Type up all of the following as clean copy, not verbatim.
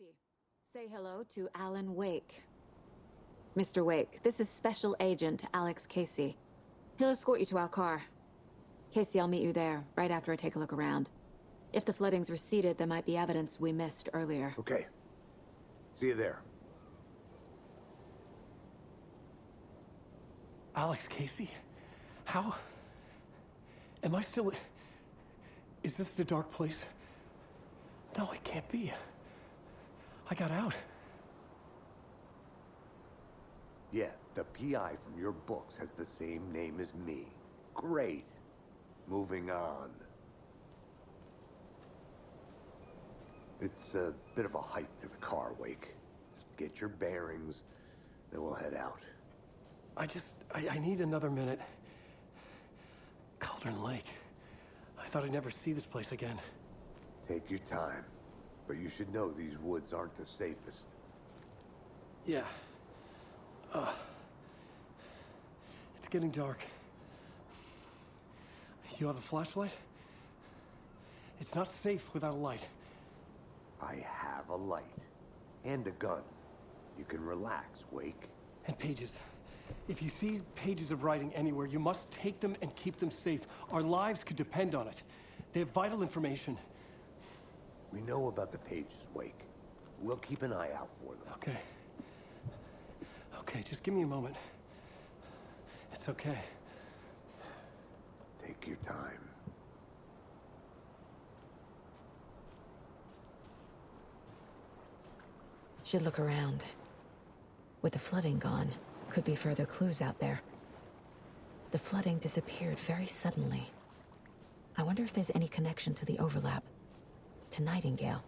Casey, say hello to Alan Wake. Mr. Wake, this is Special Agent Alex Casey. He'll escort you to our car. Casey, I'll meet you there, right after I take a look around. If the flooding's receded, there might be evidence we missed earlier. Okay. See you there. Alex Casey? How? Am I still... Is this the dark place? No, it can't be. I got out. Yeah, the PI from your books has the same name as me. Great. Moving on. It's a bit of a hike to the car, Wake. Get your bearings, then we'll head out. I need another minute. Cauldron Lake. I thought I'd never see this place again. Take your time. But you should know these woods aren't the safest. Yeah. It's getting dark. You have a flashlight? It's not safe without a light. I have a light. And a gun. You can relax, Wake. And pages. If you see pages of writing anywhere, you must take them and keep them safe. Our lives could depend on it. They have vital information. We know about the pages, Wake. We'll keep an eye out for them. Okay. Okay, just give me a moment. It's okay. Take your time. Should look around. With the flooding gone, could be further clues out there. The flooding disappeared very suddenly. I wonder if there's any connection to the overlap. To Nightingale.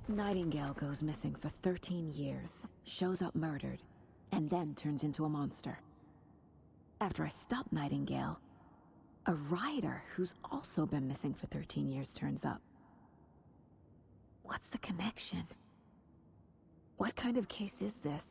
Nightingale goes missing for 13 years, shows up murdered, and then turns into a monster. After I stop Nightingale, a rider who's also been missing for 13 years turns up. What's the connection? What kind of case is this?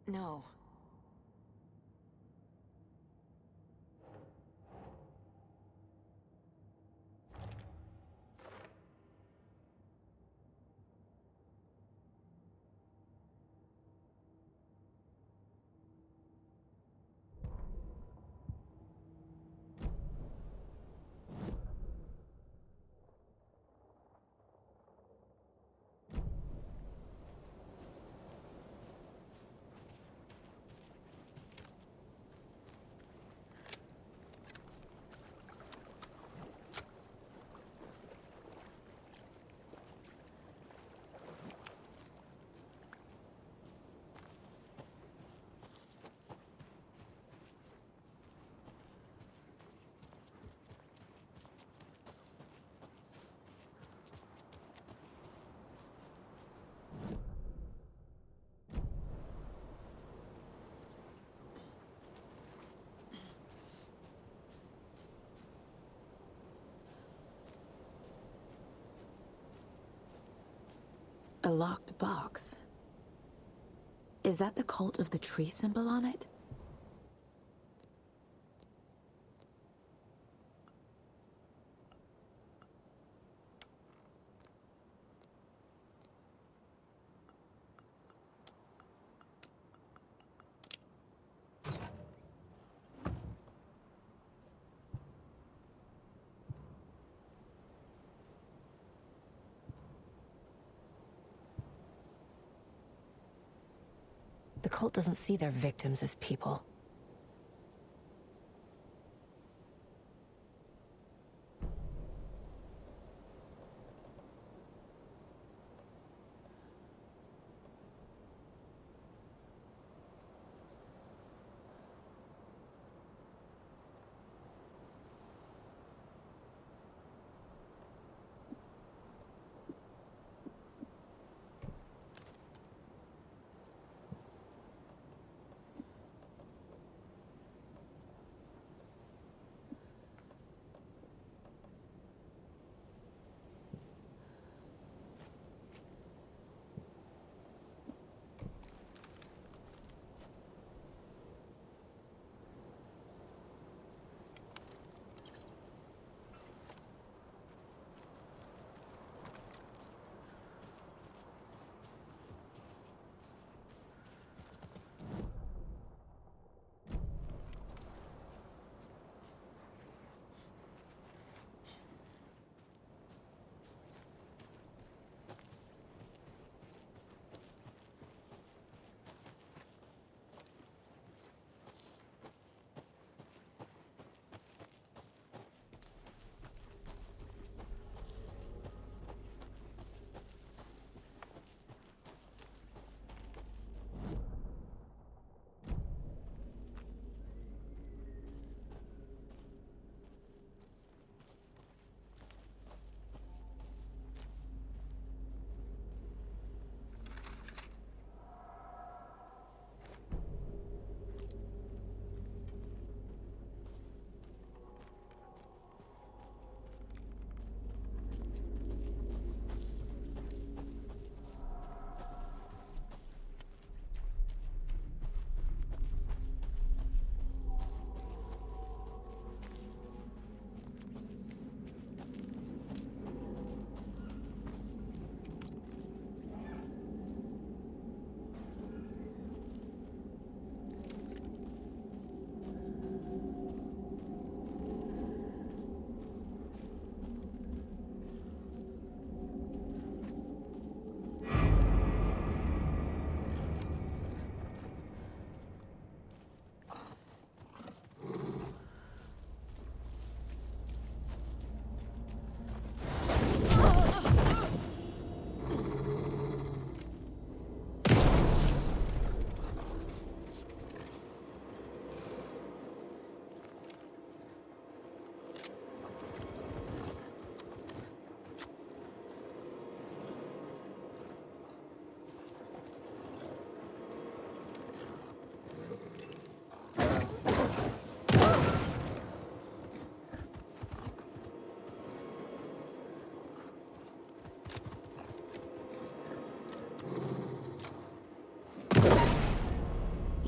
No. A locked box. Is that the cult of the tree symbol on it? The cult doesn't see their victims as people.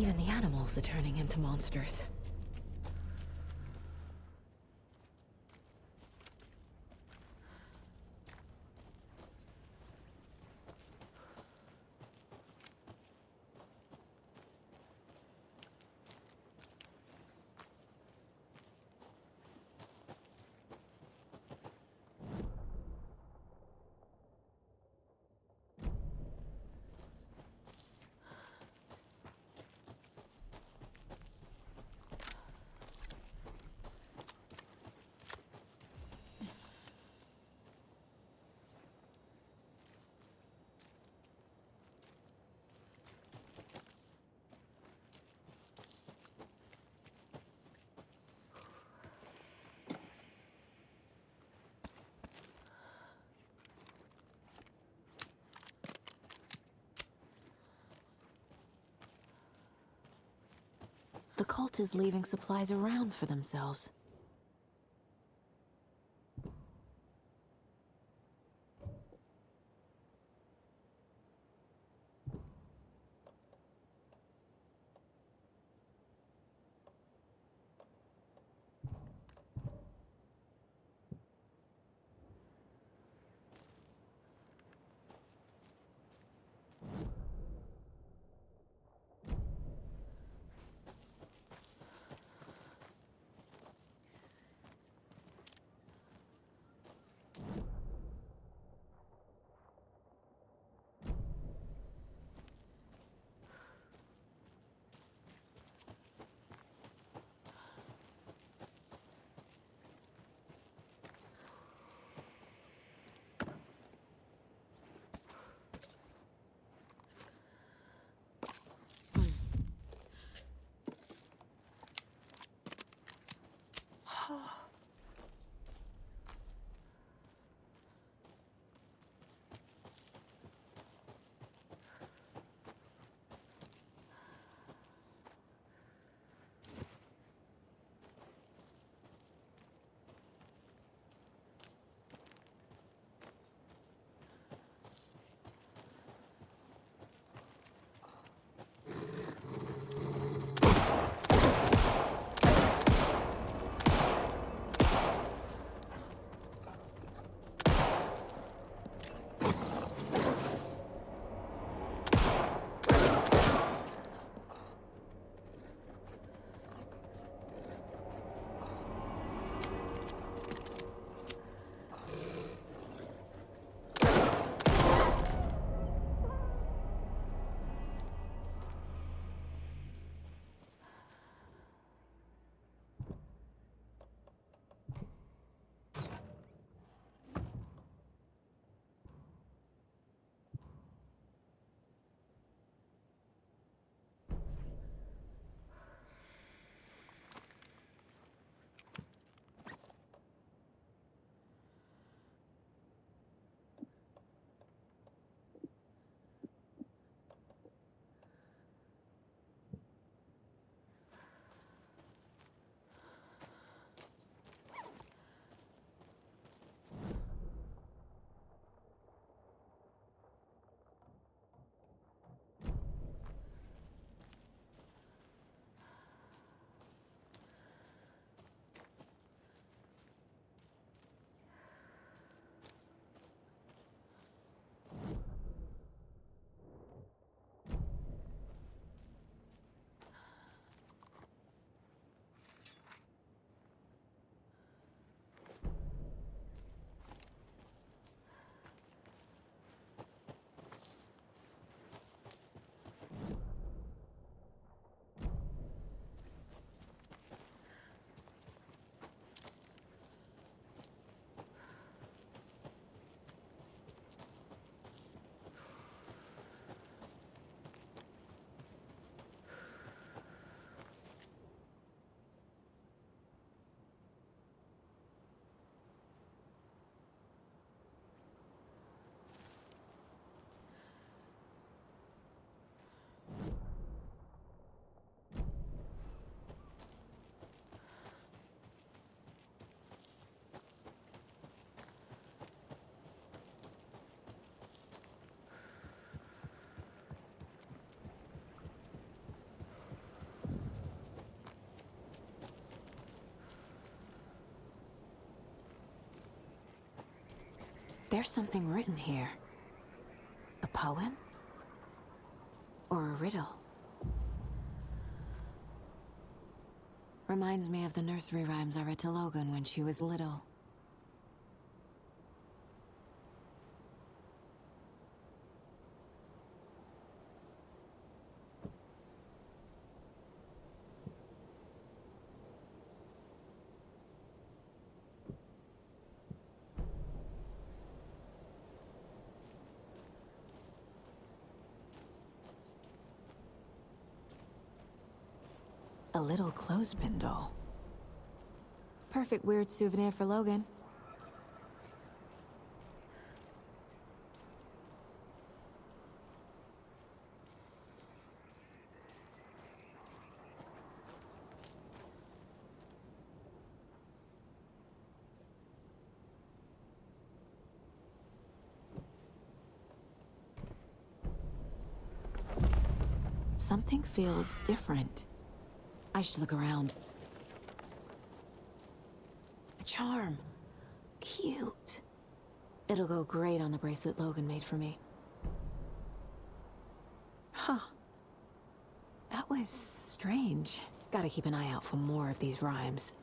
Even the animals are turning into monsters. The cult is leaving supplies around for themselves. There's something written here. A poem? Or a riddle? Reminds me of the nursery rhymes I read to Logan when she was little. A little clothespin doll. Perfect weird souvenir for Logan. Something feels different. I should look around. A charm. Cute. It'll go great on the bracelet Logan made for me. Huh. That was strange. Gotta keep an eye out for more of these rhymes.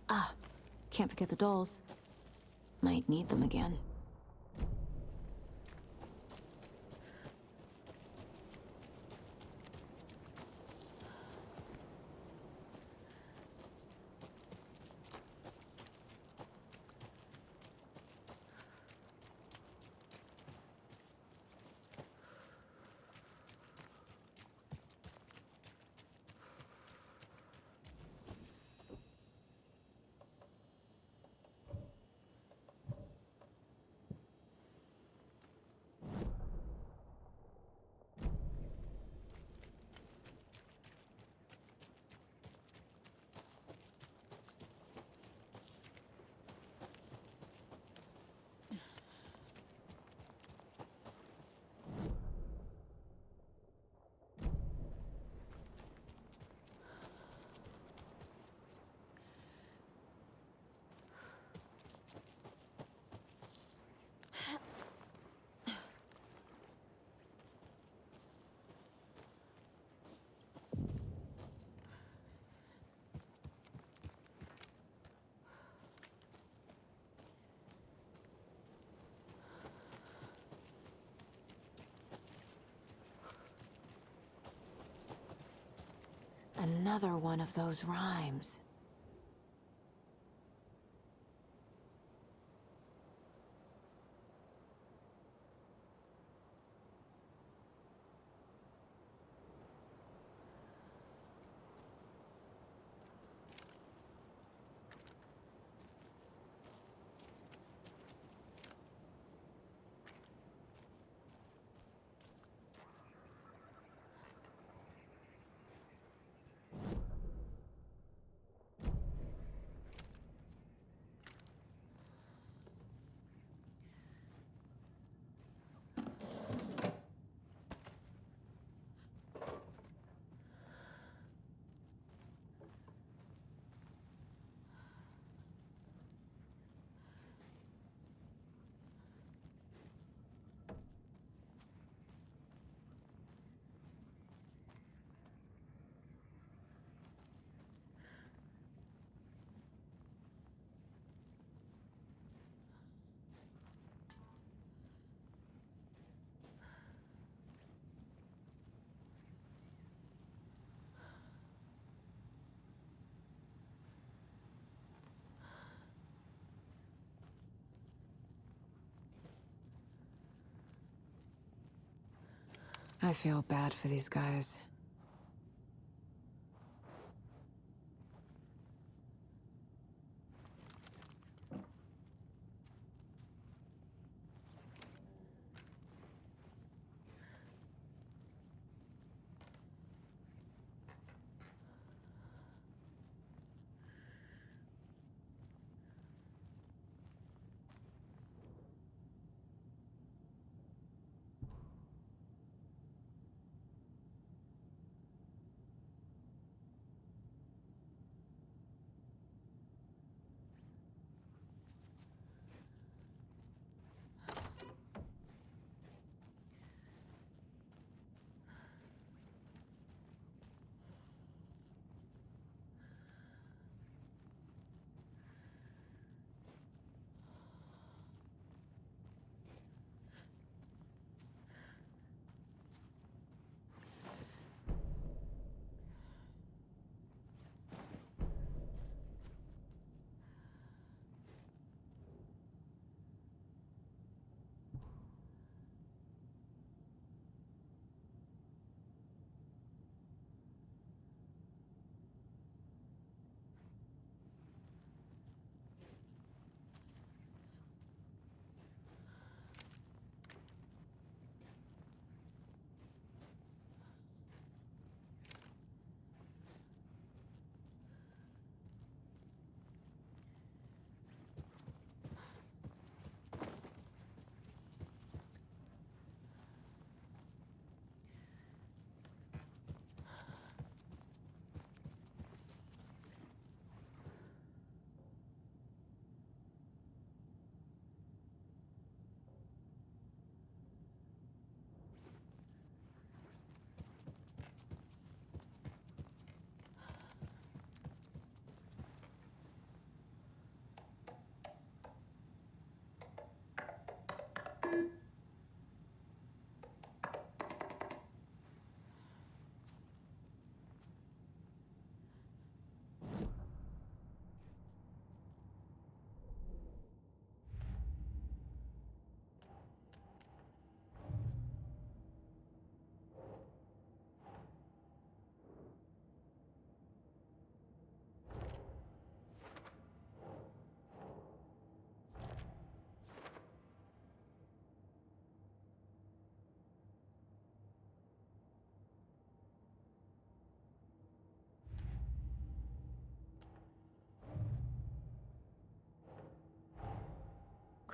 Ah, can't forget the dolls. Might need them again. Another one of those rhymes. I feel bad for these guys.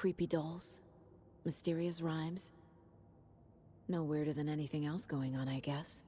Creepy dolls, mysterious rhymes. No weirder than anything else going on, I guess.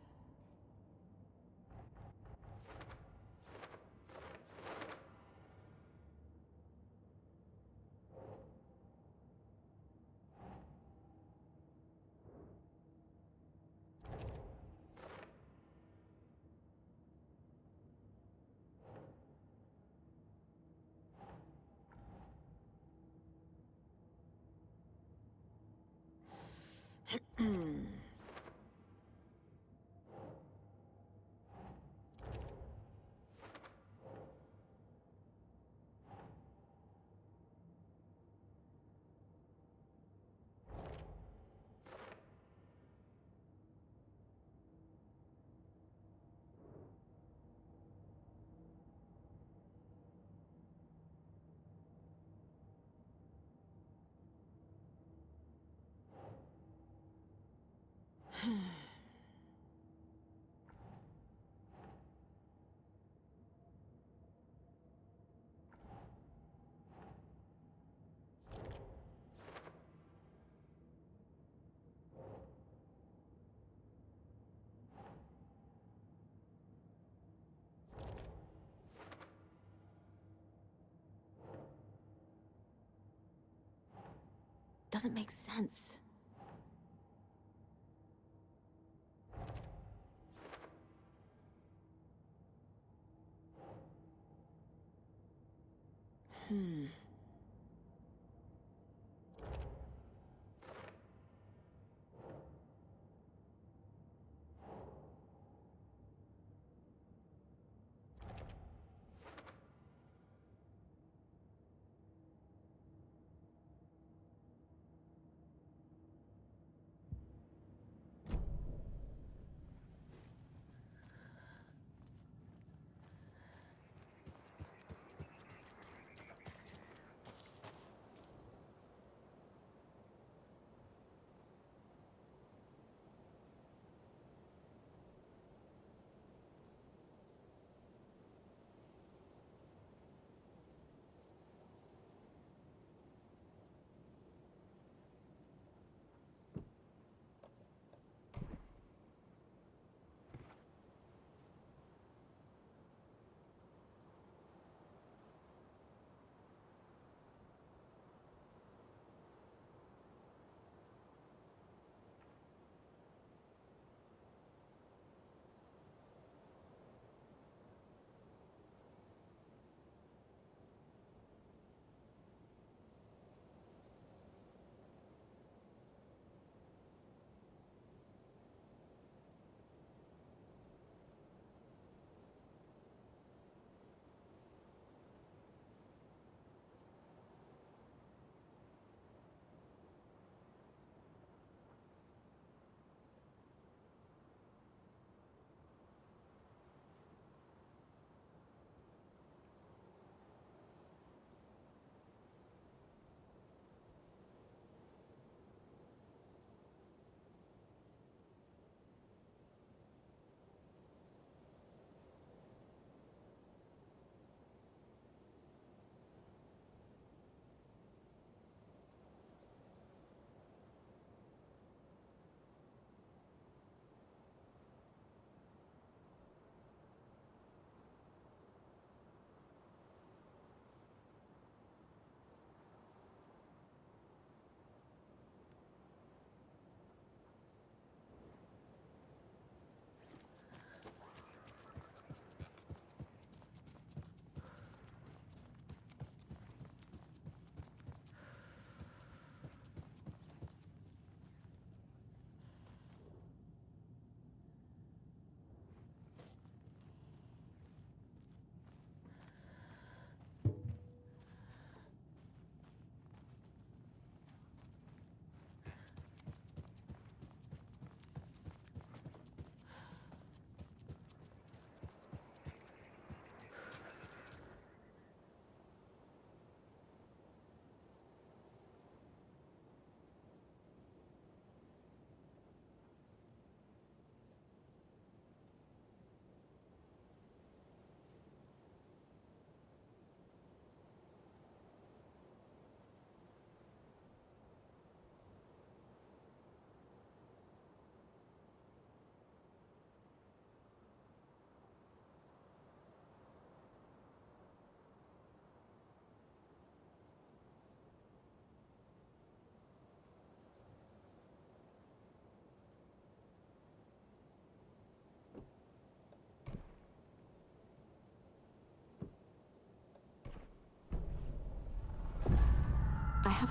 Doesn't make sense.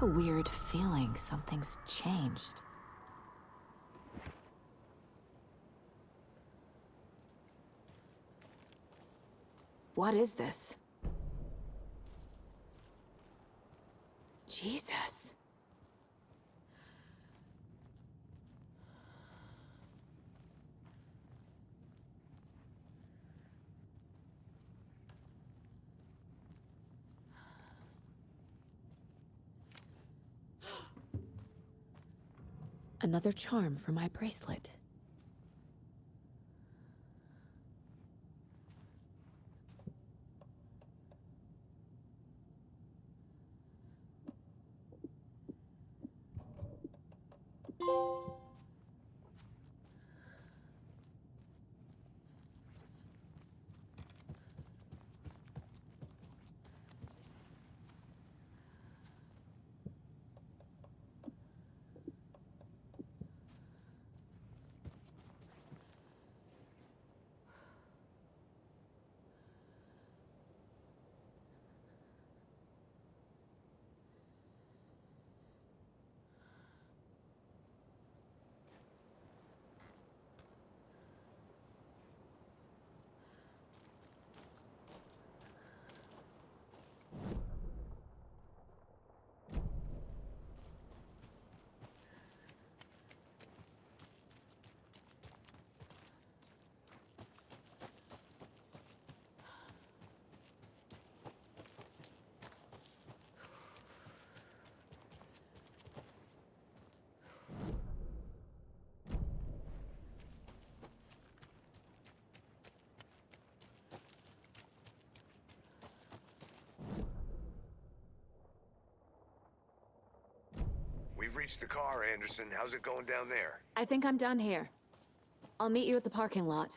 have a weird feeling something's changed. What is this? Jesus. Another charm for my bracelet. We've reached the car, Anderson. How's it going down there? I think I'm done here. I'll meet you at the parking lot.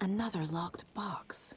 Another locked box.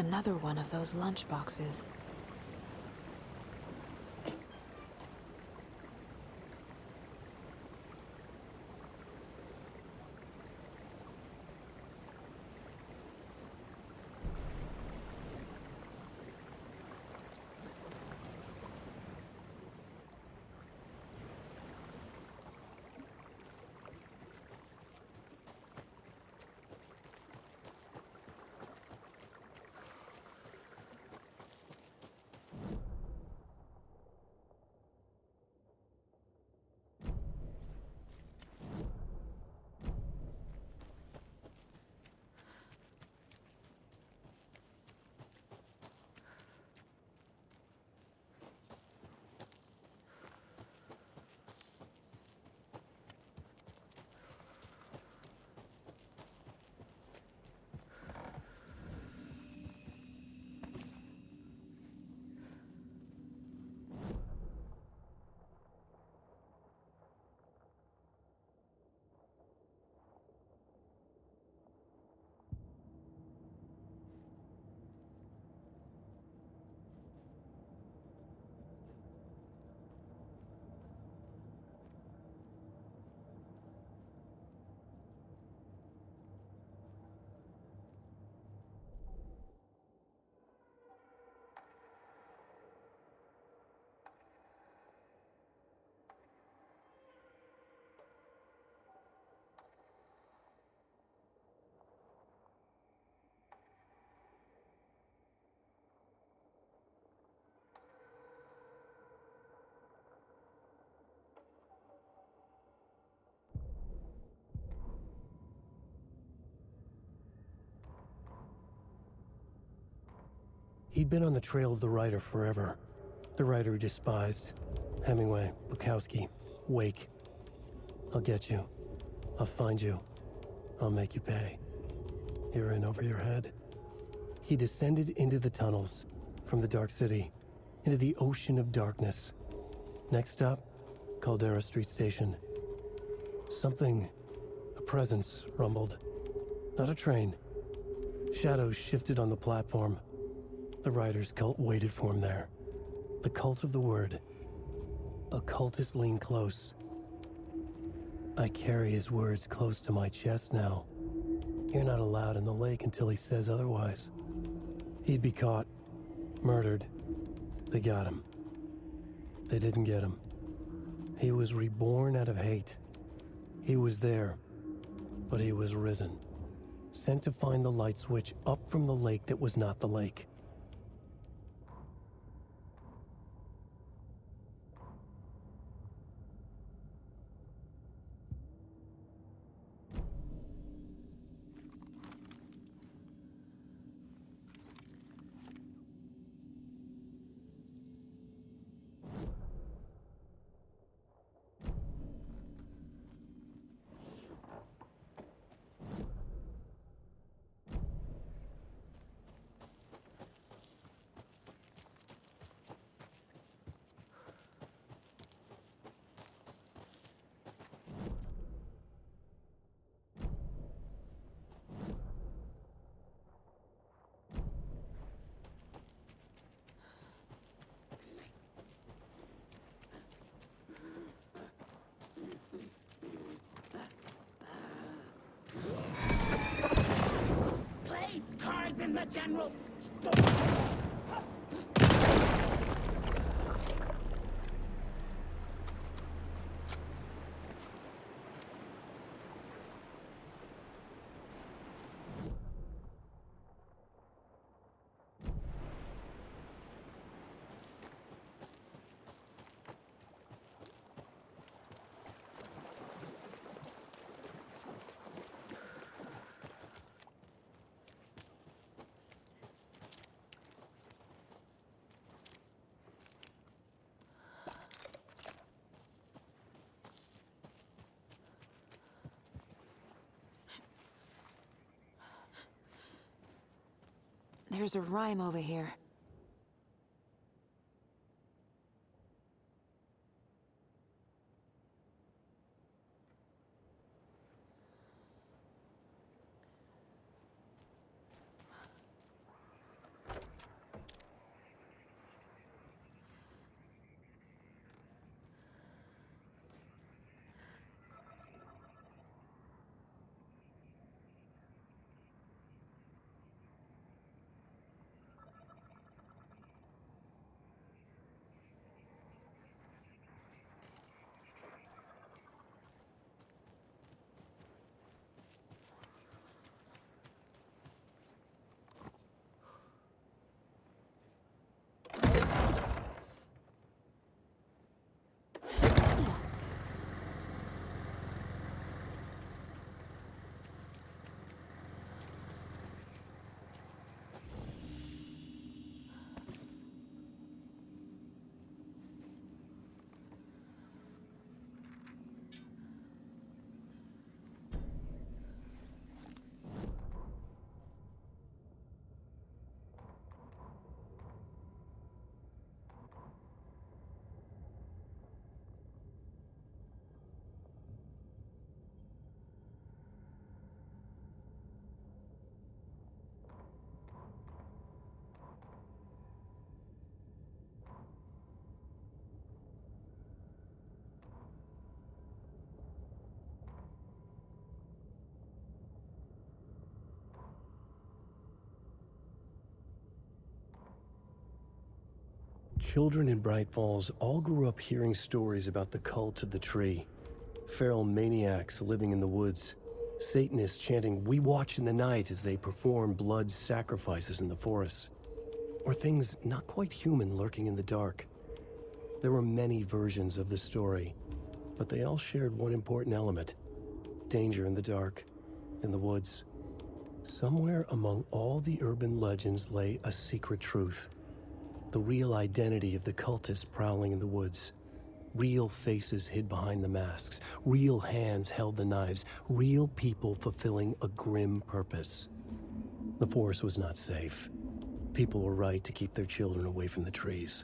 Another one of those lunchboxes. He'd been on the trail of the writer forever. The writer he despised. Hemingway, Bukowski, Wake. I'll get you. I'll find you. I'll make you pay. You're in over your head. He descended into the tunnels, from the Dark City, into the ocean of darkness. Next stop, Caldera Street Station. Something, a presence, rumbled. Not a train. Shadows shifted on the platform. The writer's cult waited for him there. The cult of the word. Occultists lean close. I carry his words close to my chest now. You're not allowed in the lake until he says otherwise. He'd be caught, murdered. They got him. They didn't get him. He was reborn out of hate. He was there, but he was risen. Sent to find the light switch up from the lake that was not the lake. In the general There's a rhyme over here. Children in Bright Falls all grew up hearing stories about the cult of the tree. Feral maniacs living in the woods. Satanists chanting, "We watch in the night," as they perform blood sacrifices in the forests. Or things not quite human lurking in the dark. There were many versions of the story, but they all shared one important element: danger in the dark, in the woods. Somewhere among all the urban legends lay a secret truth. The real identity of the cultists prowling in the woods. Real faces hid behind the masks. Real hands held the knives. Real people fulfilling a grim purpose. The forest was not safe. People were right to keep their children away from the trees.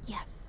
Yes.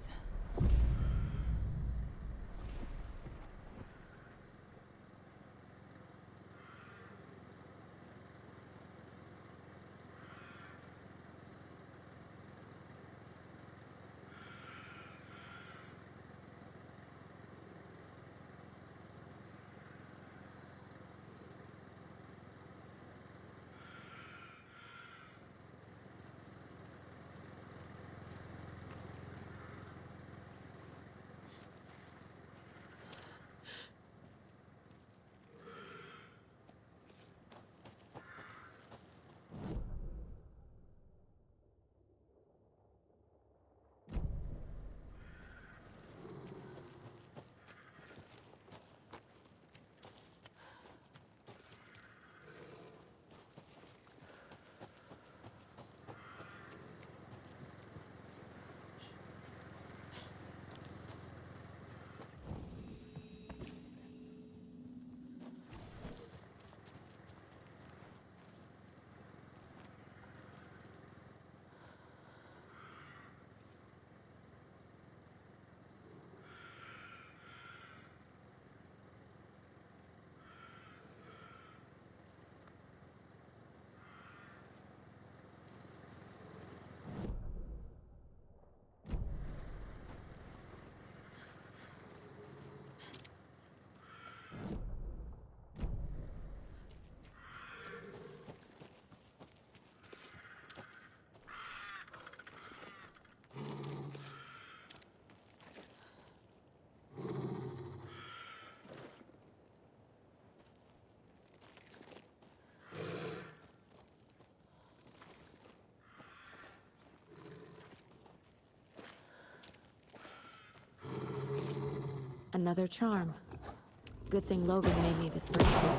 Another charm. Good thing Logan made me this bracelet.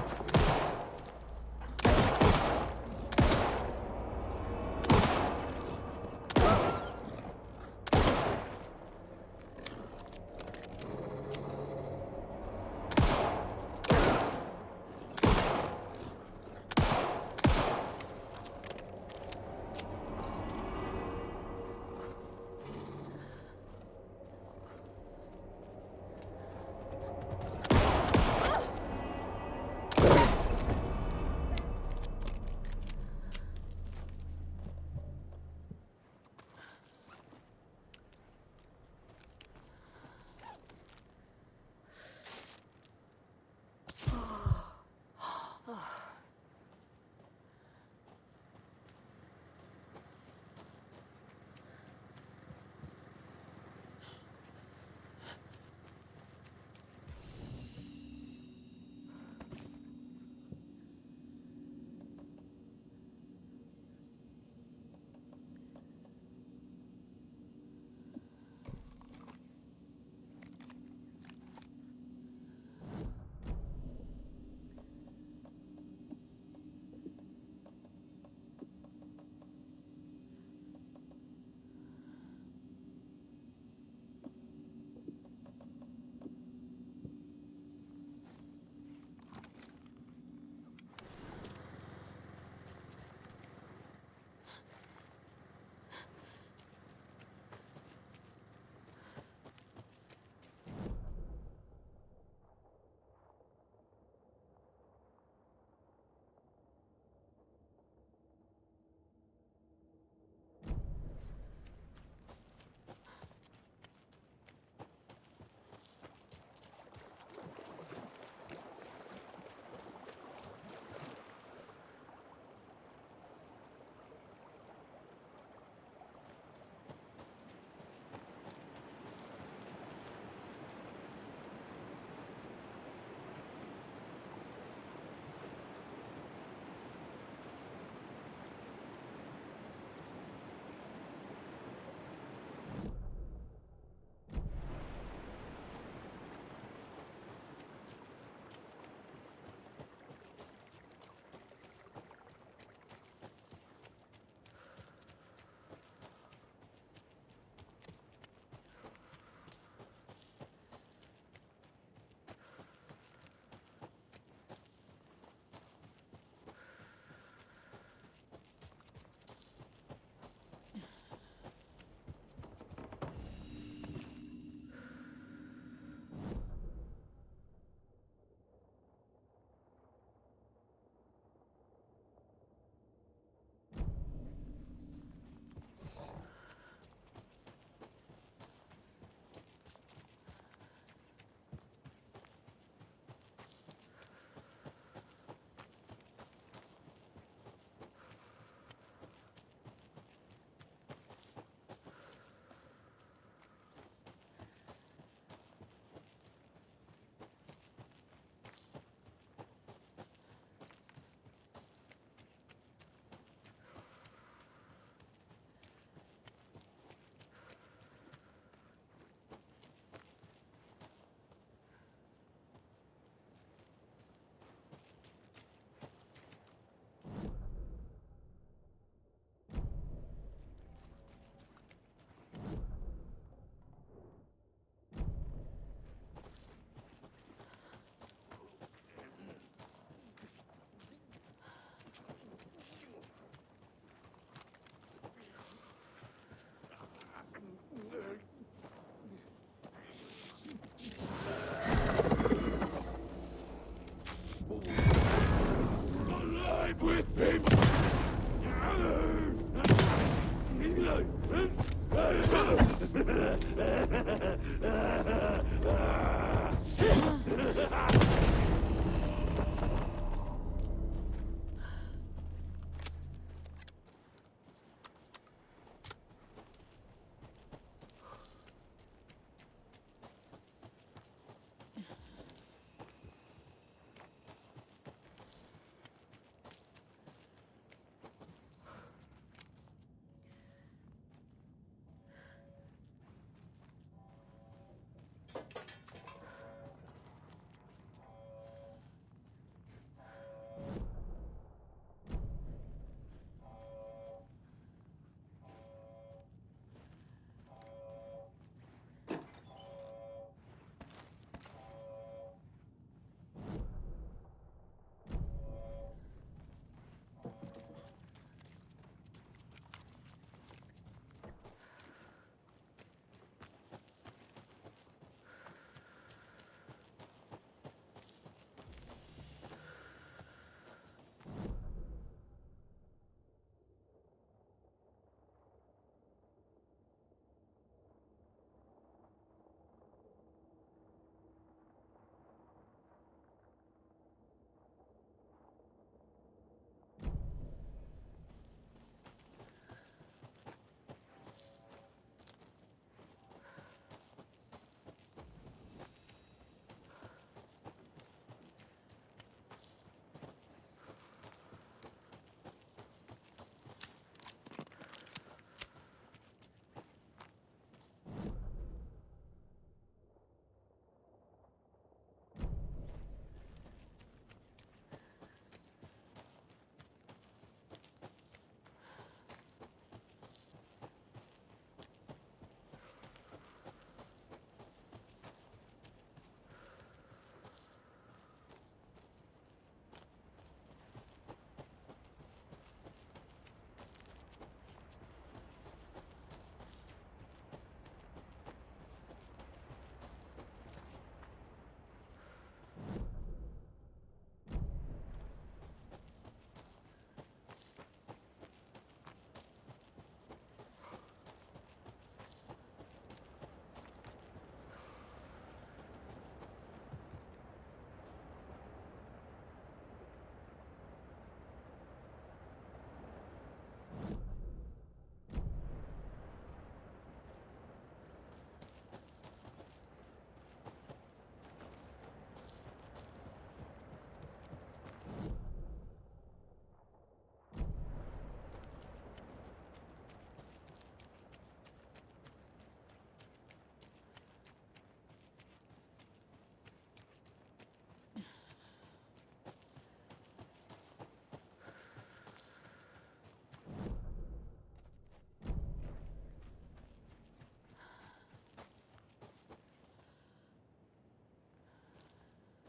live with people!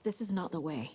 This is not the way.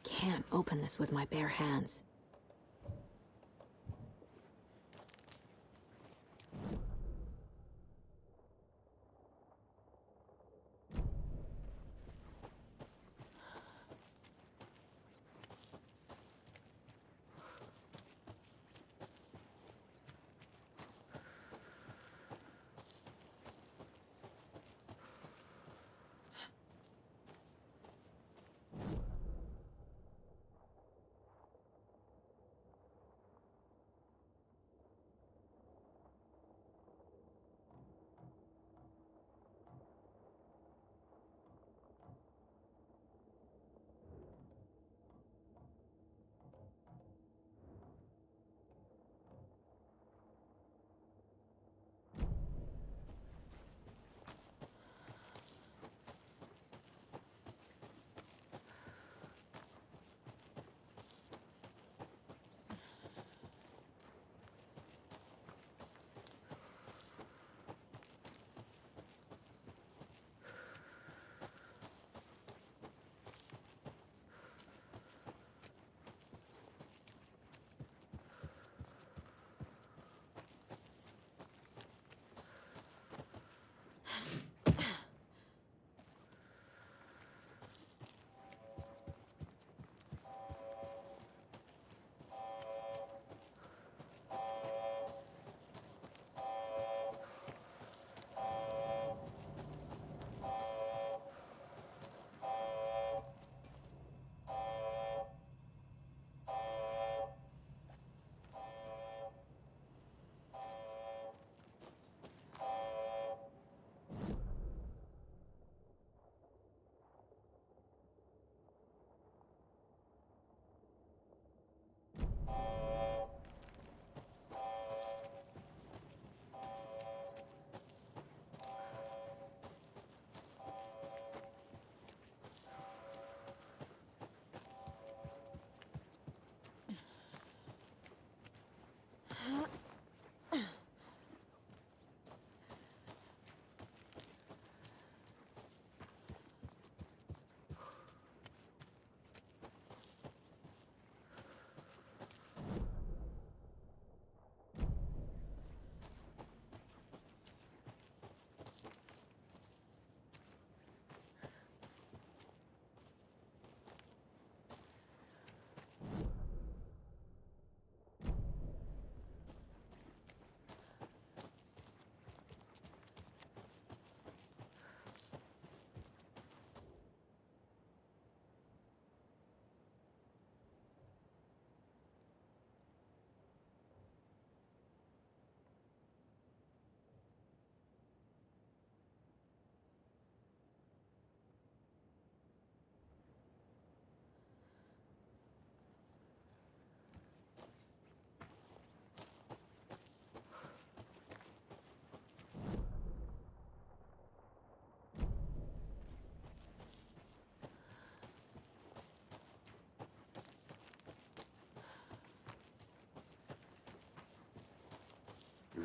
Can't open this with my bare hands.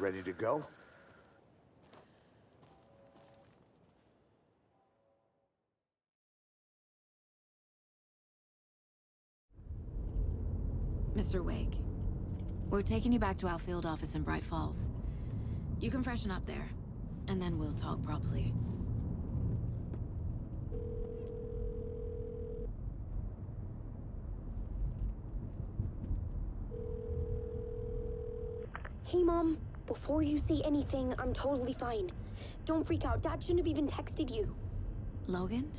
ready to go? Mr. Wake, we're taking you back to our field office in Bright Falls. You can freshen up there, and then we'll talk properly. Hey, Mom. Before you say anything, I'm totally fine. Don't freak out. Dad shouldn't have even texted you. Logan?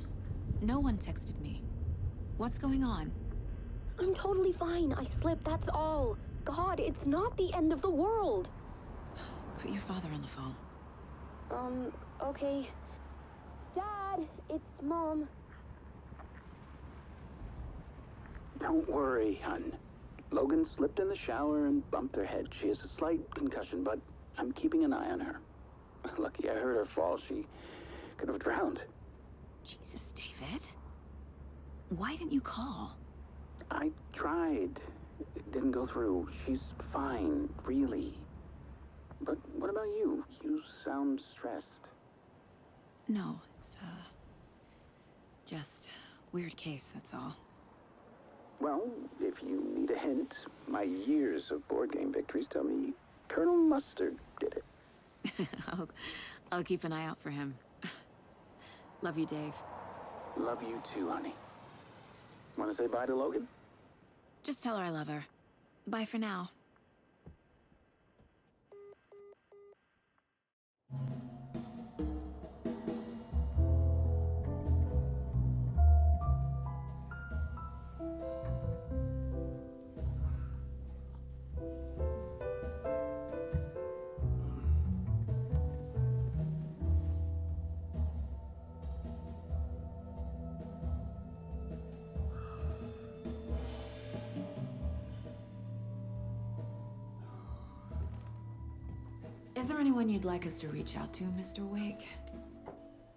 No one texted me. What's going on? I'm totally fine. I slipped, that's all. God, it's not the end of the world. Put your father on the phone. Okay. Dad, it's Mom. Don't worry, hon. Logan slipped in the shower and bumped her head. She has a slight concussion, but I'm keeping an eye on her. Lucky I heard her fall. She could have drowned. Jesus, David. Why didn't you call? I tried. It didn't go through. She's fine, really. But what about you? You sound stressed. No, it's, just weird case, that's all. Well, if you need a hint, my years of board game victories tell me Colonel Mustard did it. I'll keep an eye out for him. Love you, Dave. Love you too, honey. Want to say bye to Logan? Just tell her I love her. Bye for now. Is there anyone you'd like us to reach out to, Mr. Wake?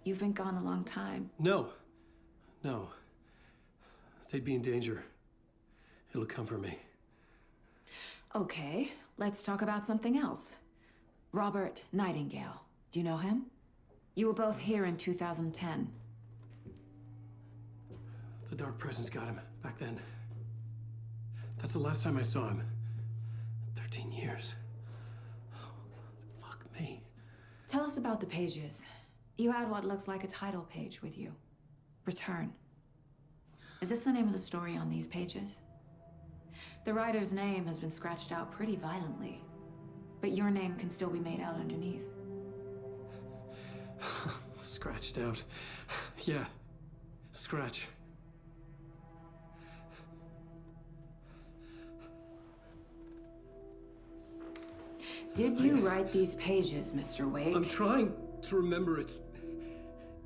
You've been gone a long time. No. No. They'd be in danger. It'll come for me. Okay, let's talk about something else. Robert Nightingale. Do you know him? You were both here in 2010. The Dark Presence got him back then. That's the last time I saw him. 13 years. Fuck me. Tell us about the pages. You had what looks like a title page with you. Return. Is this the name of the story on these pages? The writer's name has been scratched out pretty violently, but your name can still be made out underneath. Scratched out. Yeah. Scratch. Did you write these pages, Mr. Wake? I'm trying to remember.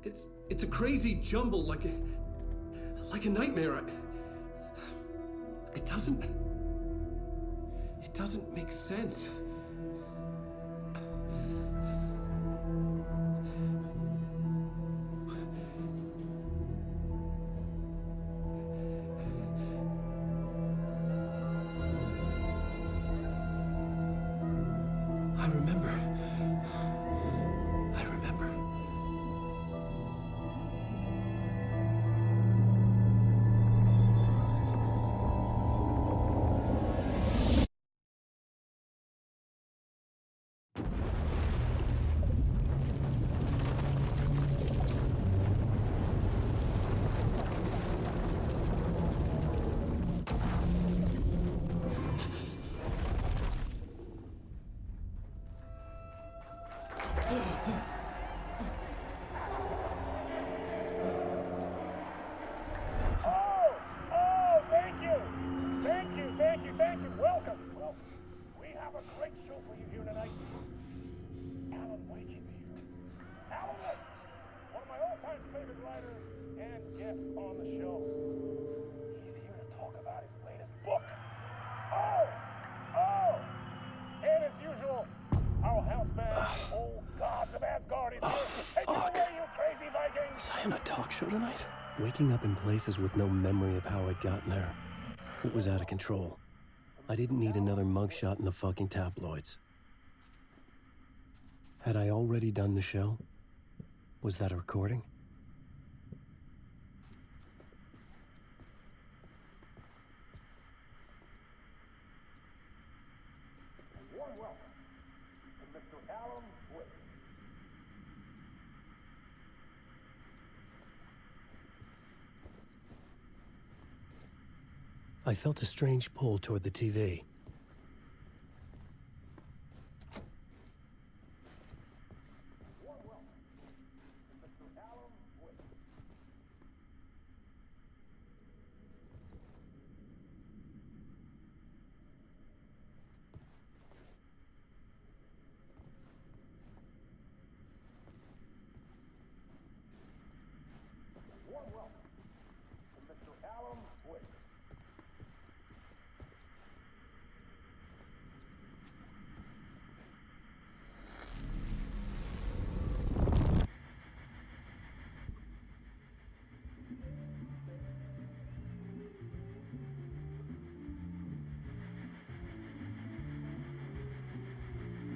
It's a crazy jumble, like a nightmare. It doesn't make sense. I remember. Thank you. Welcome. Well, we have a great show for you here tonight. Alan Wake is here. Alan Wake, one of my all-time favorite writers and guests on the show. He's here to talk about his latest book. And as usual, our house band, Old Gods of Asgard, is here. Take it away, you crazy Vikings! Was I on a talk show tonight? Waking up in places with no memory of how I'd gotten there. It was out of control. I didn't need another mugshot in the fucking tabloids. Had I already done the show? Was that a recording? A warm welcome to Mr. Alan Wake. I felt a strange pull toward the TV. Warm welcome to Mr. Alan Wake. Warm welcome to Mr. Alan Wake.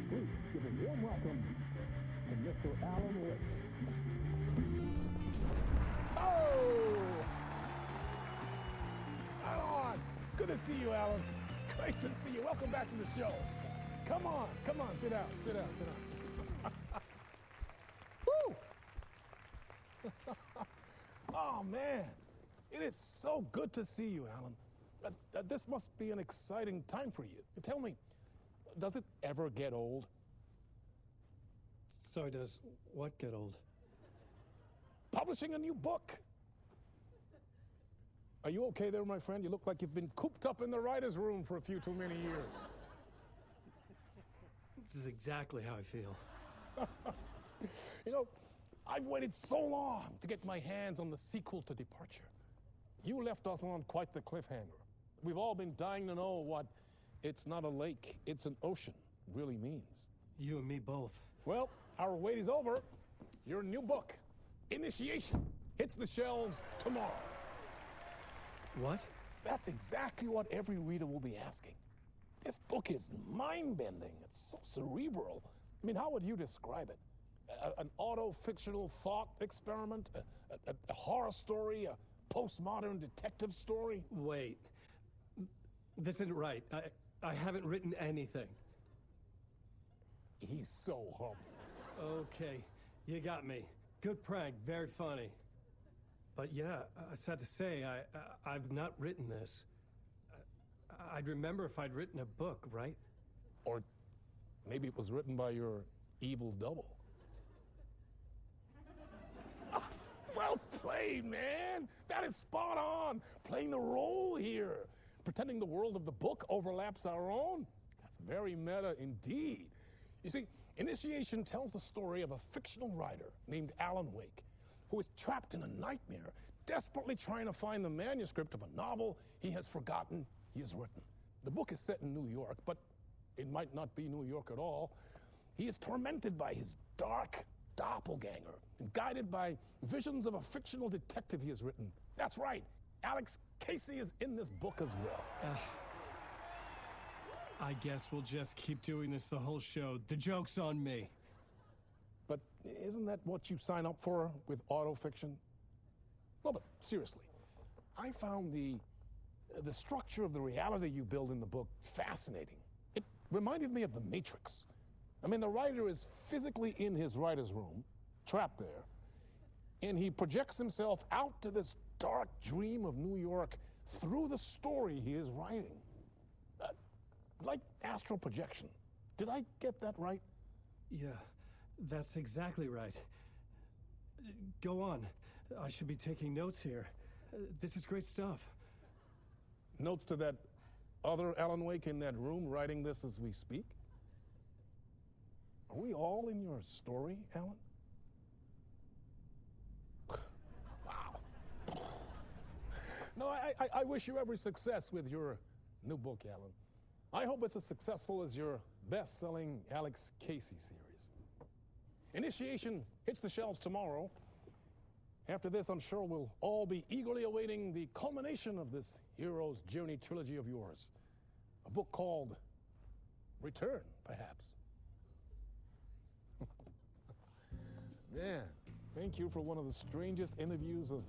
Please give a warm welcome to Mr. Alan Wake. Oh! Alan! Good to see you, Alan. Great to see you. Welcome back to the show. Come on, sit down, sit down, sit down. Woo! Oh, man. It is so good to see you, Alan. This must be an exciting time for you. Tell me, does it ever get old? Sorry, does what get old? Publishing a new book. Are you okay there, my friend? You look like you've been cooped up in the writer's room for a few too many years. This is exactly how I feel. You know, I've waited so long to get my hands on the sequel to Departure. You left us on quite the cliffhanger. We've all been dying to know what "it's not a lake, it's an ocean" really means. You and me both. Well, our wait is over. Your new book, Initiation, hits the shelves tomorrow. What? That's exactly what every reader will be asking. This book is mind-bending. It's so cerebral. I mean, how would you describe it? An auto-fictional thought experiment? A horror story? A postmodern detective story? Wait. This isn't right. I haven't written anything. He's so humble. Okay, you got me. Good prank, very funny. But yeah, sad to say, I've not written this. I'd remember if I'd written a book, right? Or maybe it was written by your evil double. Well played, man. That is spot on. Playing the role here. Pretending the world of the book overlaps our own. That's very meta indeed. You see, Initiation tells the story of a fictional writer named Alan Wake, who is trapped in a nightmare, desperately trying to find the manuscript of a novel he has forgotten he has written. The book is set in New York, but it might not be New York at all. He is tormented by his dark doppelganger and guided by visions of a fictional detective he has written. That's right, Alex Casey is in this book as well. I guess we'll just keep doing this the whole show. The joke's on me. But isn't that what you sign up for with autofiction? No, but seriously, I found the structure of the reality you build in the book fascinating. It reminded me of The Matrix. I mean, the writer is physically in his writer's room, trapped there, and he projects himself out to this dark dream of New York through the story he is writing. Like astral projection. Did I get that right? Yeah, that's exactly right. Go on. I should be taking notes here. This is great stuff. Notes to that other Alan Wake in that room writing this as we speak? Are we all in your story, Alan? Wow. No, I wish you every success with your new book, Alan. I hope it's as successful as your best-selling Alex Casey series. Initiation hits the shelves tomorrow. After this, I'm sure we'll all be eagerly awaiting the culmination of this hero's journey trilogy of yours. A book called Return, perhaps. Yeah, thank you for one of the strangest interviews of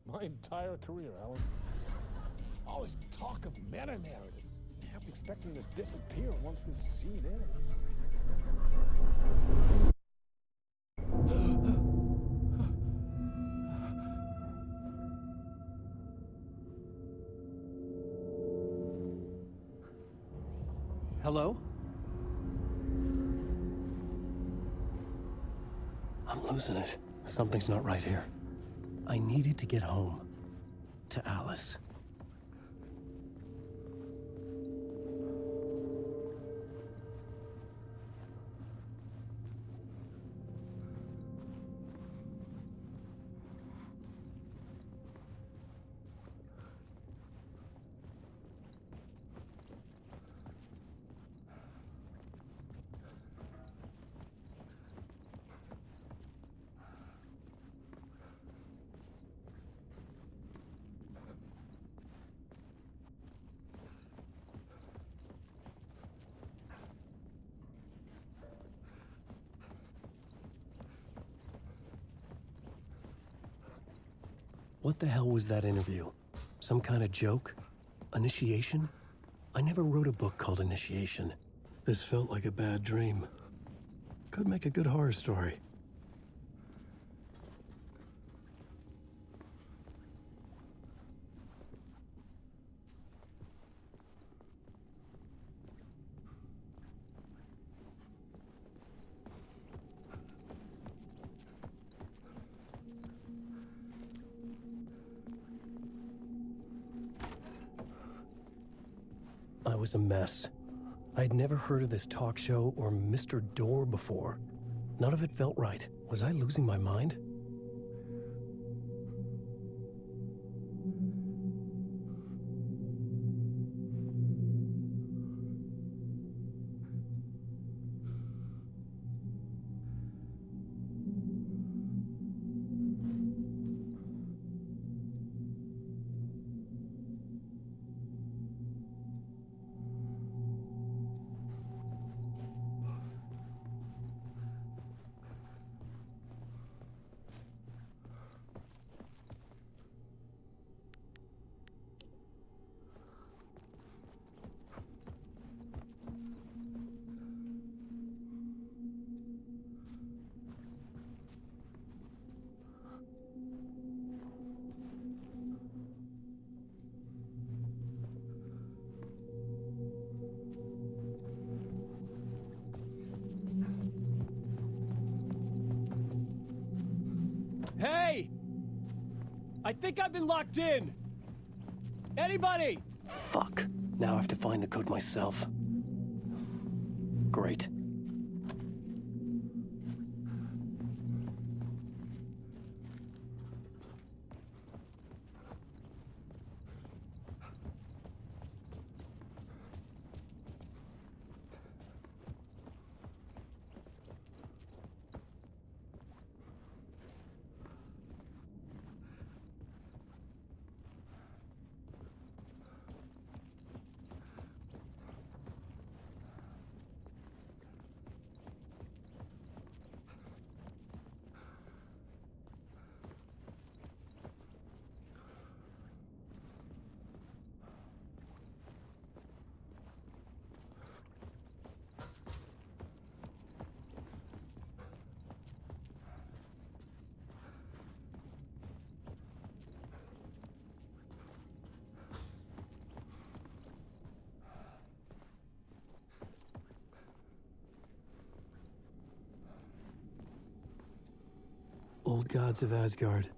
my entire career, Alan. All this talk of meta-narratives. Half expecting to disappear once this scene ends. Hello? I'm losing it. Something's not right here. I needed to get home. To Alice. What the hell was that interview? Some kind of joke? Initiation? I never wrote a book called Initiation. This felt like a bad dream. Could make a good horror story. I was a mess. I'd never heard of this talk show or Mr. Door before. None of it felt right. Was I losing my mind? Hey! I think I've been locked in! Anybody? Fuck. Now I have to find the code myself. Great. Old Gods of Asgard.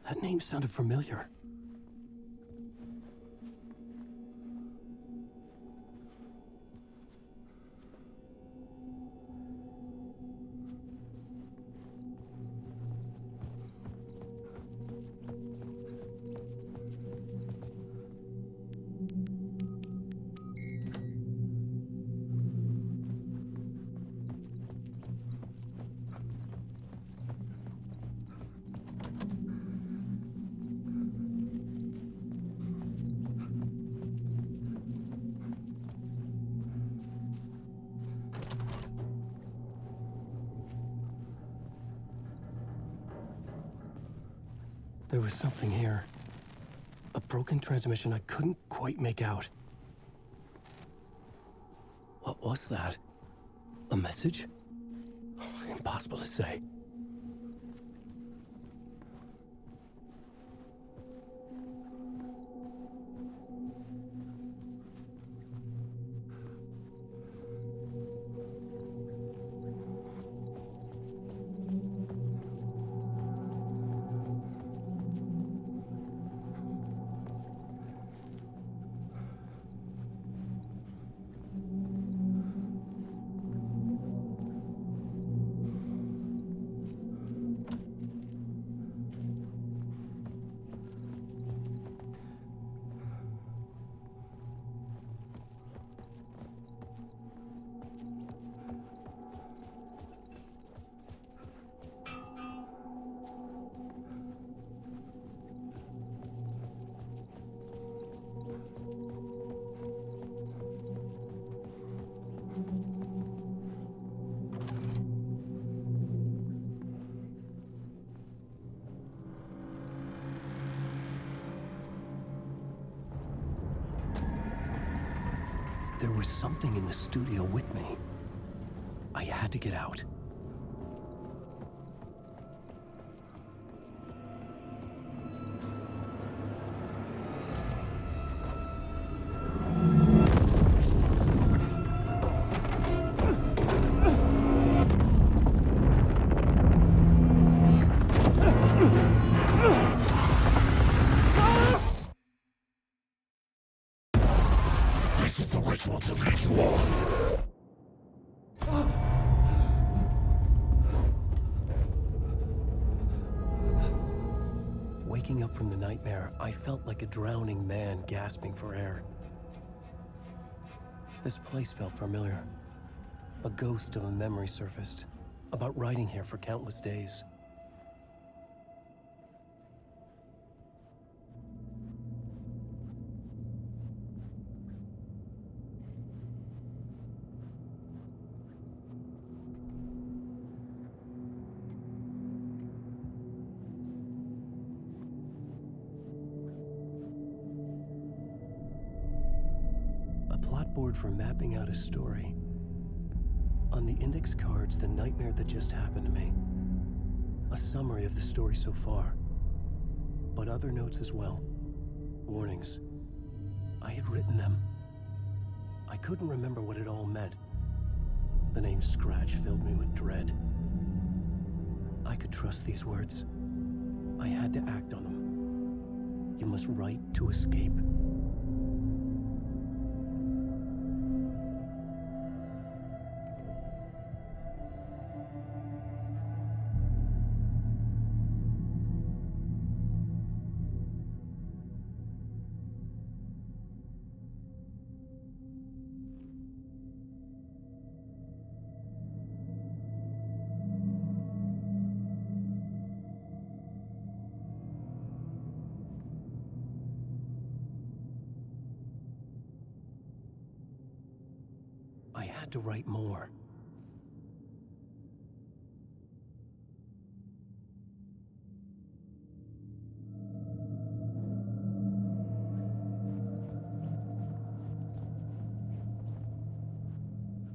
That name sounded familiar. There was something here. A broken transmission I couldn't quite make out. What was that? A message? Impossible to say. There was something in the studio with me. I had to get out. Waking up from the nightmare, I felt like a drowning man gasping for air. This place felt familiar. A ghost of a memory surfaced, about riding here for countless days. Board for mapping out a story. On the index cards, the nightmare that just happened to me. A summary of the story so far. But other notes as well. Warnings. I had written them. I couldn't remember what it all meant. The name Scratch filled me with dread. I could trust these words. I had to act on them. You must write to escape. I had to write more.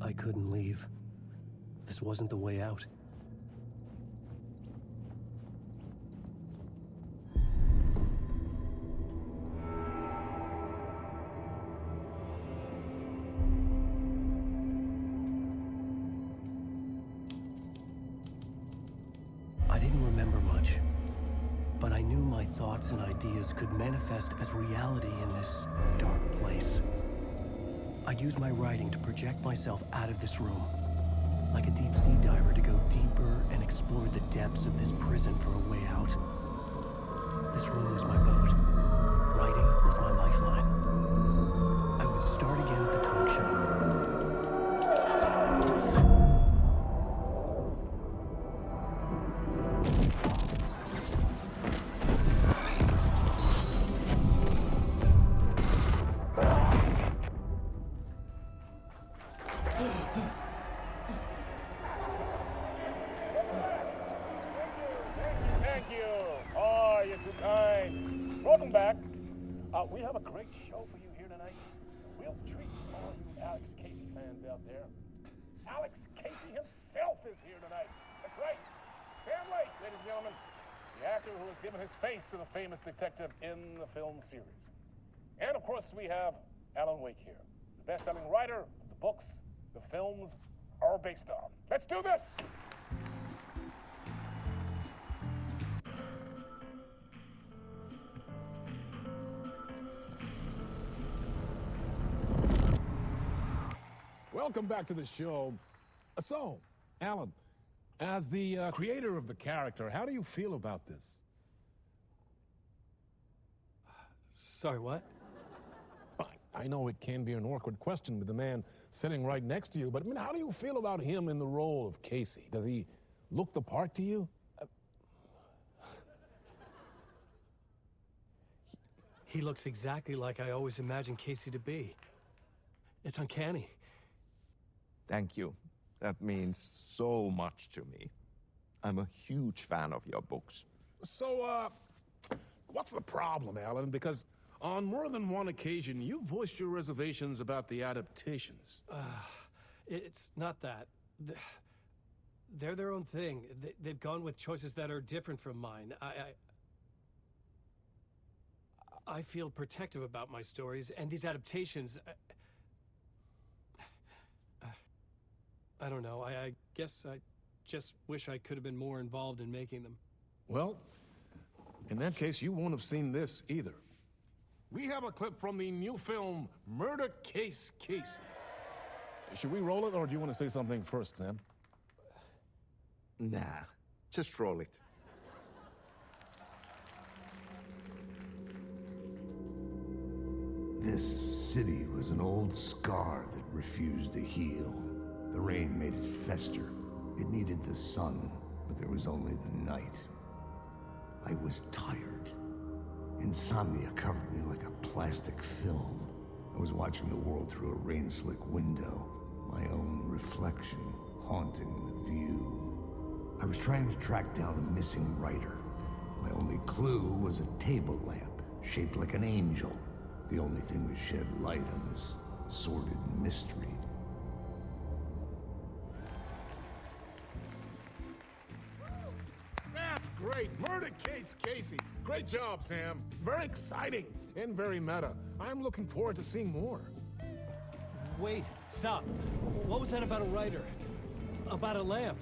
I couldn't leave. This wasn't the way out. I didn't remember much, but I knew my thoughts and ideas could manifest as reality in this dark place. I'd use my writing to project myself out of this room, like a deep-sea diver to go deeper and explore the depths of this prison for a way out. This room was my boat. Writing was my lifeline. I would start again at the talk show. welcome back. We have a great show for you here tonight. A real treat for all you Alex Casey fans out there. Alex Casey himself is here tonight. That's right. Sam Lake, ladies and gentlemen. The actor who has given his face to the famous detective in the film series. And of course, we have Alan Wake here, the best-selling writer of the books the films are based on. Let's do this! Welcome back to the show. So, Alan, as the creator of the character, how do you feel about this? Sorry, what? I know it can be an awkward question with the man sitting right next to you, but I mean, how do you feel about him in the role of Casey? Does he look the part to you? He looks exactly like I always imagined Casey to be. It's uncanny. Thank you. That means so much to me. I'm a huge fan of your books. So, what's the problem, Alan? Because on more than one occasion, you voiced your reservations about the adaptations. It's not that. They're their own thing. They've gone with choices that are different from mine. I feel protective about my stories, and these adaptations... I don't know. I guess I just wish I could have been more involved in making them. Well, in that case, you won't have seen this either. We have a clip from the new film, Murder Case Casey. Should we roll it, or do you want to say something first, Sam? Nah, just roll it. This city was an old scar that refused to heal. The rain made it fester. It needed the sun, but there was only the night. I was tired. Insomnia covered me like a plastic film. I was watching the world through a rain-slick window, my own reflection haunting the view. I was trying to track down a missing writer. My only clue was a table lamp, shaped like an angel. The only thing to shed light on this sordid mystery. That's great! Murder Case Casey! Great job, Sam. Very exciting and very meta. I'm looking forward to seeing more. Wait, stop. What was that about a writer? About a lamp?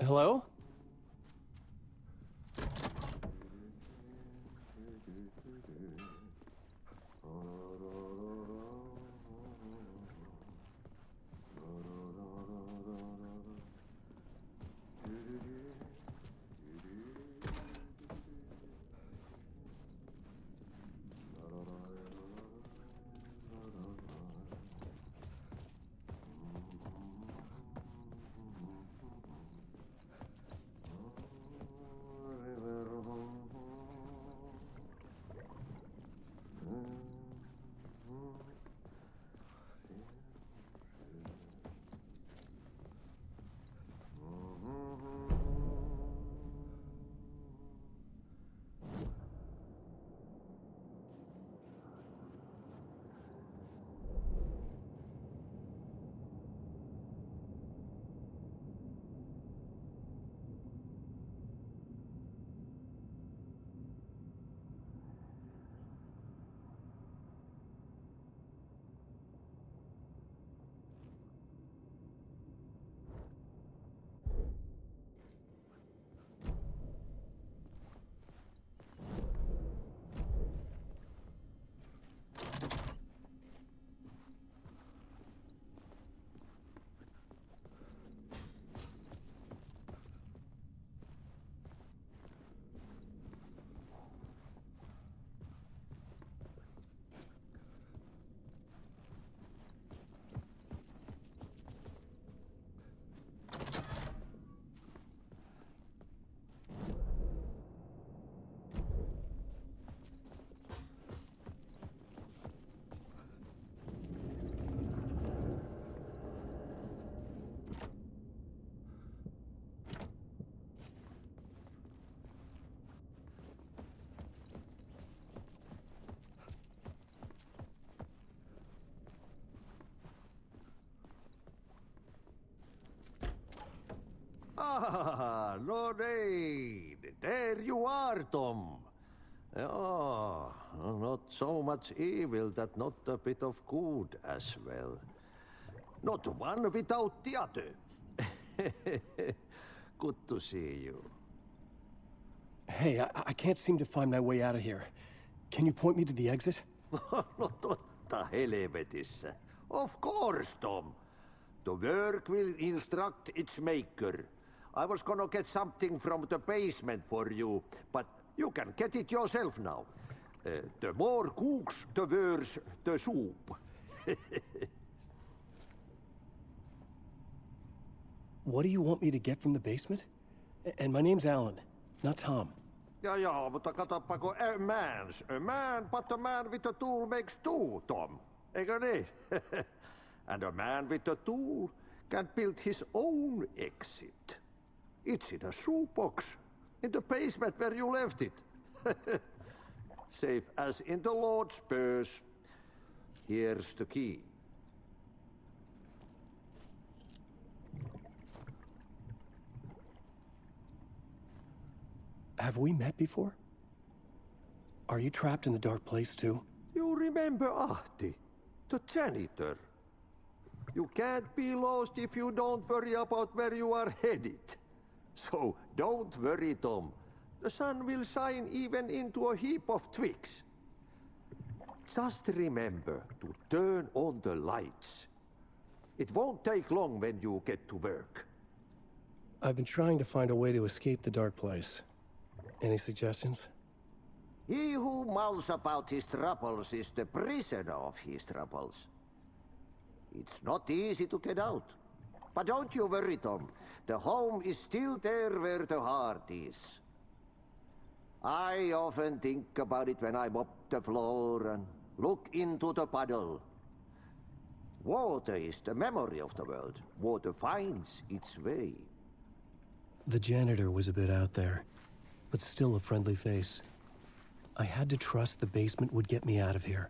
Hello? Ah, Lorraine! There you are, Tom. Oh, not so much evil that not a bit of good as well. Not one without the other. Good to see you. Hey, I can't seem to find my way out of here. Can you point me to the exit? No totta helvetissä. Of course, Tom. The work will instruct its maker. I was gonna get something from the basement for you, but you can get it yourself now. The more cooks, the worse the soup. What do you want me to get from the basement? And my name's Alan, not Tom. Ja, mutta katsopako a man, but a man with a tool makes two, Tom. Eikö niin? And a man with a tool can build his own exit. It's in a shoebox, in the basement where you left it. Safe as in the Lord's purse. Here's the key. Have we met before? Are you trapped in the dark place too? You remember Ahti, the janitor. You can't be lost if you don't worry about where you are headed. So don't worry, Tom. The sun will shine even into a heap of twigs. Just remember to turn on the lights. It won't take long when you get to work. I've been trying to find a way to escape the dark place. Any suggestions? He who mouths about his troubles is the prisoner of his troubles. It's not easy to get out. But don't you worry, Tom. The home is still there where the heart is. I often think about it when I mop the floor and look into the puddle. Water is the memory of the world. Water finds its way. The janitor was a bit out there, but still a friendly face. I had to trust the basement would get me out of here.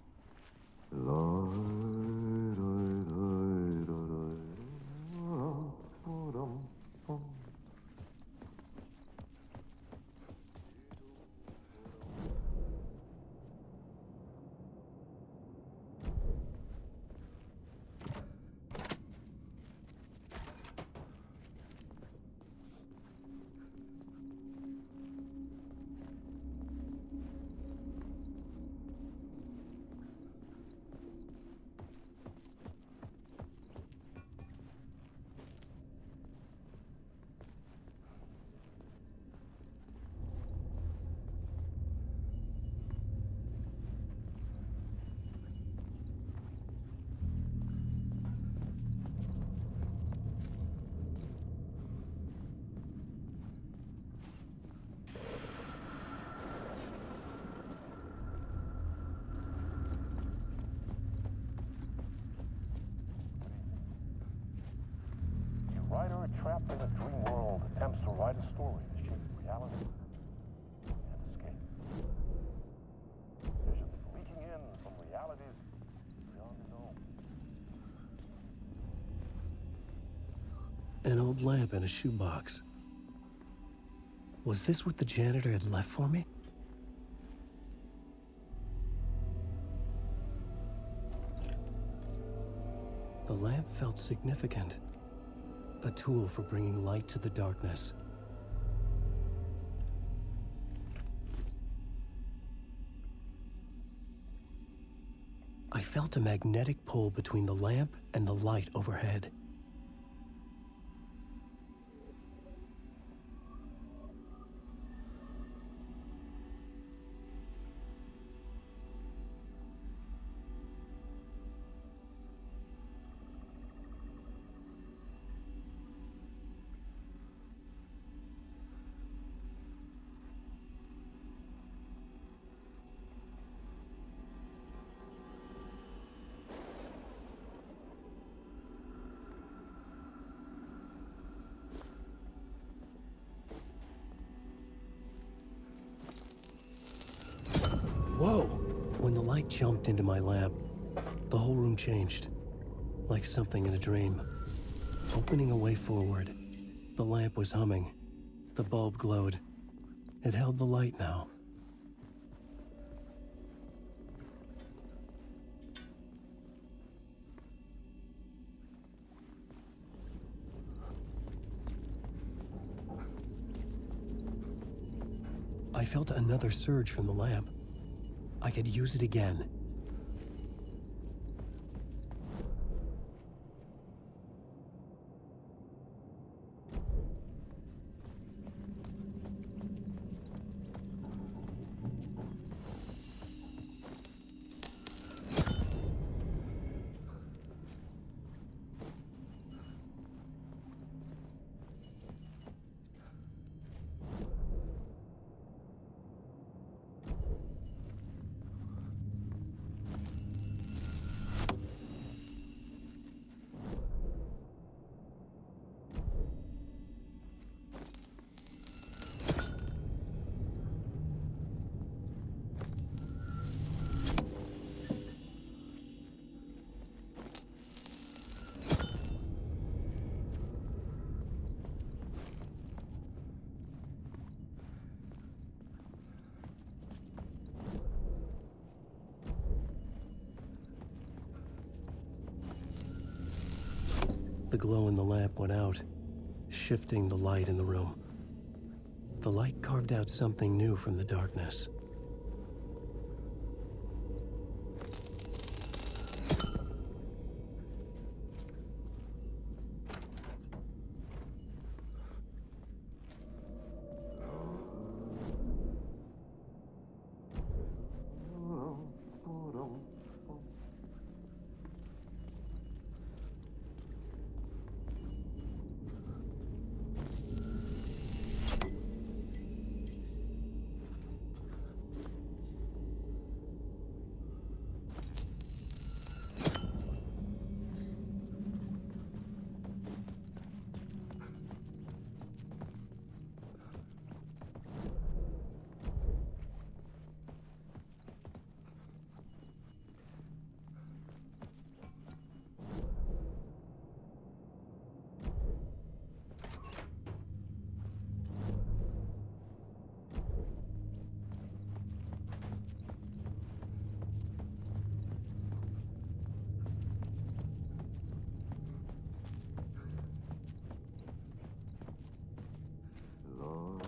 old lamp in a shoebox. Was this what the janitor had left for me? The lamp felt significant. A tool for bringing light to the darkness. I felt a magnetic pull between the lamp and the light overhead. Whoa! When the light jumped into my lamp, the whole room changed, like something in a dream. Opening a way forward, the lamp was humming. The bulb glowed. It held the light now. I felt another surge from the lamp. I could use it again. The glow in the lamp went out, shifting the light in the room. The light carved out something new from the darkness.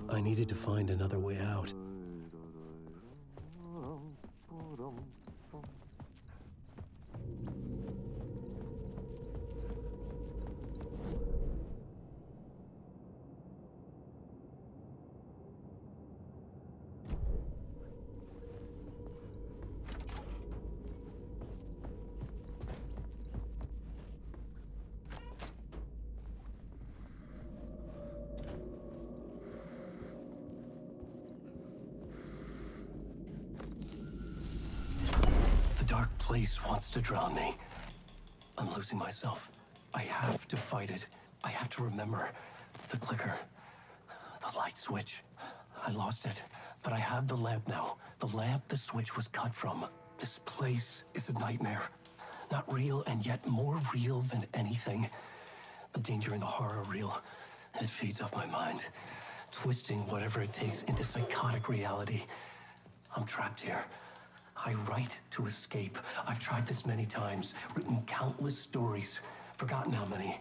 I needed to find another way out. The dark place wants to drown me. I'm losing myself. I have to fight it. I have to remember the clicker, the light switch. I lost it, but I have the lamp now. The lamp the switch was cut from. This place is a nightmare. Not real, and yet more real than anything. The danger and the horror real. It feeds off my mind, twisting whatever it takes into psychotic reality. I'm trapped here. I write to escape. I've tried this many times, written countless stories, forgotten how many.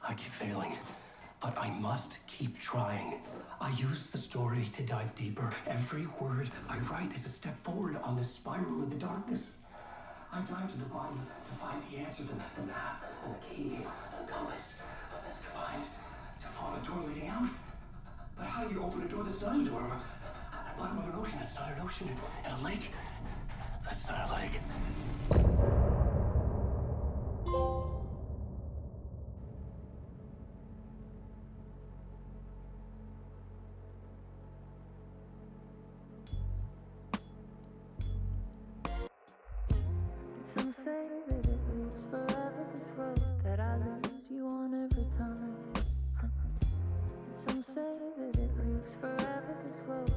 I keep failing, but I must keep trying. I use the story to dive deeper. Every word I write is a step forward on this spiral of the darkness. I dive to the bottom to find the answer, the map, and the key, and the compass. That's combined to form a door leading out. But how do you open a door that's not a door? At the bottom of an ocean that's not an ocean, and a lake that's not a lake. Some say that it lives forever, this road that I lose you on every time. Some say that it lives forever, this road.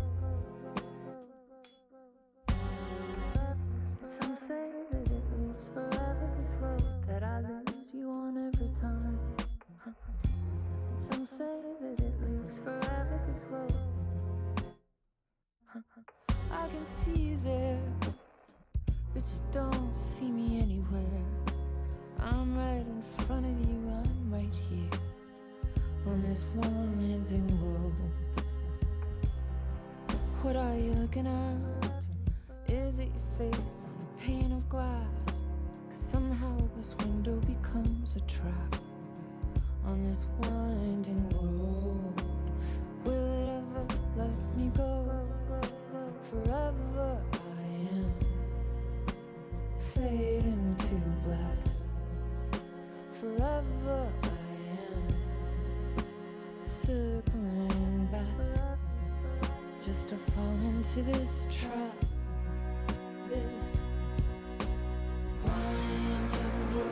Some say that it lives forever, this road that I lose you on every time. Some say that it lives forever, this road. I can see you there, but you don't see me anywhere. I'm right in front of you, I'm right here on this winding road. What are you looking at? Is it your face on a pane of glass? 'Cause somehow this window becomes a trap on this winding road. Will it ever let me go? Forever I am fading to black. Forever I am circling back, just to fall into this trap, this winding road.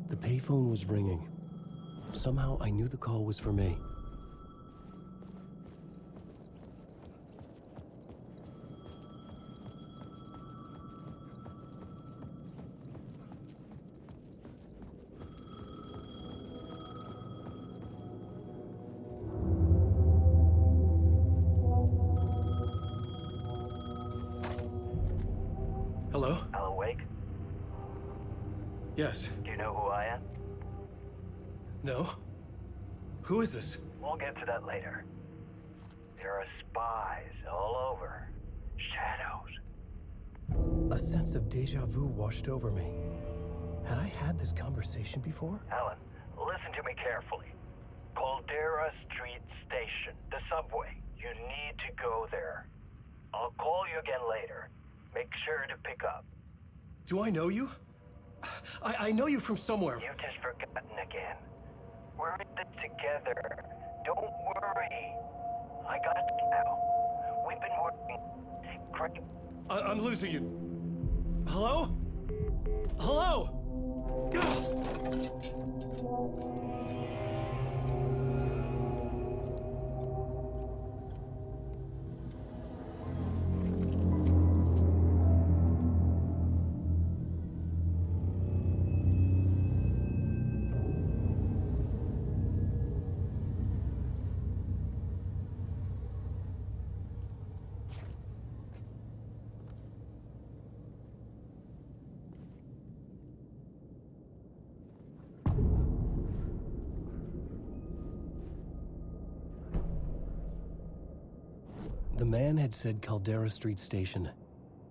The payphone was ringing. Somehow I knew the call was for me. Hello? Alan Wake? Yes. Do you know who I am? No? Who is this? We'll get to that later. There are spies all over. Shadows. A sense of deja vu washed over me. Had I had this conversation before? Alan, listen to me carefully. Caldera Street Station, the subway. You need to go there. I'll call you again later. Make sure to pick up. Do I know you? I know you from somewhere. You've just forgotten again. We're in this together. Don't worry. I got you now. We've been working. Craig I'm losing you. Hello? Hello? The man had said Caldera Street Station.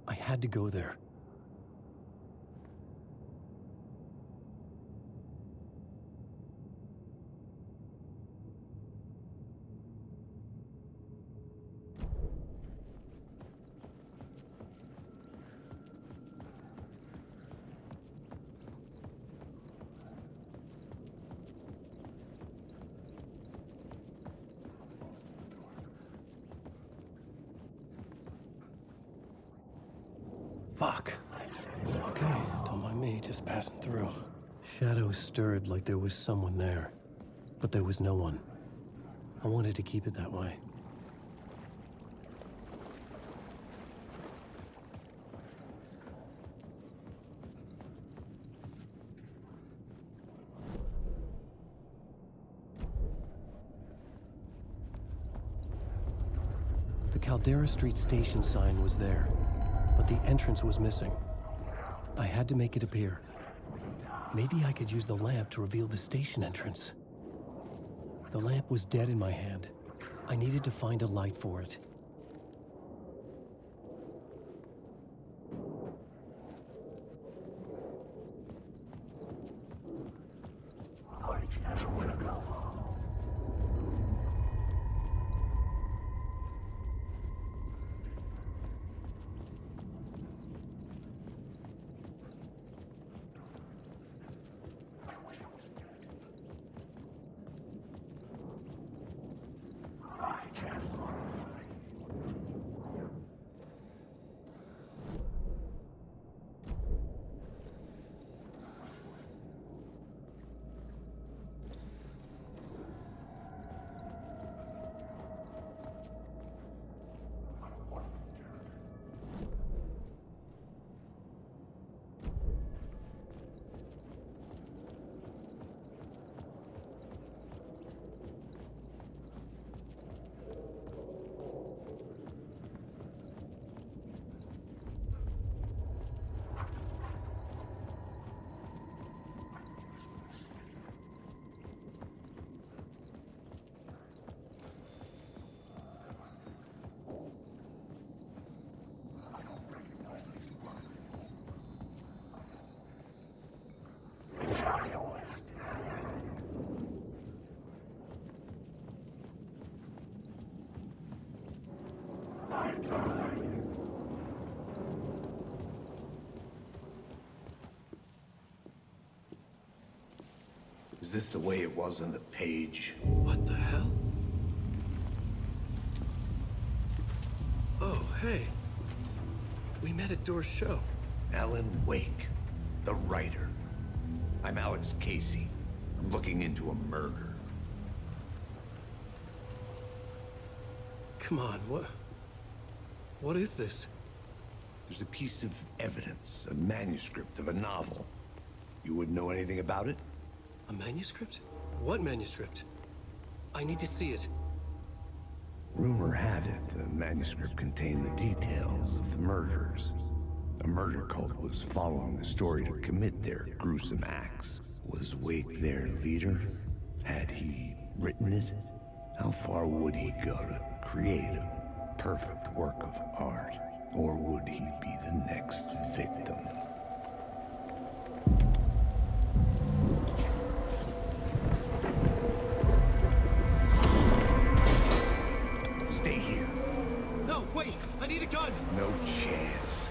I had to go there. Fuck. Okay, don't mind me, just passing through. Shadows stirred like there was someone there, but there was no one. I wanted to keep it that way. The Caldera Street Station sign was there, but the entrance was missing. I had to make it appear. Maybe I could use the lamp to reveal the station entrance. The lamp was dead in my hand. I needed to find a light for it. Is this the way it was on the page? What the hell? Oh, hey. We met at Door's show. Alan Wake, the writer. I'm Alex Casey. I'm looking into a murder. Come on, what is this? There's a piece of evidence, a manuscript of a novel. You wouldn't know anything about it? A manuscript? What manuscript? I need to see it. Rumor had it the manuscript contained the details of the murders. A murder cult was following the story to commit their gruesome acts. Was Wake their leader? Had he written it? How far would he go to create a perfect work of art? Or would he be the next victim? Stay here. No, wait! I need a gun! No chance.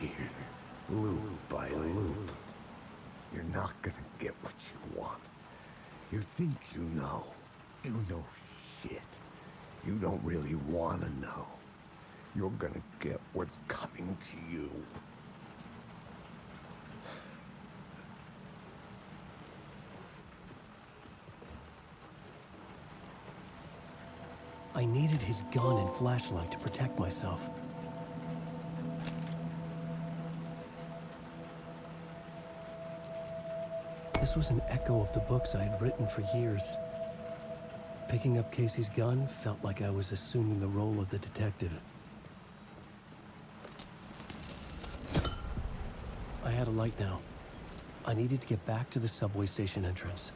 here, loop by loop. You're not gonna get what you want. You think you know. You know shit. You don't really want to know. You're gonna get what's coming to you. I needed his gun and flashlight to protect myself. This was an echo of the books I had written for years. Picking up Casey's gun felt like I was assuming the role of the detective. I had a light now. I needed to get back to the subway station entrance.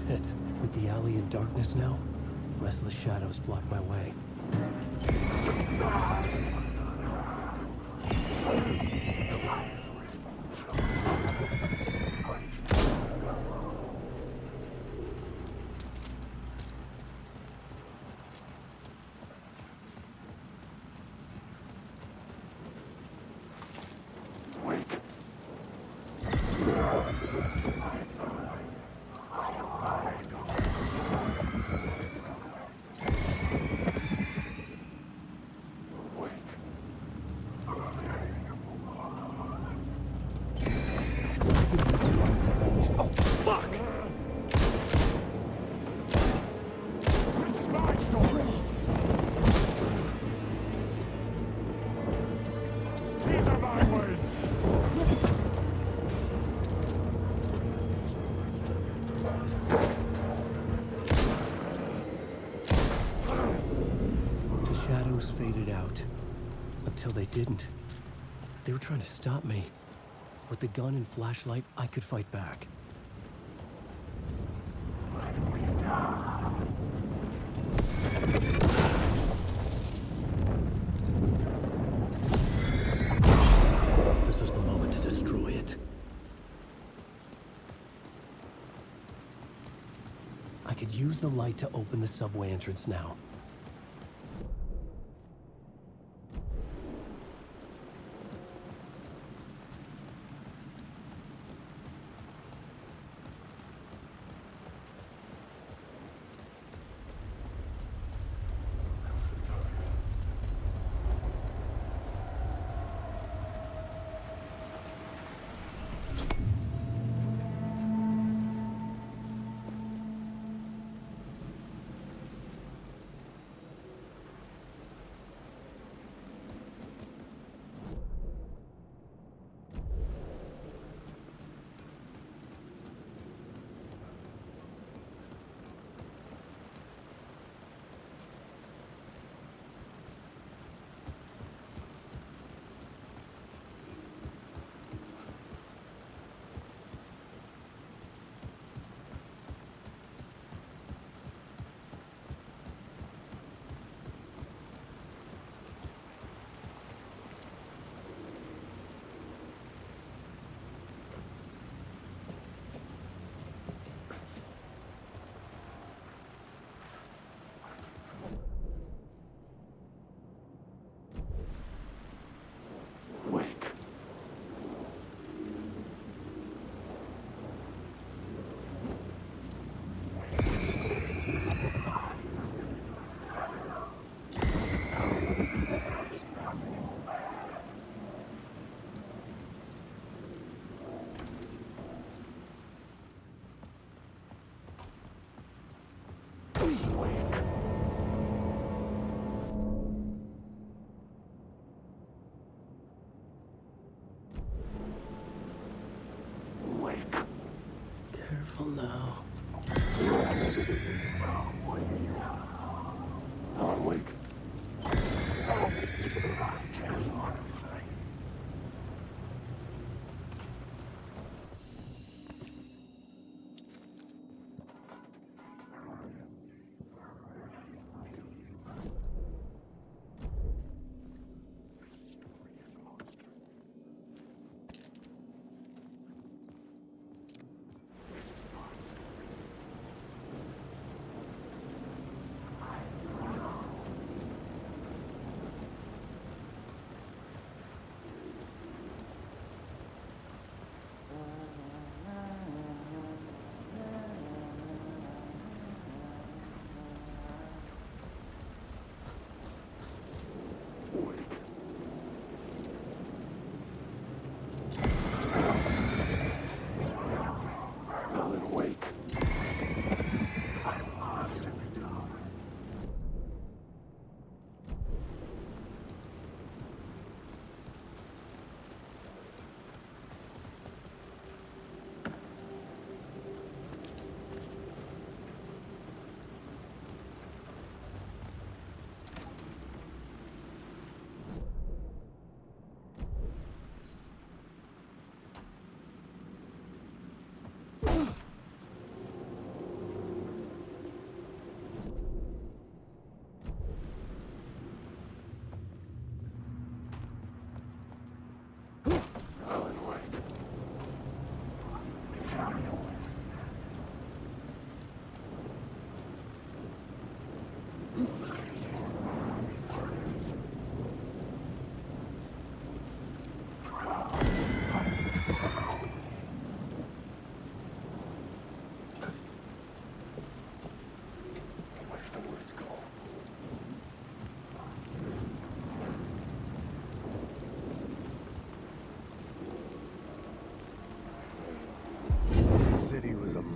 Shit. With the alley in darkness now, restless shadows block my way. Faded out. Until they didn't. They were trying to stop me. With the gun and flashlight, I could fight back. This was the moment to destroy it. I could use Use the light to open the subway entrance now. Careful now. Not awake.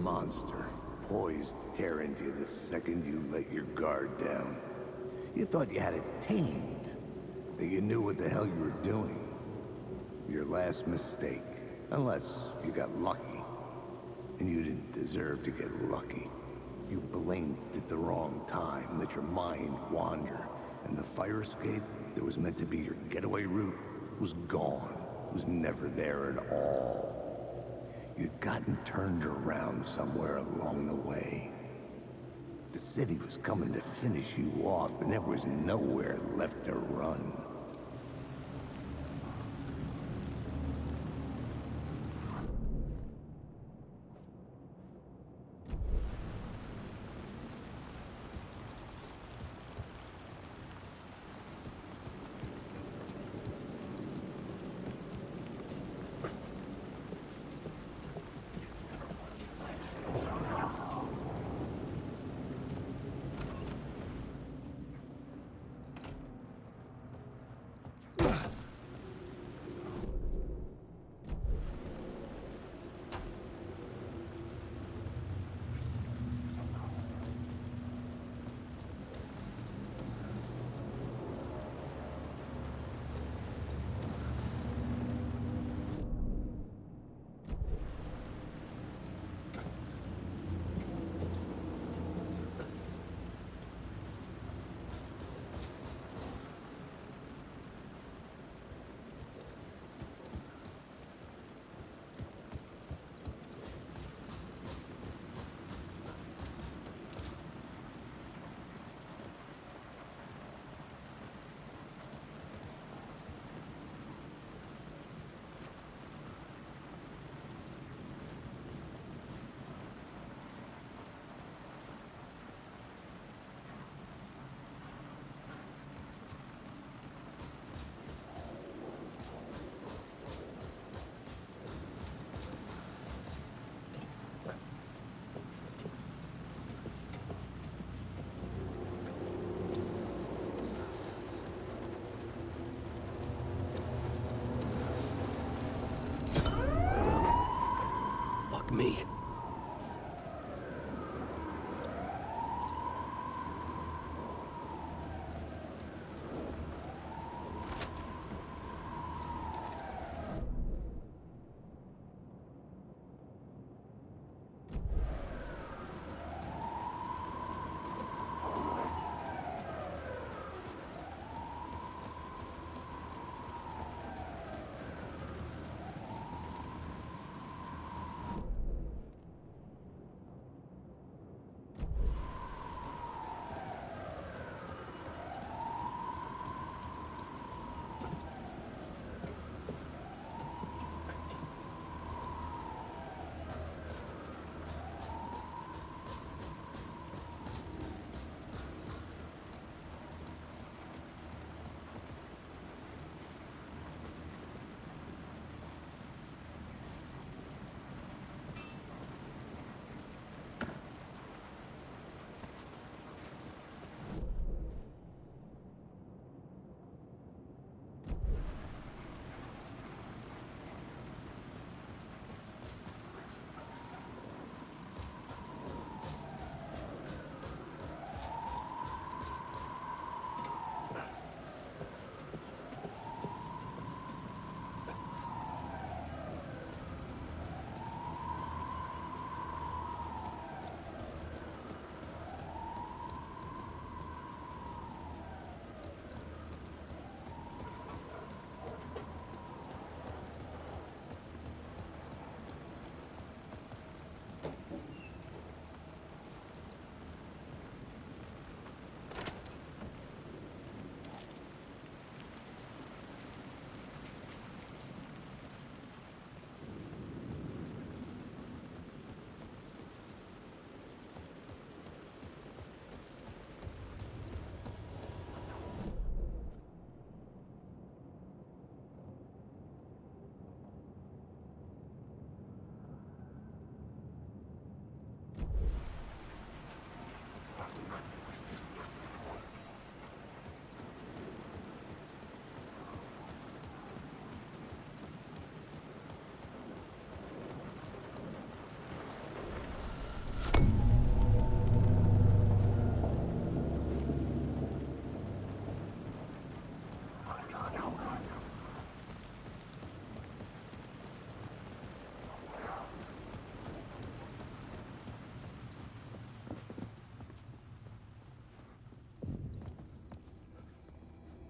Monster, poised to tear into you the second you let your guard down. You thought you had it tamed, that you knew what the hell you were doing. Your last mistake, unless you got lucky. And you didn't deserve to get lucky. You blinked at the wrong time, let your mind wander, and the fire escape that was meant to be your getaway route was gone. It was never there at all. You'd gotten turned around somewhere along the way. The city was coming to finish you off, and there was nowhere left to run.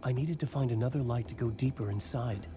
I needed to find another light to go deeper inside.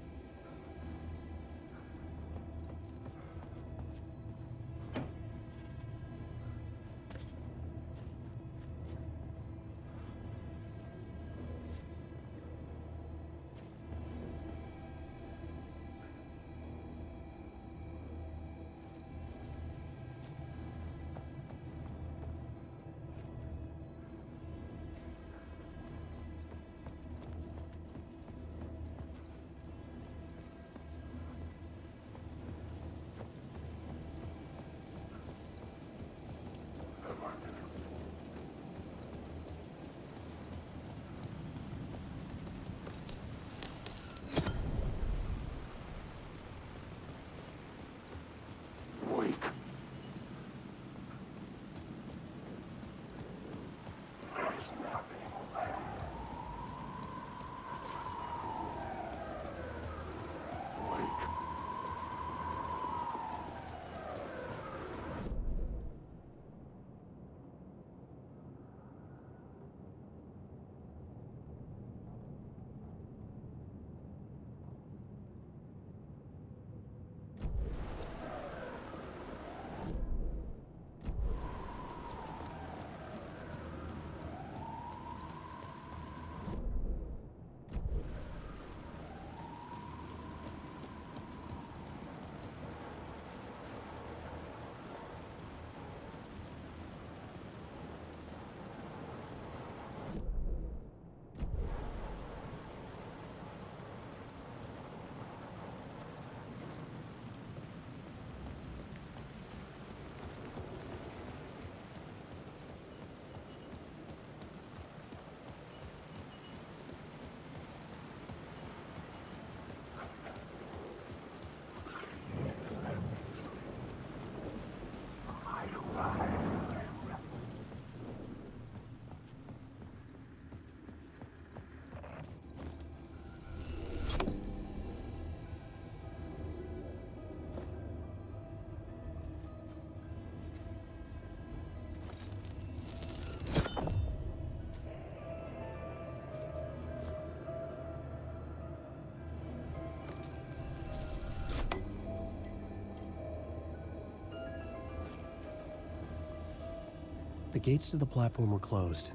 The gates to the platform were closed.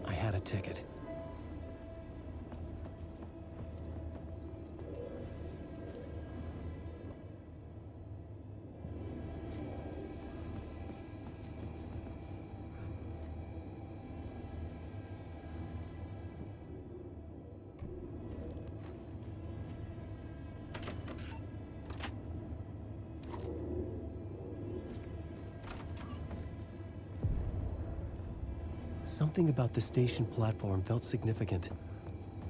I had a ticket. Something about the station platform felt significant.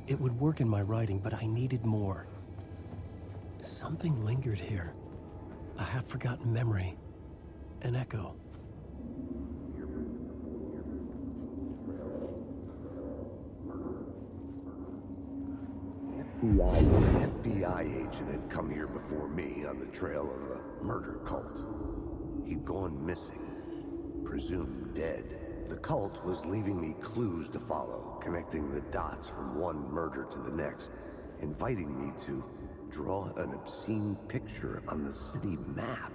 It would work in my writing, but I needed more. Something lingered here. A half-forgotten memory. An echo. An FBI agent had come here before me on the trail of a murder cult. He'd gone missing, presumed dead. The cult was leaving me clues to follow, connecting the dots from one murder to the next, inviting me to draw an obscene picture on the city map.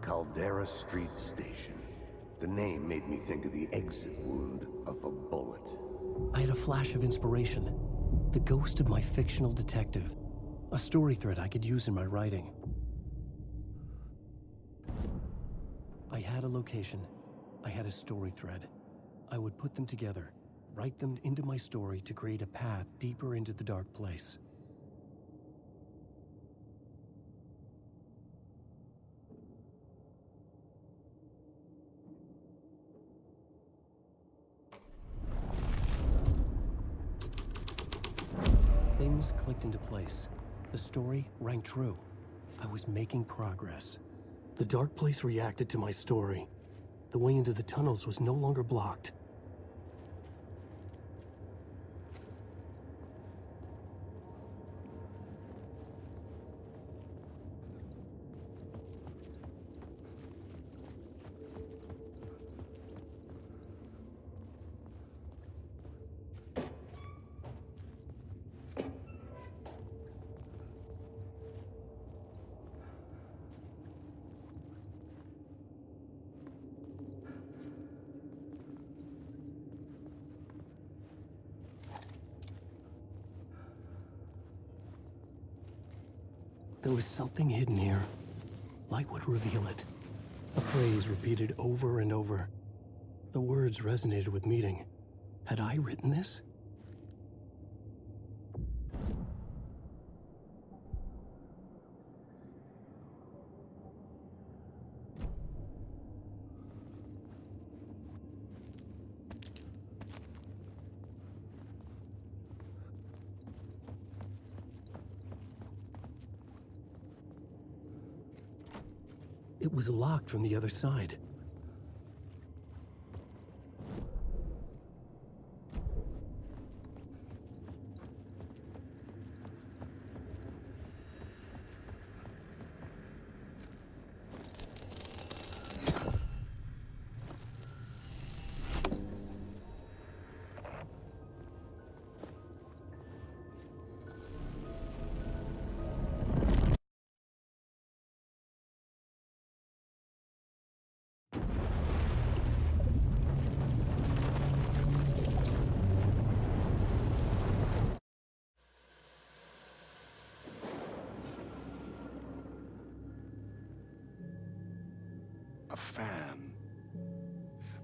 Caldera Street Station. The name made me think of the exit wound of a bullet. I had a flash of inspiration. The ghost of my fictional detective. A story thread I could use in my writing. I had a location. I had a story thread. I would put them together, write them into my story to create a path deeper into the dark place. Things clicked into place. The story rang true. I was making progress. The dark place reacted to my story. The way into the tunnels was no longer blocked. There was something hidden here. Light would reveal it. A phrase repeated over and over. The words resonated with meaning. Had I written this? It was locked from the other side. A fan.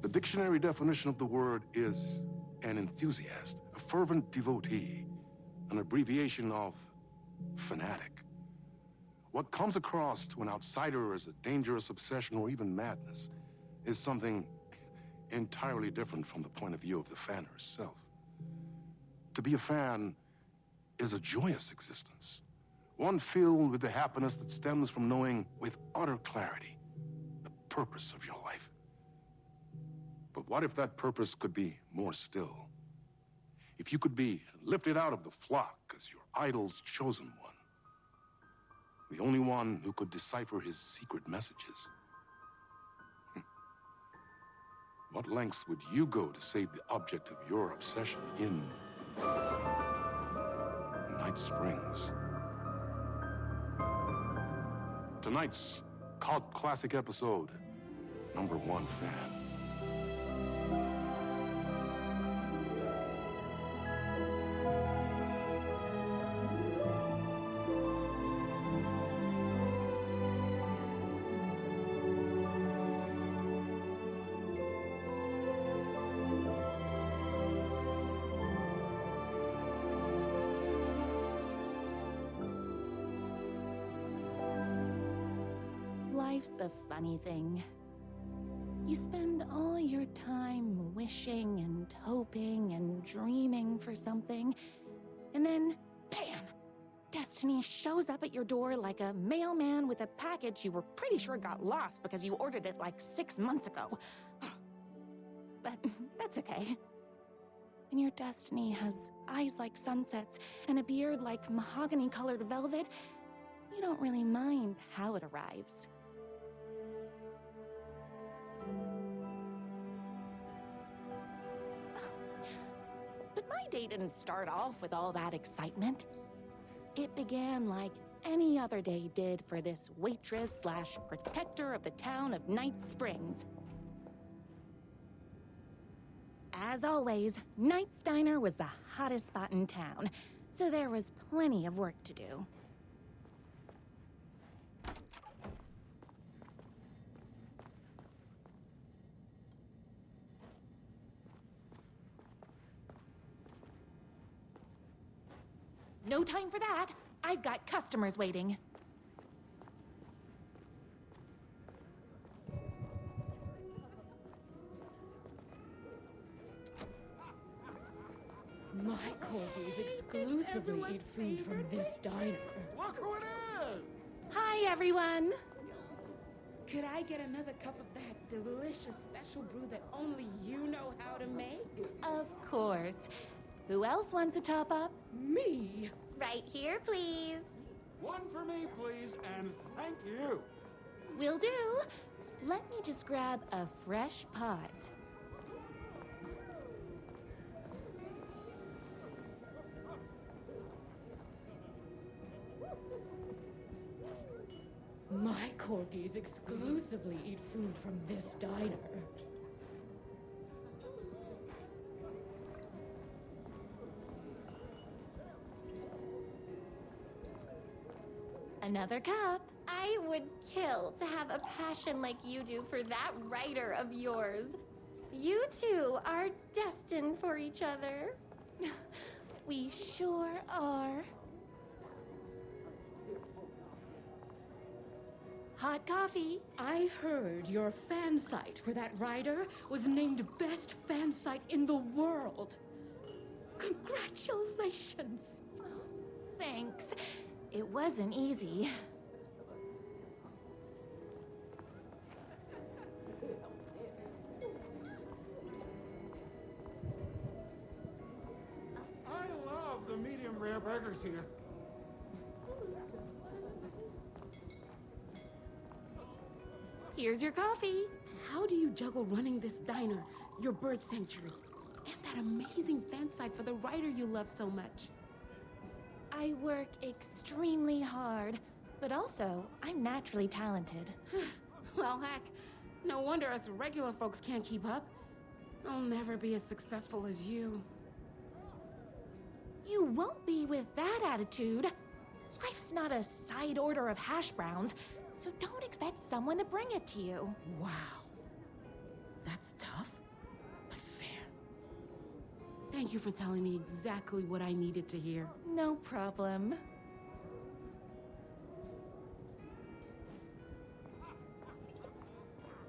The dictionary definition of the word is an enthusiast, a fervent devotee, an abbreviation of fanatic. What comes across to an outsider as a dangerous obsession or even madness is something entirely different from the point of view of the fan herself. To be a fan is a joyous existence, one filled with the happiness that stems from knowing with utter clarity the purpose of your life. But what if that purpose could be more still? If you could be lifted out of the flock as your idol's chosen one, the only one who could decipher his secret messages. What lengths would you go to save the object of your obsession in Night Springs? Tonight's cult classic episode, #1 Fan. Life's a funny thing. You spend all your time wishing and hoping and dreaming for something, and then, bam! Destiny shows up at your door like a mailman with a package you were pretty sure got lost because you ordered it like 6 months ago. But that's okay. When your destiny has eyes like sunsets and a beard like mahogany-colored velvet, you don't really mind how it arrives. But my day didn't start off with all that excitement. It began like any other day did for this waitress/protector of the town of Night Springs. As always, Knight's Diner was the hottest spot in town, so there was plenty of work to do. No time for that. I've got customers waiting. My corgis exclusively eat food from this diner. Look who it is! Hi, everyone. Could I get another cup of that delicious special brew that only you know how to make? Of course. Who else wants a top-up? Me? Right here, please. One for me, please, and thank you. Will do. Let me just grab a fresh pot. My corgis exclusively eat food from this diner. Another cup. I would kill to have a passion like you do for that writer of yours. You two are destined for each other. We sure are. Hot coffee. I heard your fan site for that writer was named best fan site in the world. Congratulations. Thanks. It wasn't easy. I love the medium rare burgers here. Here's your coffee. How do you juggle running this diner, your bird sanctuary, and that amazing fan site for the writer you love so much? I work extremely hard, but also, I'm naturally talented. Well, heck, no wonder us regular folks can't keep up. I'll never be as successful as you. You won't be with that attitude. Life's not a side order of hash browns, so don't expect someone to bring it to you. Wow. That's tough, but fair. Thank you for telling me exactly what I needed to hear. No problem.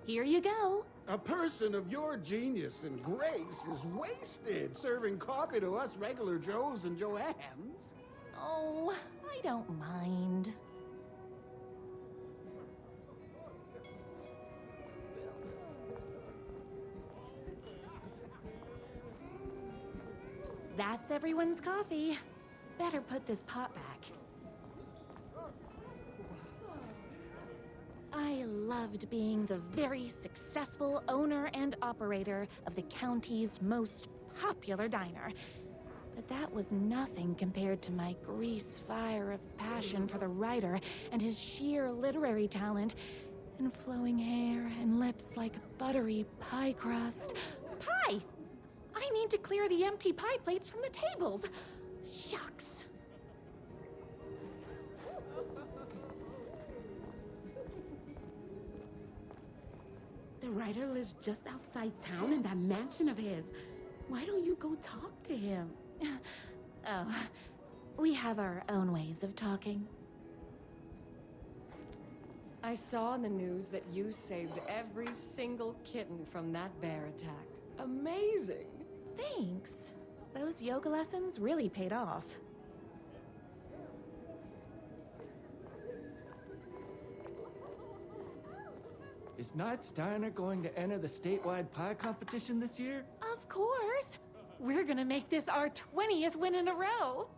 Here you go. A person of your genius and grace is wasted serving coffee to us regular Joes and Joannes. Oh, I don't mind. That's everyone's coffee. Better put this pot back. I loved being the very successful owner and operator of the county's most popular diner. But that was nothing compared to my grease fire of passion for the writer and his sheer literary talent, and flowing hair and lips like buttery pie crust. Pie! I need to clear the empty pie plates from the tables. Shucks. The writer lives just outside town in that mansion of his. Why don't you go talk to him? Oh, we have our own ways of talking. I saw in the news that you saved every single kitten from that bear attack. Amazing! Thanks. Those yoga lessons really paid off. Is Knight's Diner going to enter the statewide pie competition this year? Of course! We're gonna make this our 20th win in a row!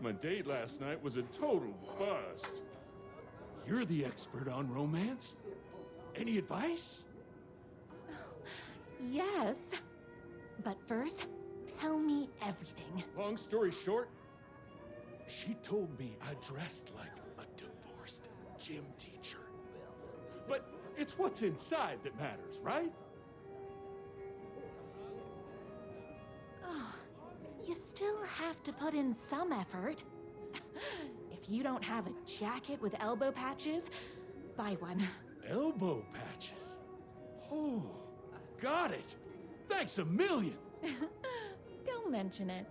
My date last night was a total bust. You're the expert on romance. Any advice? Yes. But first, tell me everything. Long story short, she told me I dressed like a divorced gym teacher. But it's what's inside that matters, right? Oh, you still have to put in some effort. If you don't have a jacket with elbow patches, buy one. Elbow patches? Oh, got it. Thanks a million. Don't mention it.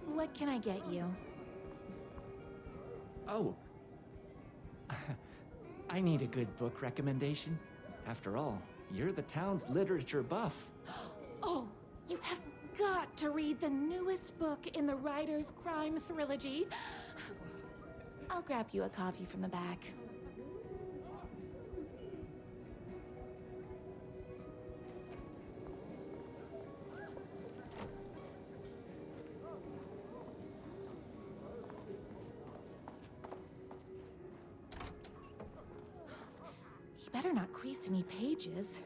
What can I get you? Oh. I need a good book recommendation. After all, you're the town's literature buff. Oh, you have got to read the newest book in the Writer's Crime Trilogy. I'll grab you a copy from the back. You better not crease any pages.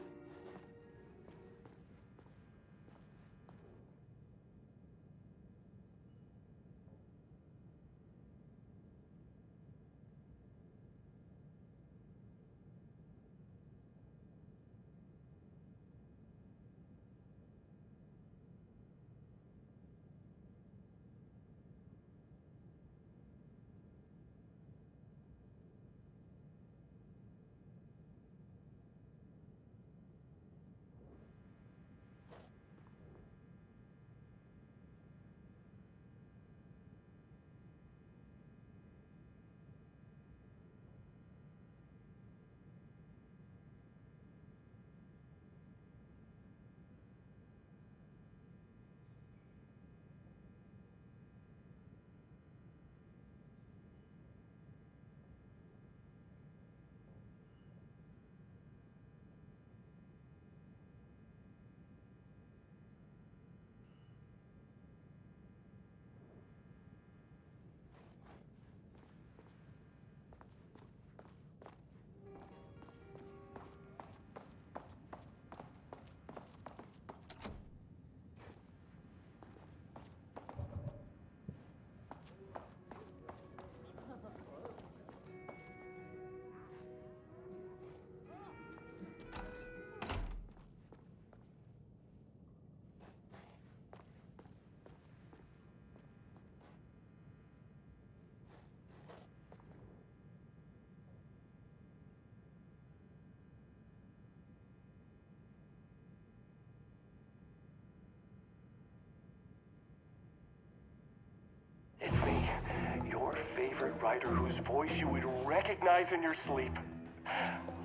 writer whose voice you would recognize in your sleep.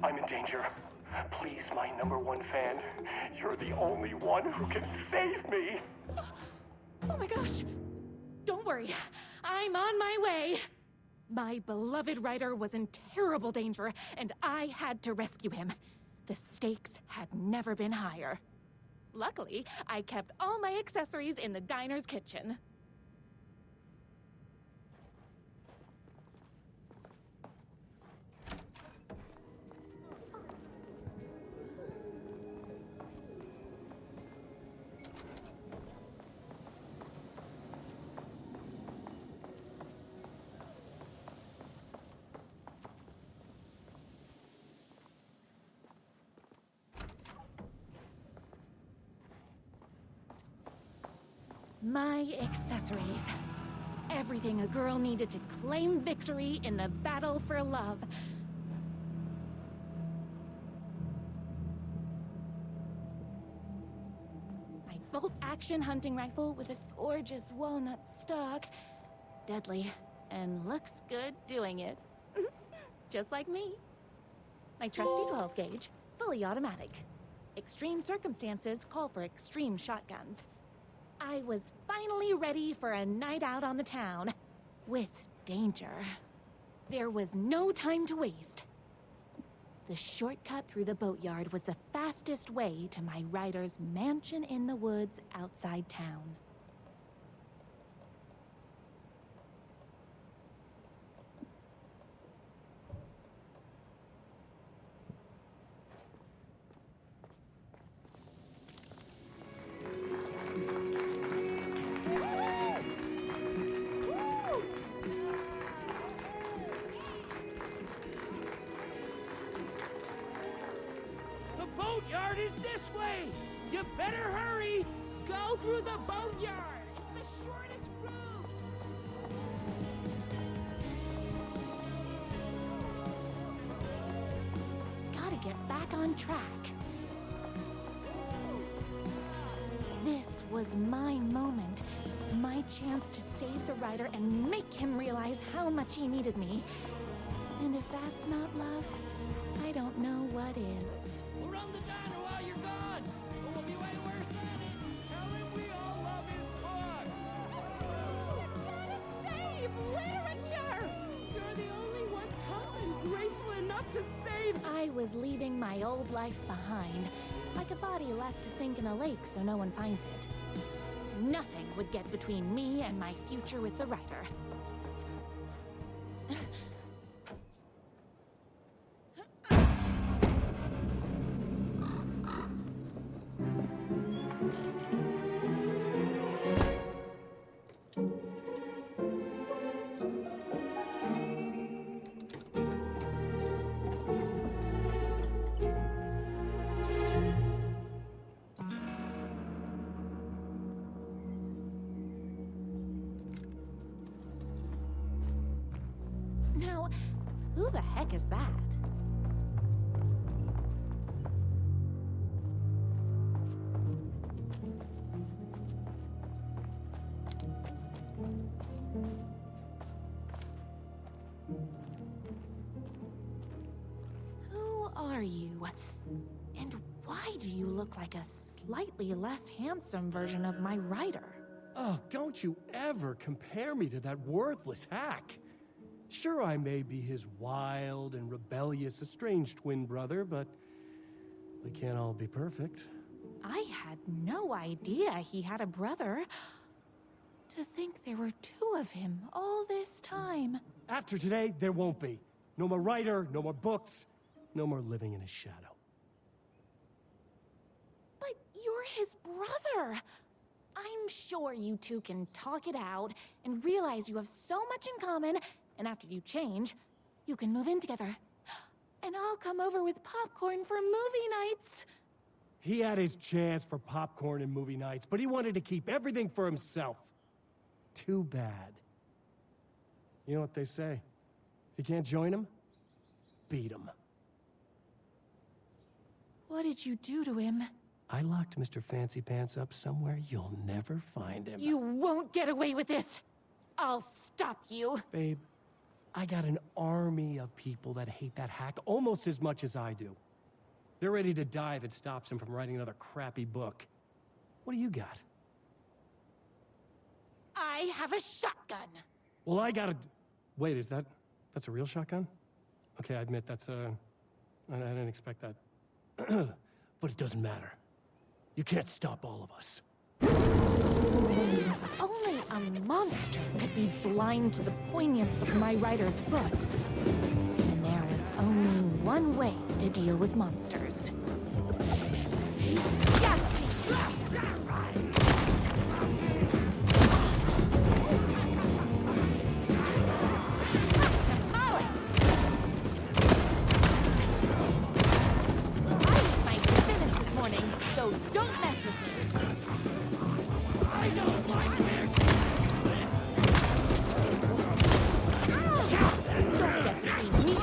I'm in danger. Please, my #1 fan, you're the only one who can save me. Oh my gosh! Don't worry, I'm on my way. My beloved writer was in terrible danger, and I had to rescue him. The stakes had never been higher. Luckily, I kept all my accessories in the diner's kitchen. My accessories. Everything a girl needed to claim victory in the battle for love. My bolt-action hunting rifle with a gorgeous walnut stock. Deadly, and looks good doing it. Just like me. My trusty 12-gauge, fully automatic. Extreme circumstances call for extreme shotguns. I was finally ready for a night out on the town. With danger. There was no time to waste. The shortcut through the boatyard was the fastest way to my writer's mansion in the woods outside town. Boatyard is this way! You better hurry! Go through the boatyard! It's the shortest route! Gotta get back on track. This was my moment. My chance to save the writer and make him realize how much he needed me. And if that's not love, I don't know what is. We'll run the diner while you're gone! But we'll be way worse at it! Tell him we all love his books! Save literature! You're the only one tough and graceful enough to save. I was leaving my old life behind, like a body left to sink in a lake so no one finds it. Nothing would get between me and my future with the writer. Now, who the heck is that? Who are you? And why do you look like a slightly less handsome version of my writer? Oh, don't you ever compare me to that worthless hack. Sure, I may be his wild and rebellious estranged twin brother, but we can't all be perfect. I had no idea he had a brother. To think there were two of him all this time. After today, there won't be. No more writer, no more books, no more living in his shadow. But you're his brother. I'm sure you two can talk it out and realize you have so much in common, and after you change, you can move in together. And I'll come over with popcorn for movie nights. He had his chance for popcorn and movie nights, but he wanted to keep everything for himself. Too bad. You know what they say? If you can't join him, beat him. What did you do to him? I locked Mr. Fancy Pants up somewhere you'll never find him. You won't get away with this! I'll stop you! Babe, I got an army of people that hate that hack almost as much as I do. They're ready to die if it stops him from writing another crappy book. What do you got? I have a shotgun. Well, I got a... Wait, that's a real shotgun? Okay, I admit I didn't expect that. But it doesn't matter. You can't stop all of us. Only a monster could be blind to the poignance of my writer's books. And there is only one way to deal with monsters. Yahtzee! So don't mess with me. I don't like this. Don't get between me.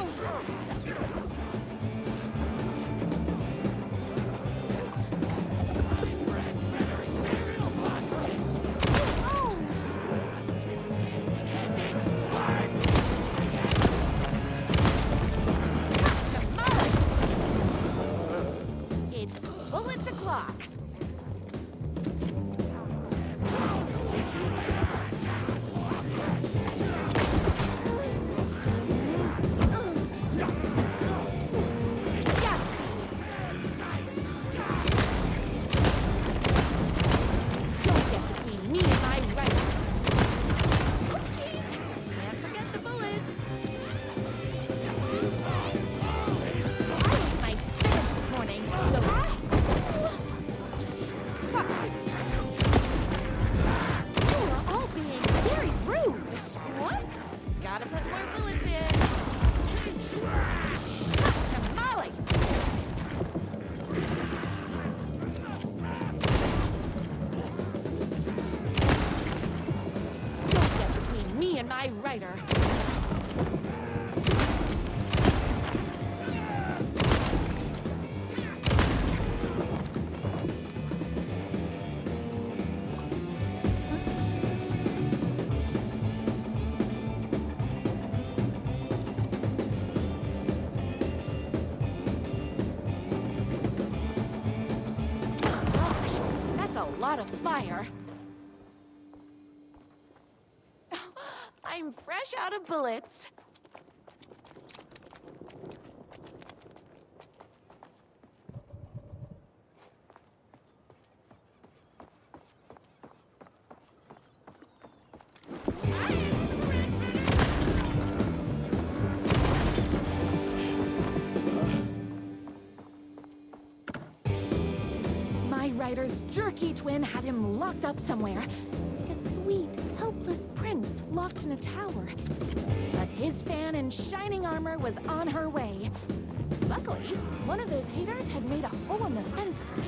It's bullets o'clock. My writer. Gosh, that's a lot of fire. I'm fresh out of bullets. My writer's jerky twin had him locked up somewhere. Like a sweet, helpless prince locked in a tower. But his fan in shining armor was on her way. Luckily, one of those haters had made a hole in the fence for me.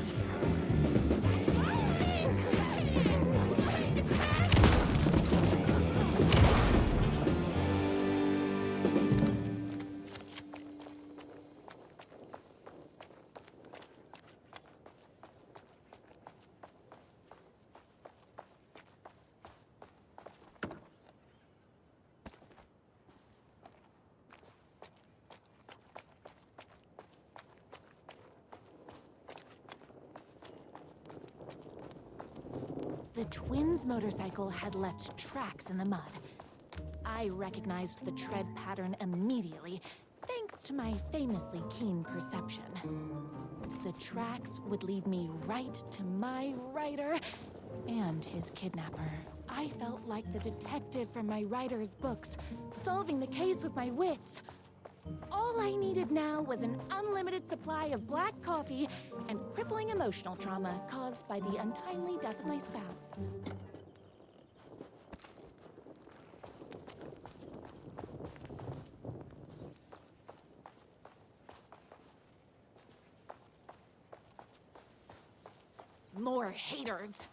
The twins' motorcycle had left tracks in the mud. I recognized the tread pattern immediately, thanks to my famously keen perception. The tracks would lead me right to my writer and his kidnapper. I felt like the detective from my writer's books, solving the case with my wits. All I needed now was an unlimited supply of black coffee and crippling emotional trauma caused by the untimely death of my spouse. More haters.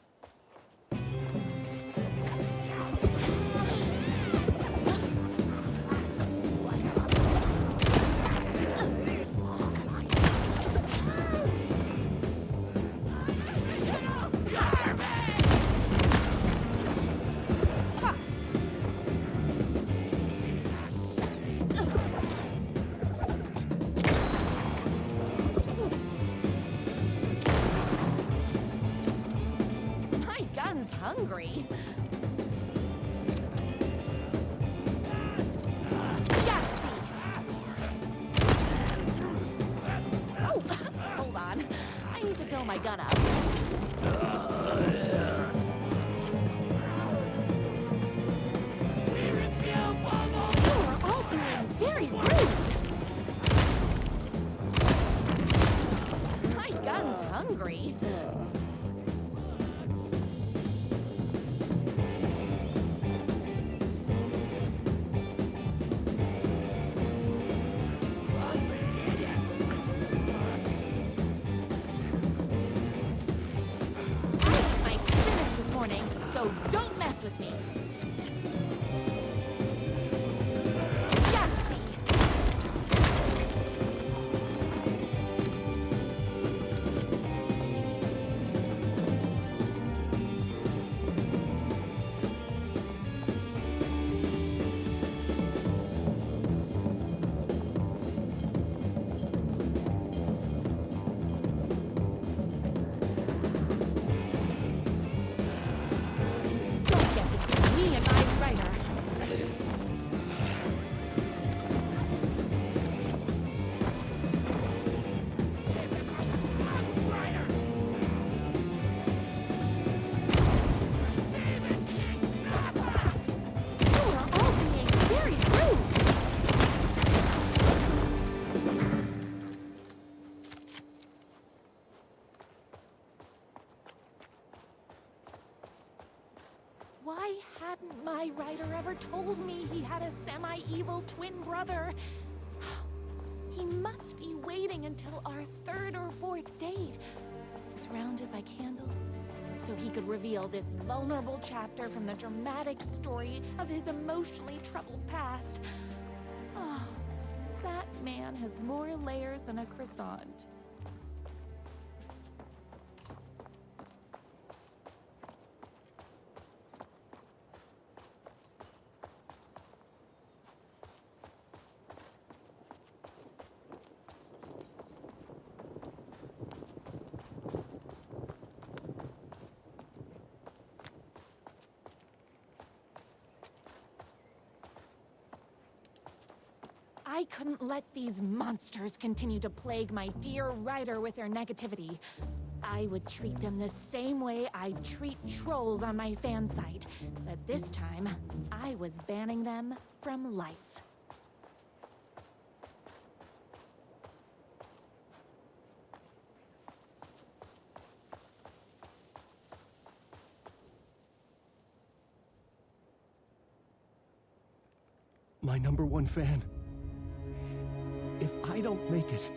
hungry. Oh, hold on. I need to fill my gun up. You are all being very rude. My gun's hungry. So don't mess with me. Yahtzee! Me and my writer. You are all being very rude. Why hadn't my writer ever told me he had a semi-evil twin brother? He must be waiting until our third or fourth date, surrounded by candles, so he could reveal this vulnerable chapter from the dramatic story of his emotionally troubled past. Oh, that man has more layers than a croissant. I couldn't let these monsters continue to plague my dear writer with their negativity. I would treat them the same way I treat trolls on my fan site. But this time, I was banning them from life. My #1 fan. If I don't make it,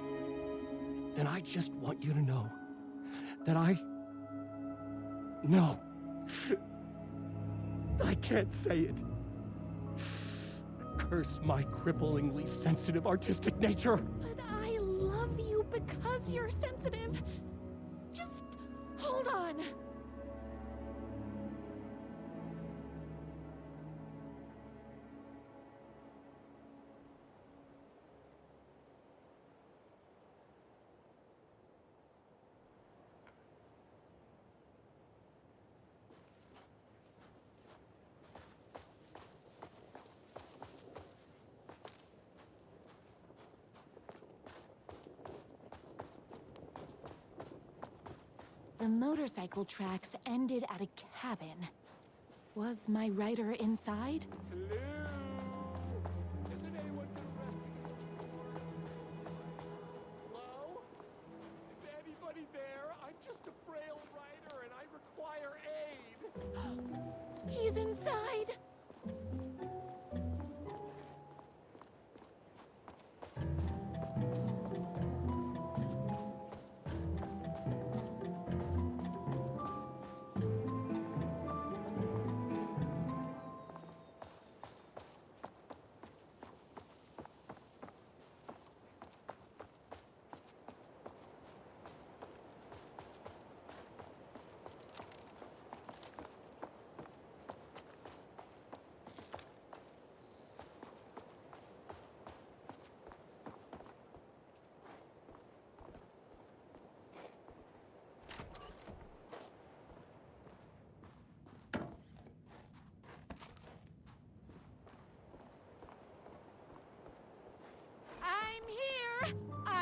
then I just want you to know that No. I can't say it. Curse my cripplingly sensitive artistic nature. But I love you because you're sensitive. Just hold on. The motorcycle tracks ended at a cabin. Was my writer inside? Isn't anyone gonna rescue us before? Hello? Is anybody there? I'm just a frail writer and I require aid. He's inside!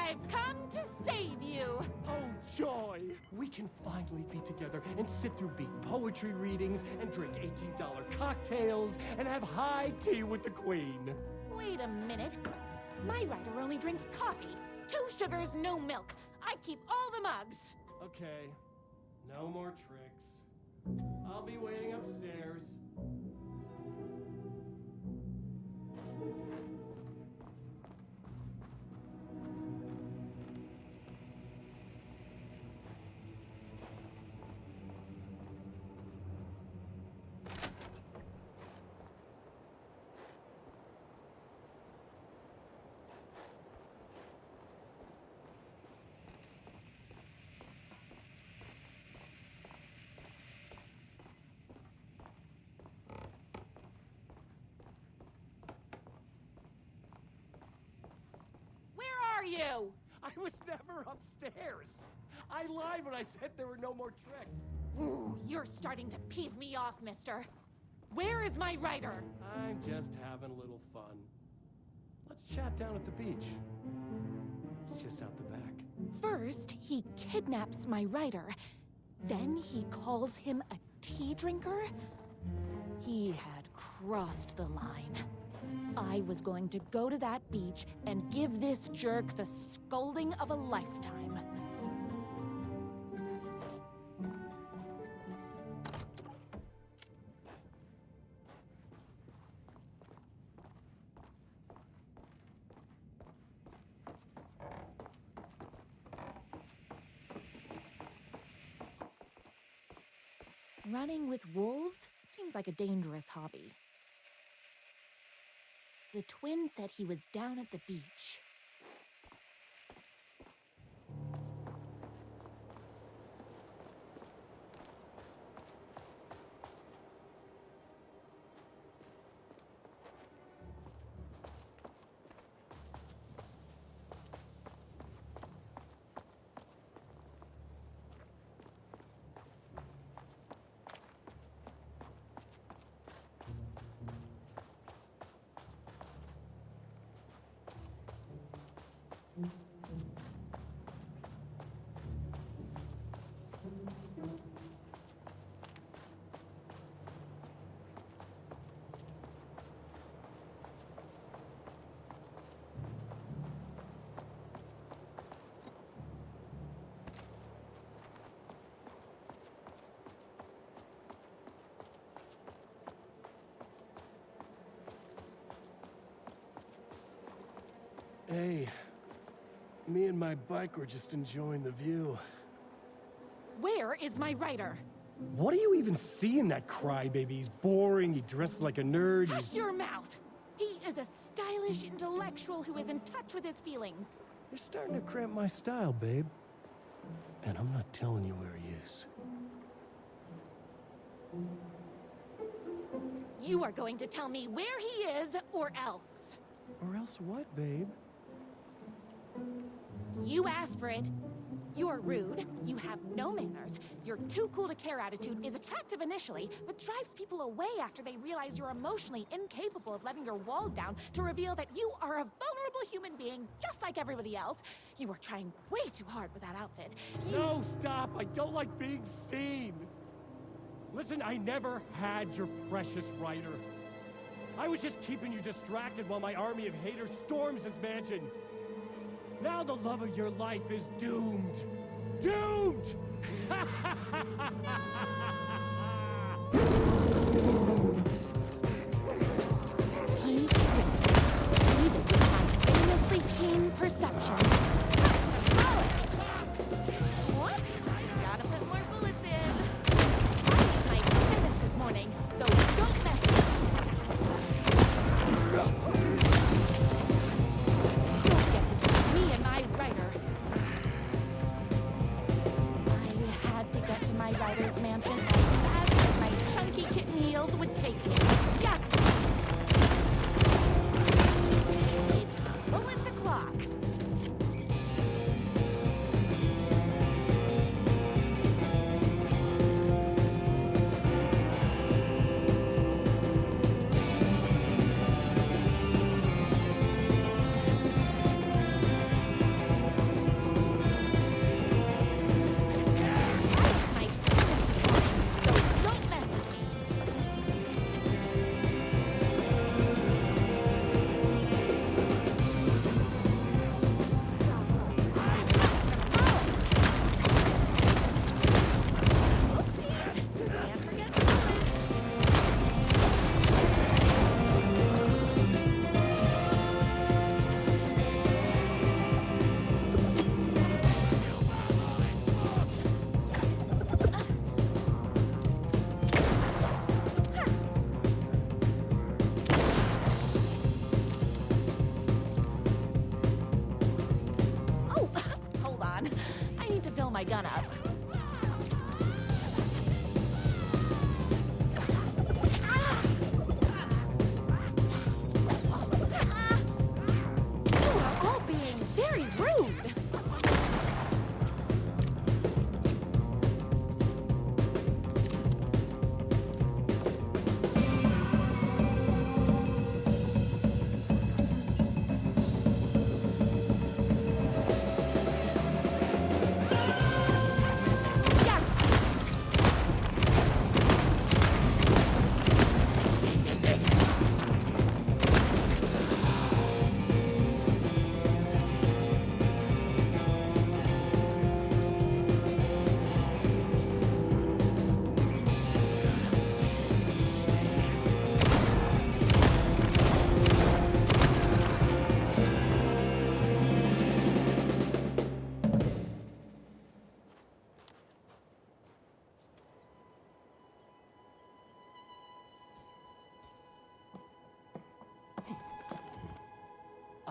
I've come to save you! Oh, joy! We can finally be together and sit through beat poetry readings and drink $18 cocktails and have high tea with the Queen. Wait a minute. My writer only drinks coffee. 2 sugars, no milk. I keep all the mugs. Okay, no more tricks. I'll be waiting upstairs. Where are you? I was never upstairs. I lied when I said there were no more tricks. Ooh, you're starting to peeve me off, mister. Where is my writer? I'm just having a little fun. Let's chat down at the beach. It's just out the back. First, he kidnaps my writer. Then he calls him a tea drinker. He had crossed the line. I was going to go to that beach and give this jerk the scolding of a lifetime. Running with wolves seems like a dangerous hobby. The twin said he was down at the beach. Hey, me and my bike were just enjoying the view. Where is my writer? What do you even see in that crybaby? He's boring, he dresses like a nerd, Hush your mouth! He is a stylish intellectual who is in touch with his feelings. You're starting to cramp my style, babe. And I'm not telling you where he is. You are going to tell me where he is, or else. Or else what, babe? You asked for it. You're rude, you have no manners, your too cool to care attitude is attractive initially, but drives people away after they realize you're emotionally incapable of letting your walls down to reveal that you are a vulnerable human being just like everybody else. You are trying way too hard with that outfit. No, stop! I don't like being seen! Listen, I never had your precious writer. I was just keeping you distracted while my army of haters storms his mansion. Now the love of your life is doomed. Doomed! He tricked me, even with my famously keen perception. What? Gotta put more bullets in. I ate my spinach this morning, so don't mess with me. Don't get between me and my writer. I had to get to my writer's mansion as fast as my chunky kitten heels would take me. Yes! It's bullets o'clock.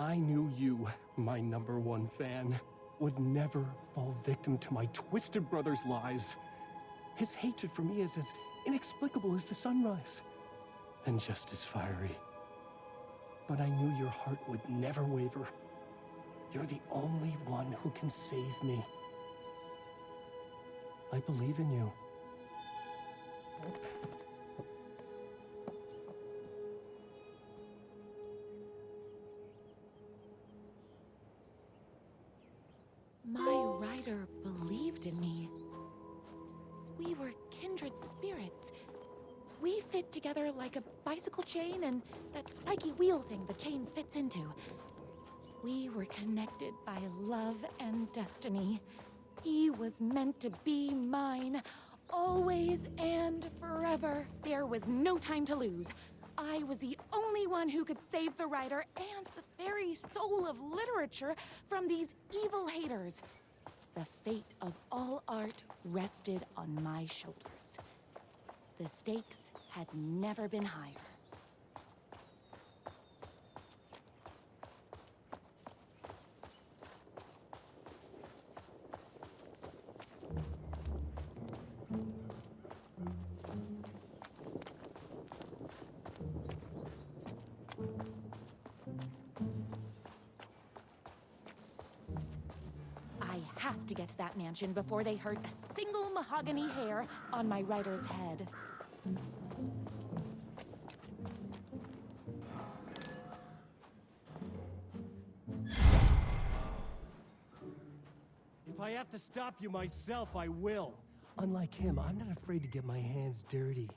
I knew you, my #1 fan, would never fall victim to my twisted brother's lies. His hatred for me is as inexplicable as the sunrise, and just as fiery. But I knew your heart would never waver. You're the only one who can save me. I believe in you. My writer believed in me. We were kindred spirits. We fit together like a bicycle chain and that spiky wheel thing the chain fits into. We were connected by love and destiny. He was meant to be mine, always and forever. There was no time to lose. I was the only one who could save the writer and the very soul of literature from these evil haters. The fate of all art rested on my shoulders. The stakes had never been higher. I have to get to that mansion before they hurt a single mahogany hair on my writer's head. If I have to stop you myself, I will. Unlike him, I'm not afraid to get my hands dirty.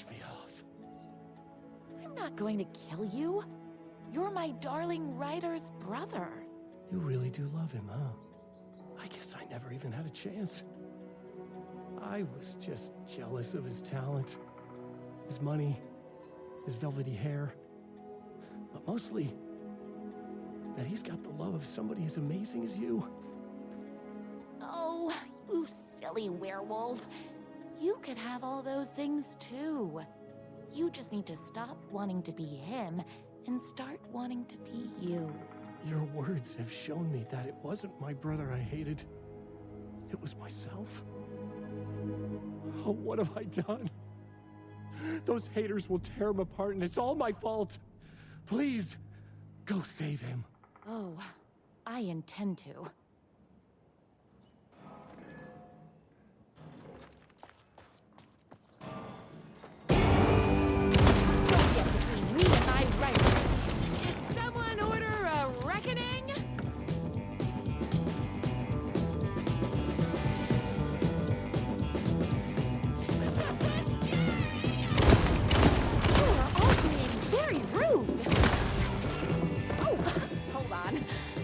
finish me off. I'm not going to kill you. You're my darling writer's brother. You really do love him, huh? I guess I never even had a chance. I was just jealous of his talent, his money, his velvety hair. But mostly, that he's got the love of somebody as amazing as you. Oh, you silly werewolf. You could have all those things too. You just need to stop wanting to be him and start wanting to be you. Your words have shown me that it wasn't my brother I hated. It was myself. Oh, what have I done? Those haters will tear him apart, and it's all my fault. Please, go save him. Oh, I intend to. Don't get between me and my writer. Did someone order a reckoning? You are all being very rude. Oh, hold on.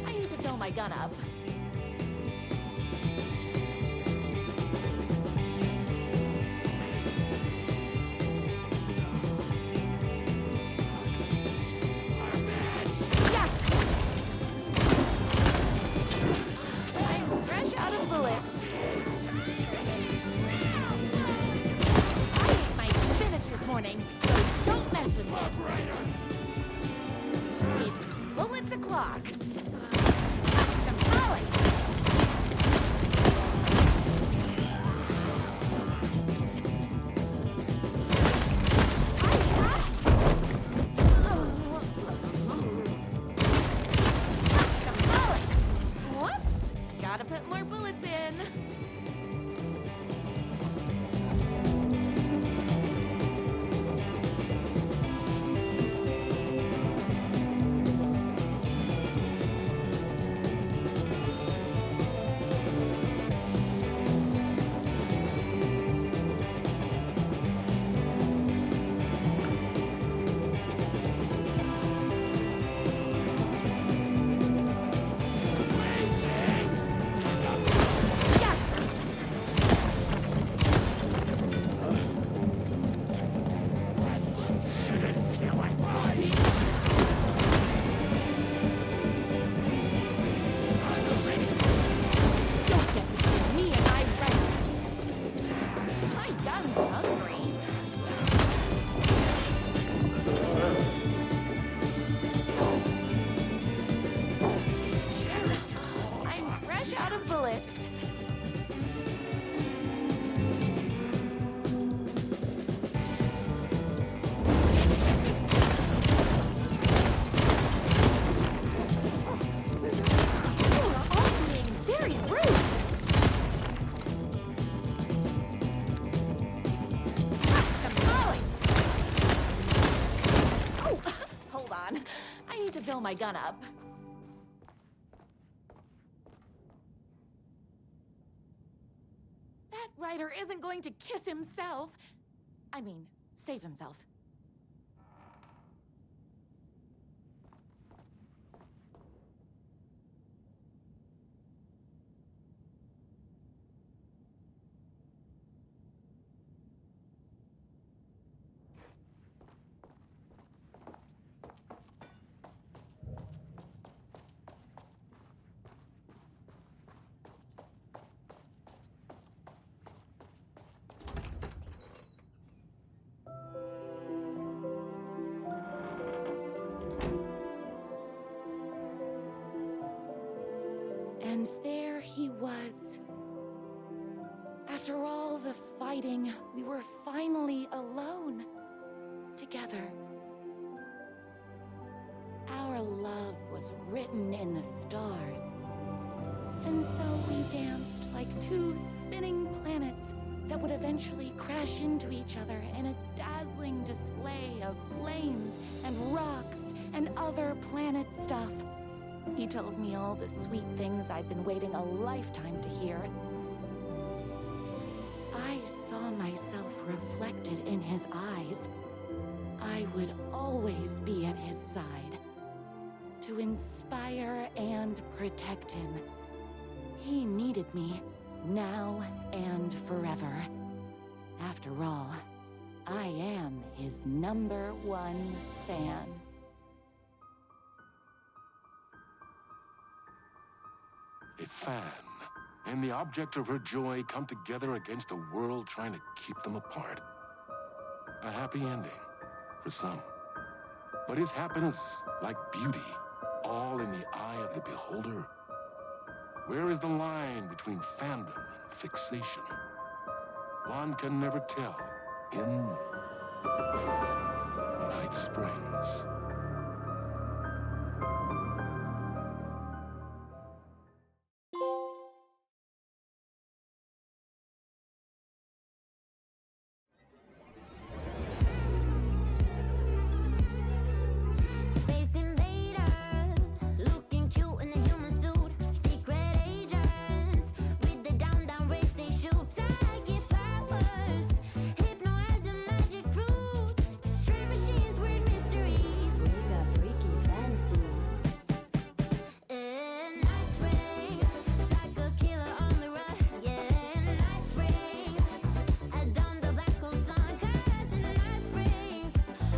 I need to fill my gun up. Yes! I'm fresh out of bullets. I ate my spinach this morning, so don't mess with me. It's bullets o'clock. Tamale. Tamales. Whoops. Gotta put more bullets in. Don't get between me and my writer. My gun's hungry. I'm fresh out of bullets. You are all being very rude. Tamales. Oh, hold on. I need to fill my gun up. That writer isn't going to kiss himself. I mean, save himself. And there he was. After all the fighting, we were finally alone. Together. Our love was written in the stars. And so we danced like two spinning planets that would eventually crash into each other in a dazzling display of flames and rocks and other planet stuff. He told me all the sweet things I'd been waiting a lifetime to hear. I saw myself reflected in his eyes, I would always be at his side, to inspire and protect him. He needed me, now and forever. After all, I am his #1 fan. A fan and the object of her joy come together against a world trying to keep them apart. A happy ending for some. But is happiness, like beauty, all in the eye of the beholder? Where is the line between fandom and fixation? One can never tell in Night Springs. Space invader, looking cute in a human suit. Secret agents, with the down race they shoot. Psychic powers, hypnotizing magic fruit. Strange machines, weird mysteries. We got freaky fantasies. In Night Springs, psycho killer on the run. Yeah, in Night Springs, down the black hole sun. 'Cause in Night Springs,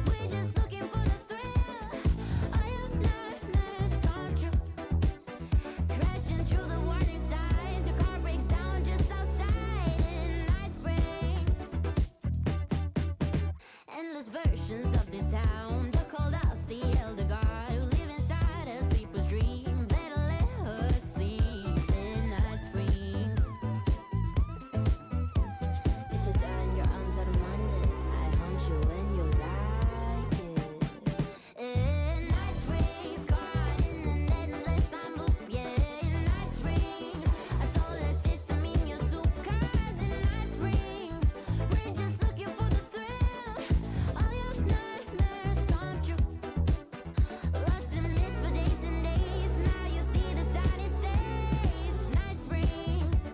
we're just looking for the thrill. All your nightmares come true. Crashing through the warning signs. Your car breaks down just outside in Night Springs. Endless versions of this town. They called out the elder god who live inside a sleeper's dream. Better let her sleep in Night Springs. If you die in your arms out of Monday, I haunt you when you like it. In Night Springs, caught in an endless time loop. Yeah, in Night Springs, a solar system in your soup. 'Cause in Night Springs, we're just looking for the thrill. All your nightmares come true. Lost in mist for days and days. Now you see the sign it says Night Springs.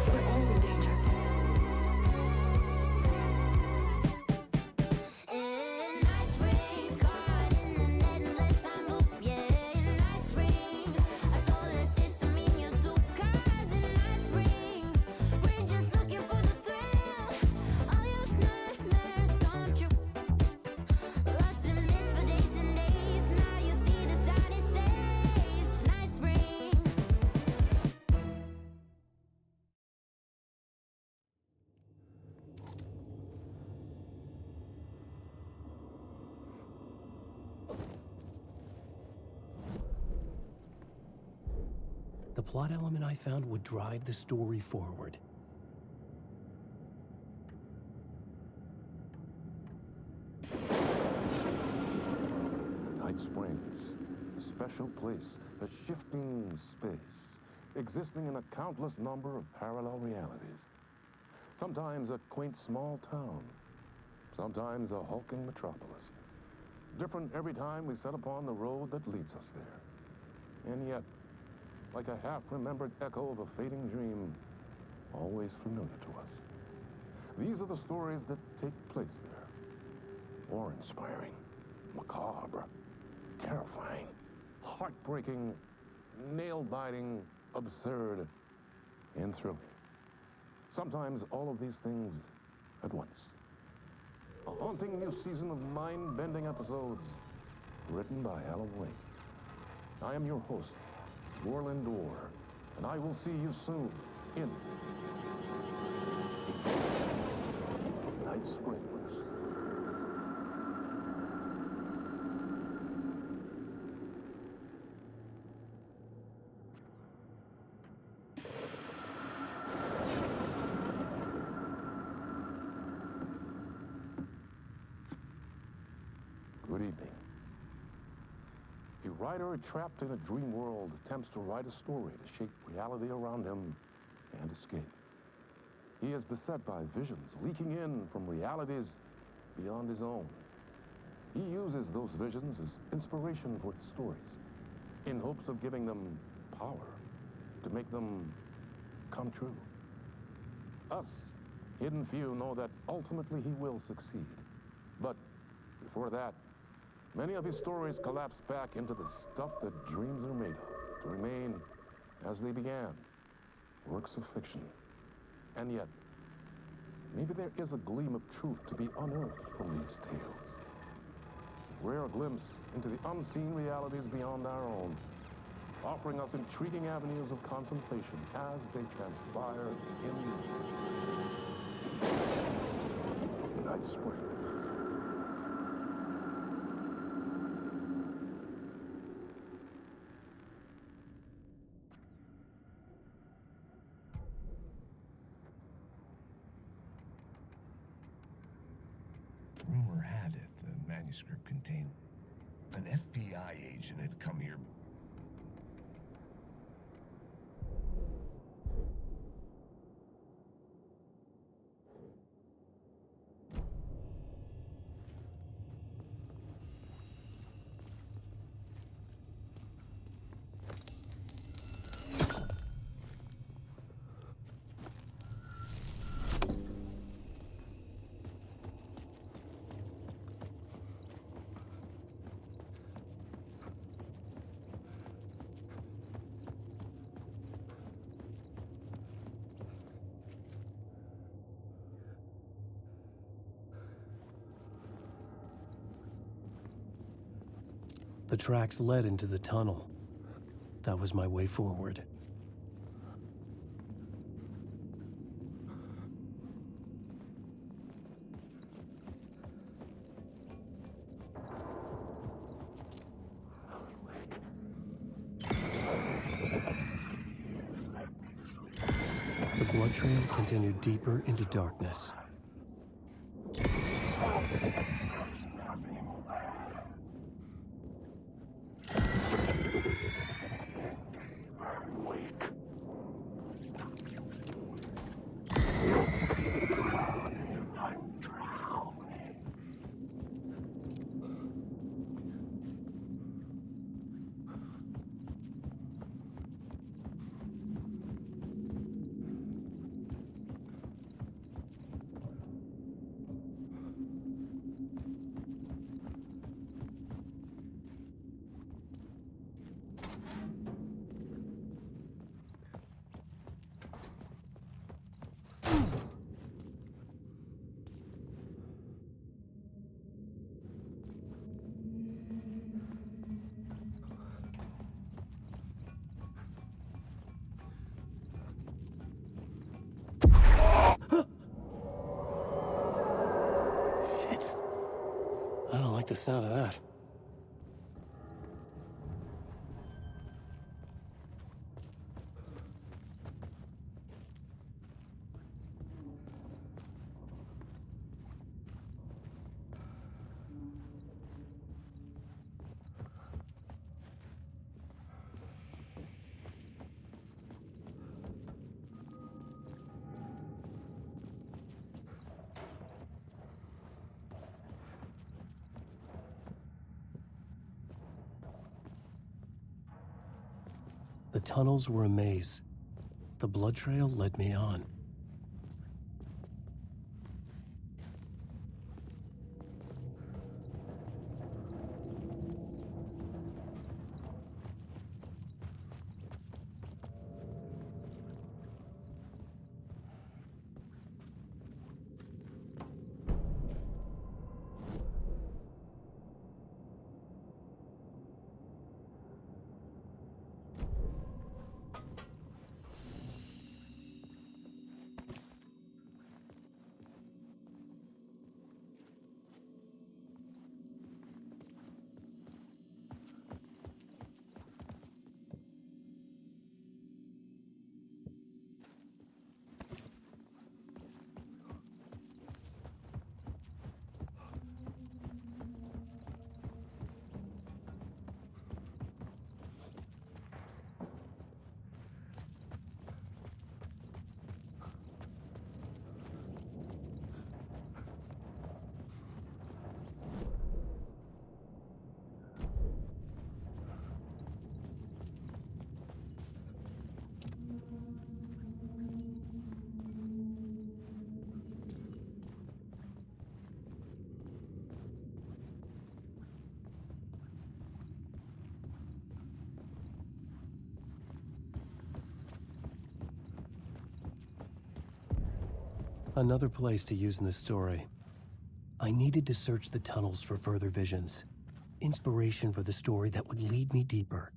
We're all in danger. In Night Springs, caught in an endless time loop. Yeah, in Night Springs, a solar system in your soup. 'Cause in Night Springs, we're just looking for the thrill. All your nightmares come true. Lost in mist for days and days. Now you see the sign it says Night Springs. The plot element I found would drive the story forward. Night Springs, a special place, a shifting space, existing in a countless number of parallel realities. Sometimes a quaint small town, sometimes a hulking metropolis. Different every time we set upon the road that leads us there. And yet, like a half-remembered echo of a fading dream, always familiar to us. These are the stories that take place there. Awe-inspiring, macabre, terrifying, heartbreaking, nail-biting, absurd, and thrilling. Sometimes all of these things at once. A haunting new season of mind-bending episodes written by Alan Wake. I am your host, Warland Orr, and I will see you soon in Night Springs. Good evening. A writer trapped in a dream world attempts to write a story to shape reality around him and escape. He is beset by visions leaking in from realities beyond his own. He uses those visions as inspiration for his stories, in hopes of giving them power, to make them come true. Us, hidden few, know that ultimately he will succeed. But before that, many of his stories collapse back into the stuff that dreams are made of, to remain as they began, works of fiction. And yet, maybe there is a gleam of truth to be unearthed from these tales. A rare glimpse into the unseen realities beyond our own, offering us intriguing avenues of contemplation as they transpire in Night Springs. Rumor had it the manuscript contained an FBI agent had come here. The tracks led into the tunnel. That was my way forward. The blood trail continued deeper into darkness. Shit. I don't like the sound of that. The tunnels were a maze. The blood trail led me on. Another place to use in the story. I needed to search the tunnels for further visions. Inspiration for the story that would lead me deeper.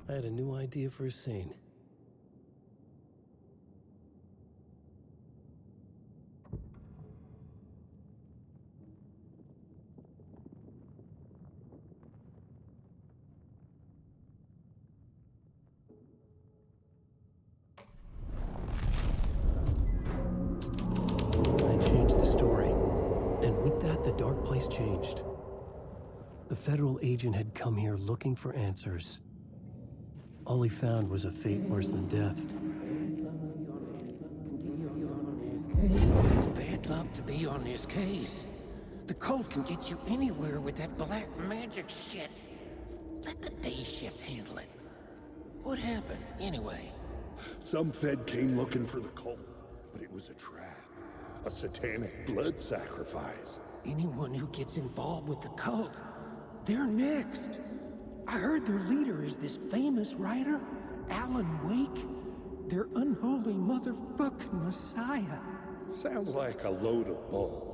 I had a new idea for a scene. The dark place changed. The federal agent had come here looking for answers. All he found was a fate worse than death. It's bad luck to be on this case. The cult can get you anywhere with that black magic shit. Let the day shift handle it. What happened, anyway? Some Fed came looking for the cult, but it was a trap. A satanic blood sacrifice. Anyone who gets involved with the cult, they're next. I heard their leader is this famous writer, Alan Wake. Their unholy motherfucking messiah. Sounds like a load of bull.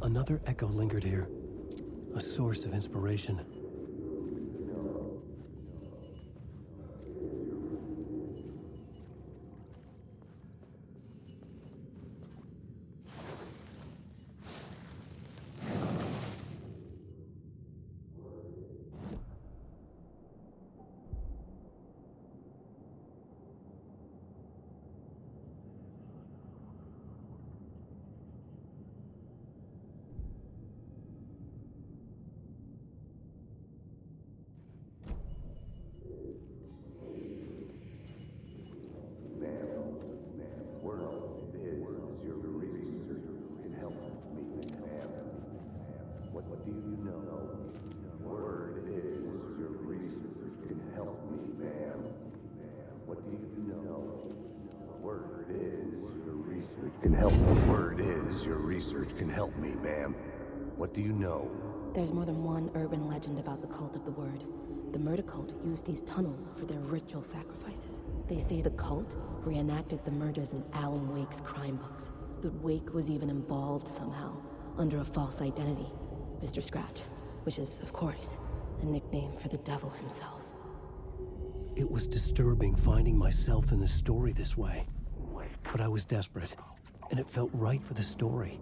Another echo lingered here, a source of inspiration. Research can help me, ma'am. What do you know? There's more than one urban legend about the cult of the word. The murder cult used these tunnels for their ritual sacrifices. They say the cult reenacted the murders in Alan Wake's crime books. That Wake was even involved somehow, under a false identity, Mr. Scratch, which is, of course, a nickname for the devil himself. It was disturbing finding myself in the story this way. But I was desperate, and it felt right for the story.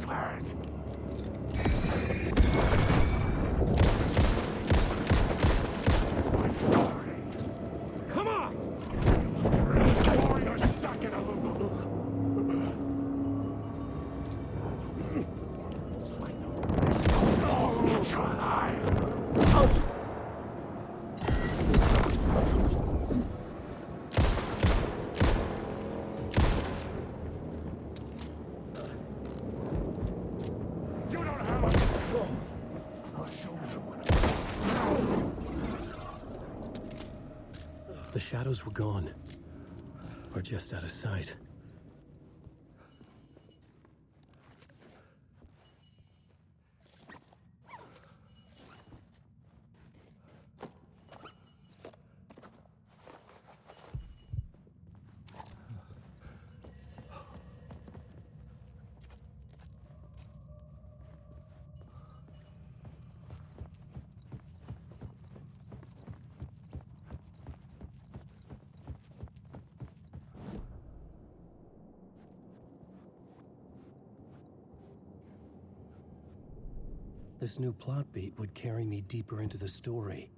his words. It's my story. Come on! Or you're stuck in a loop. It's alive. You don't have a... I'll show you. The shadows were gone. Or just out of sight. This new plot beat would carry me deeper into the story.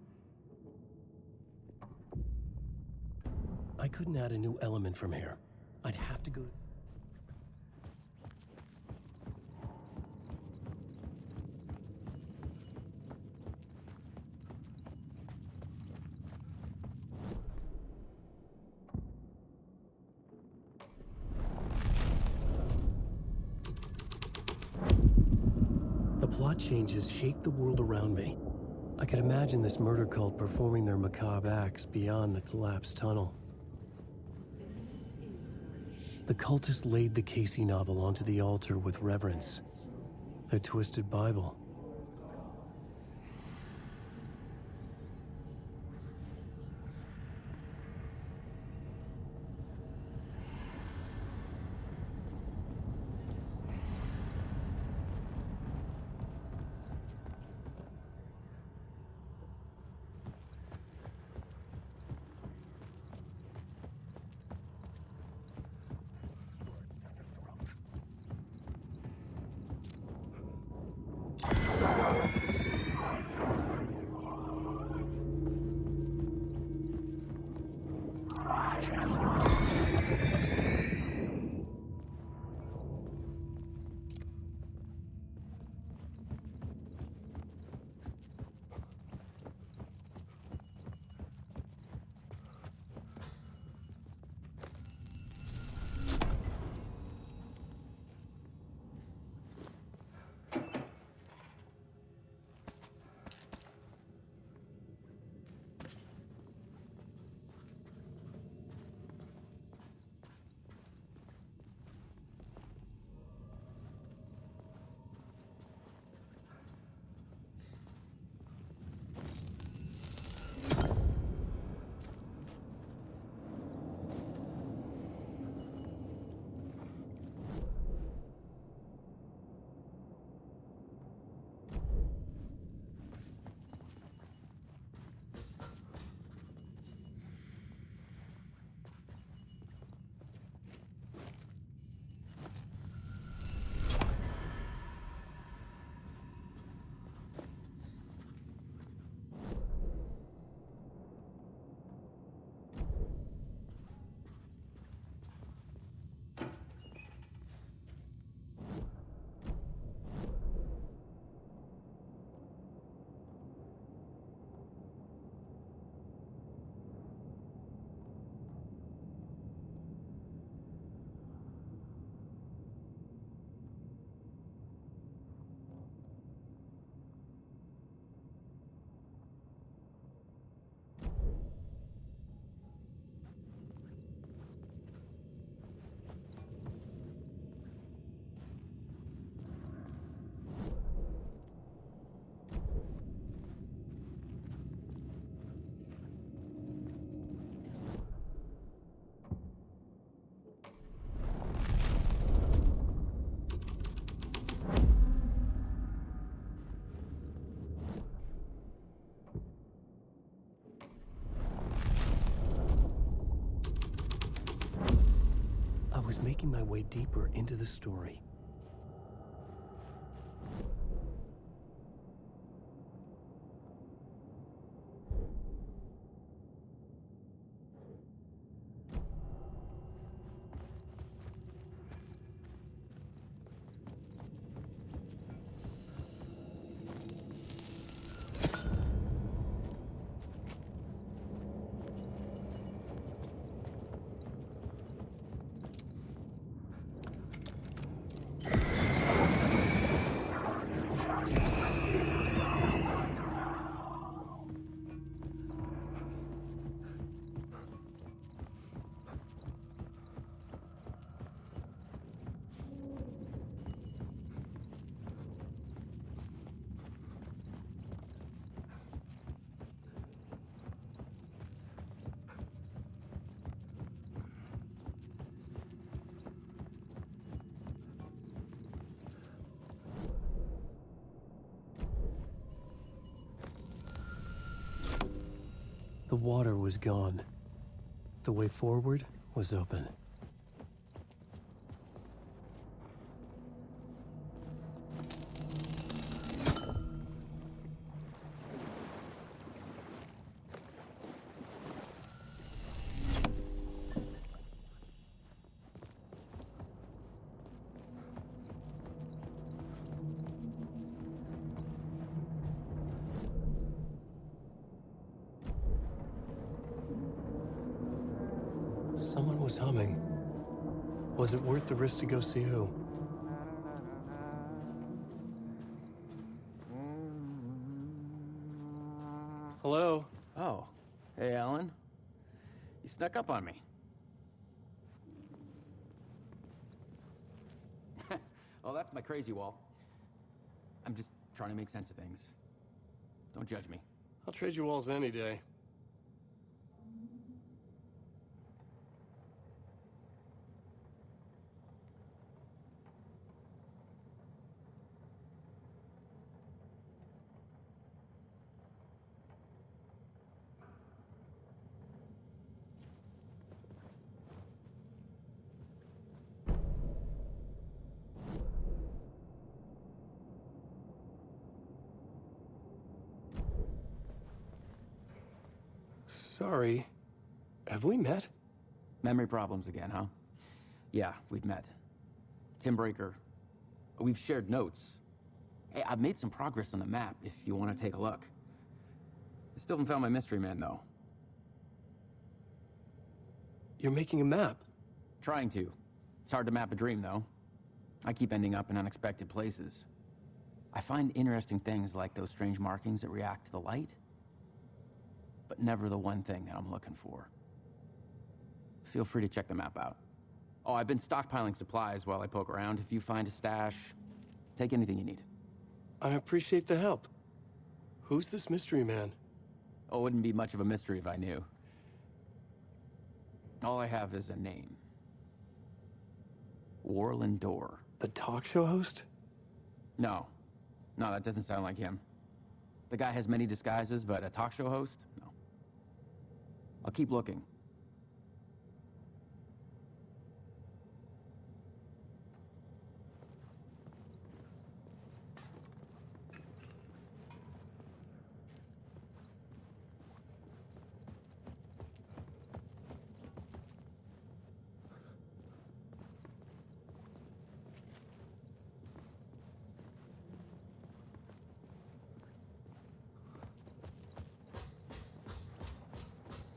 I couldn't add a new element from here. I'd have to go... The plot changes shaped the world around me. I could imagine this murder cult performing their macabre acts beyond the collapsed tunnel. The cultists laid the Casey novel onto the altar with reverence. Their twisted Bible. I was making my way deeper into the story. The water was gone. The way forward was open. Someone was humming. Was it worth the risk to go see who? Hello? Oh. Hey, Alan. You snuck up on me. Oh, that's my crazy wall. I'm just trying to make sense of things. Don't judge me. I'll trade you walls any day. Sorry. Have we met? Memory problems again, huh? Yeah, we've met. Tim Breaker. We've shared notes. Hey, I've made some progress on the map if you want to take a look. I still haven't found my mystery man, though. You're making a map? Trying to. It's hard to map a dream, though. I keep ending up in unexpected places. I find interesting things like those strange markings that react to the light, but never the one thing that I'm looking for. Feel free to check the map out. Oh, I've been stockpiling supplies while I poke around. If you find a stash, take anything you need. I appreciate the help. Who's this mystery man? Oh, it wouldn't be much of a mystery if I knew. All I have is a name. Warland Dorr. The talk show host? No. No, that doesn't sound like him. The guy has many disguises, but a talk show host? No. I'll keep looking.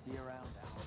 See you around, Alan.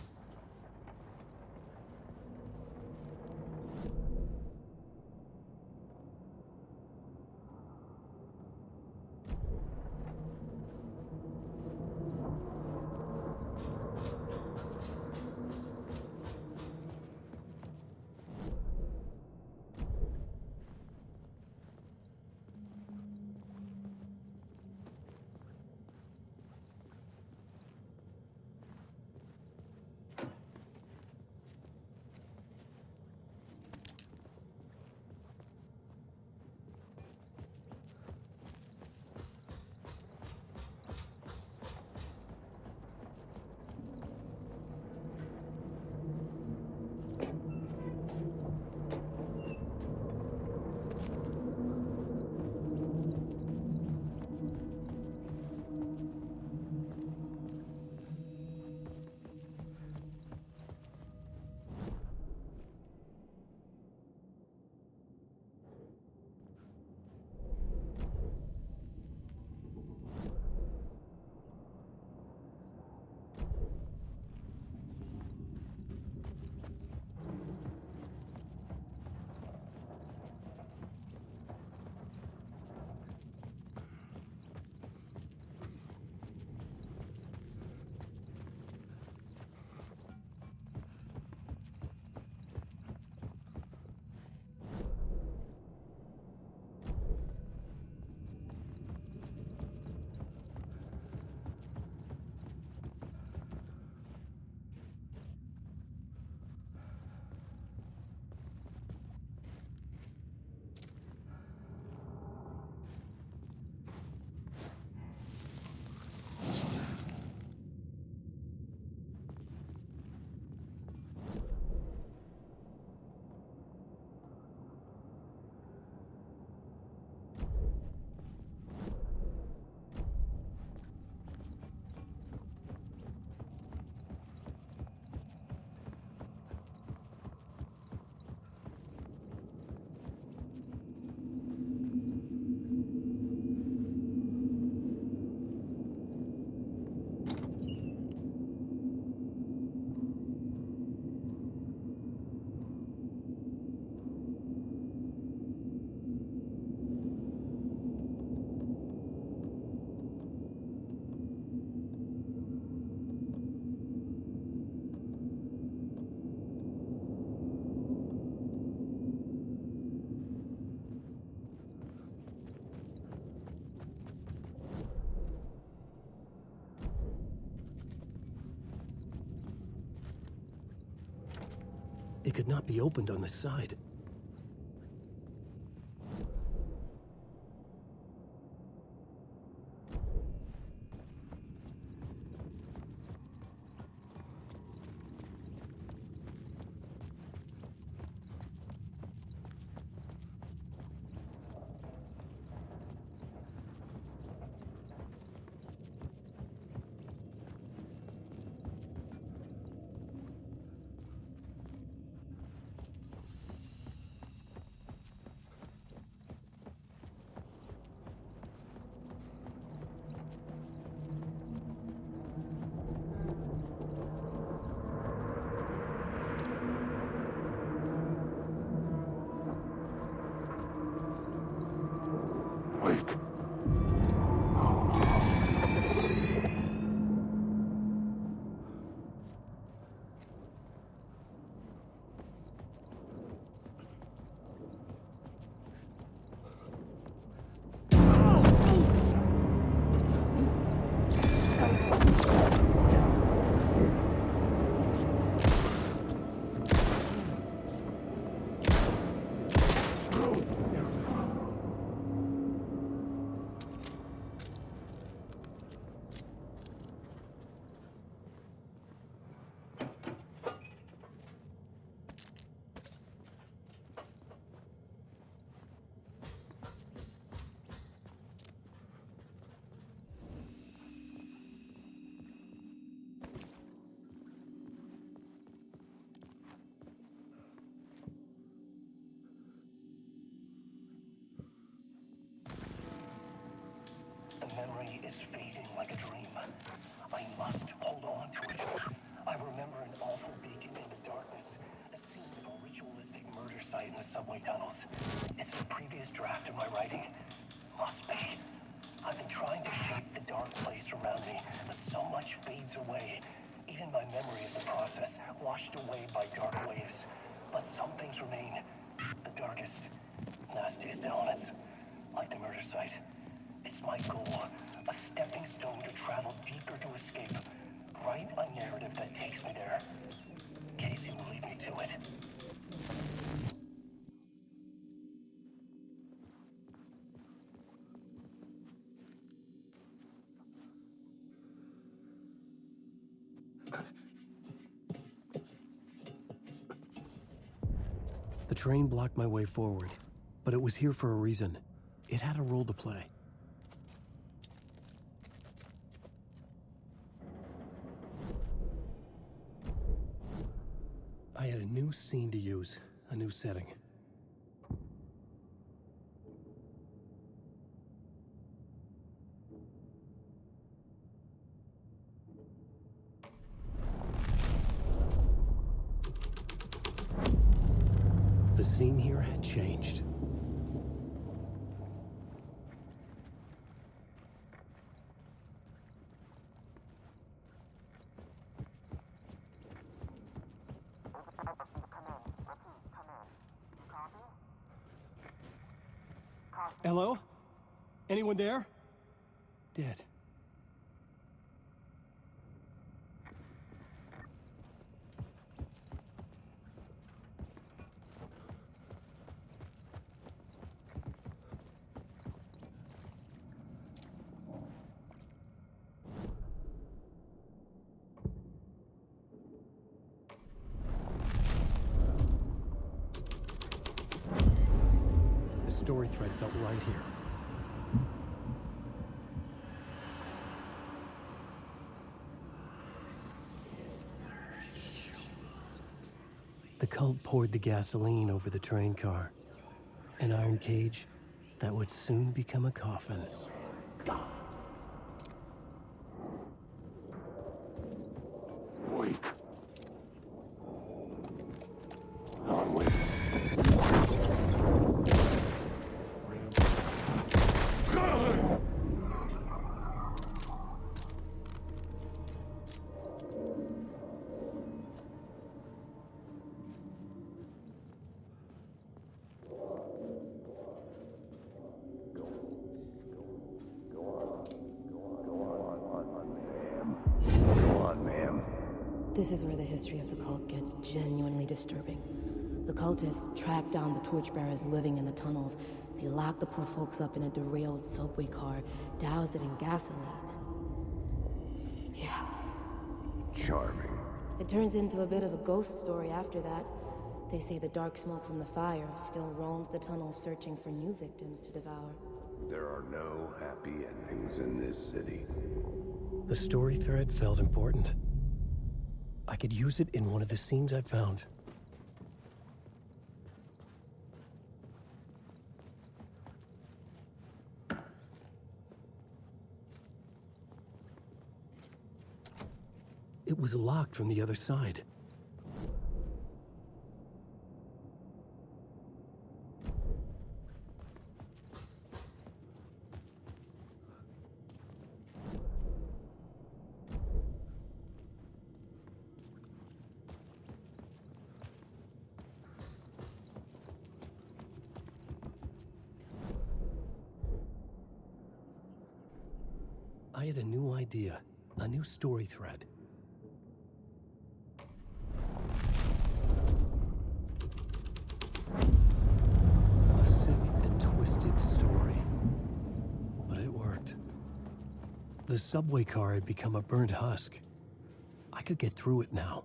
It could not be opened on the side. The memory is fading like a dream. I must hold on to it. I remember an awful beacon in the darkness, a scene of a ritualistic murder site in the subway tunnels. Is it a previous draft of my writing? Must be. I've been trying to shape the dark place around me, but so much fades away. Even my memory of the process, washed away by dark waves. But some things remain. The darkest, nastiest elements, like the murder site. It's my goal, a stepping stone to travel deeper to escape. Write a narrative that takes me there. Casey will lead me to it. The train blocked my way forward, but it was here for a reason. It had a role to play. I had a new scene to use, a new setting. The scene here had changed. Hello? Anyone there? Dead. The story thread felt right here. The cult poured the gasoline over the train car. An iron cage that would soon become a coffin. Wake. Onward. This is where the history of the cult gets genuinely disturbing. The cultists tracked down the torchbearers living in the tunnels. They locked the poor folks up in a derailed subway car, doused it in gasoline. Yeah. Charming. It turns into a bit of a ghost story after that. They say the dark smoke from the fire still roams the tunnels searching for new victims to devour. There are no happy endings in this city. The story thread felt important. I could use it in one of the scenes I'd found. It was locked from the other side. I had a new idea, a new story thread. A sick and twisted story. But it worked. The subway car had become a burnt husk. I could get through it now.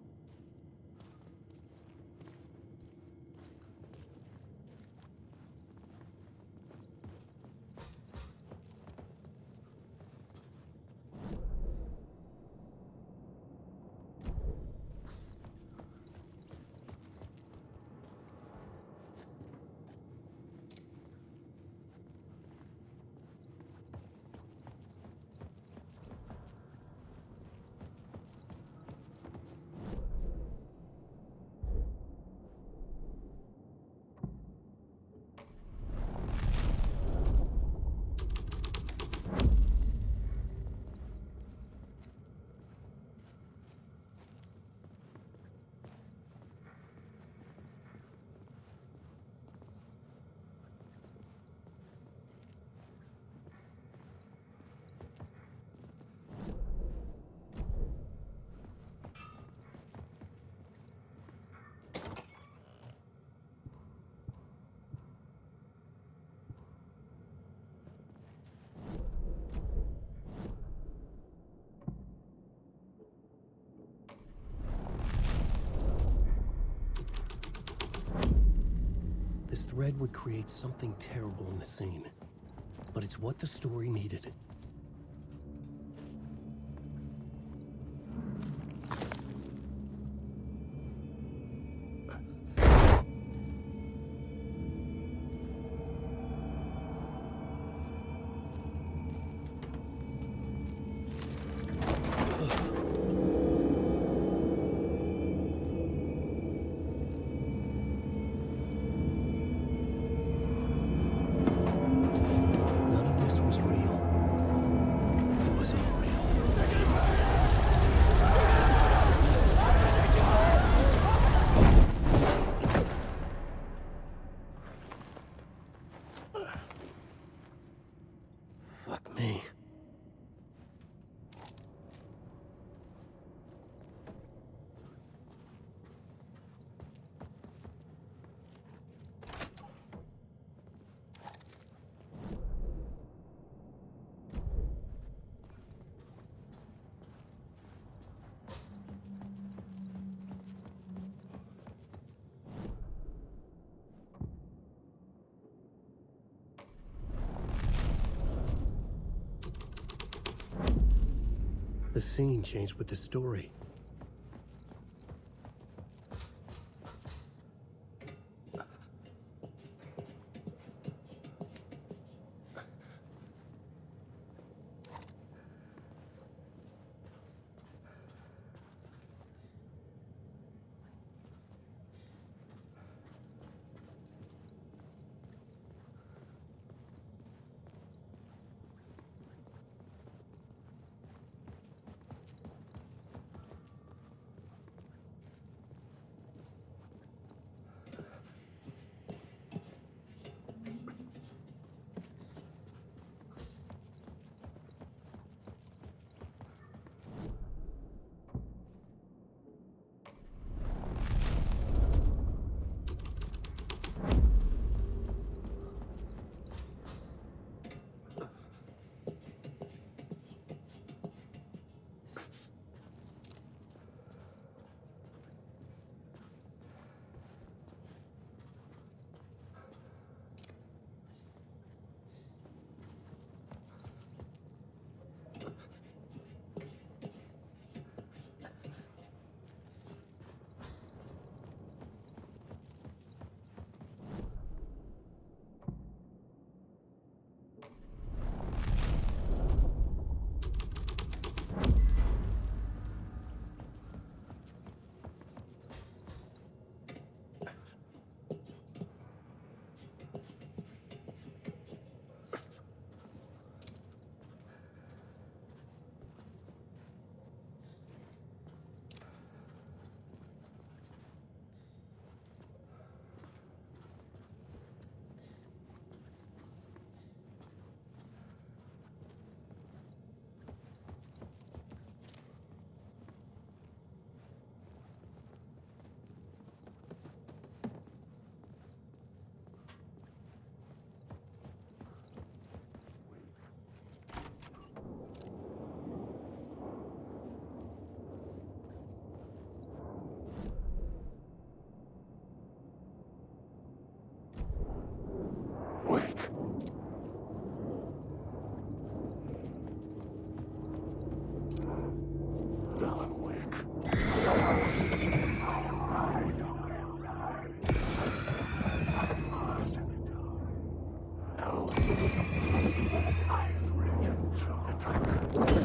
This thread would create something terrible in the scene, but it's what the story needed. Fuck me. The scene changed with the story.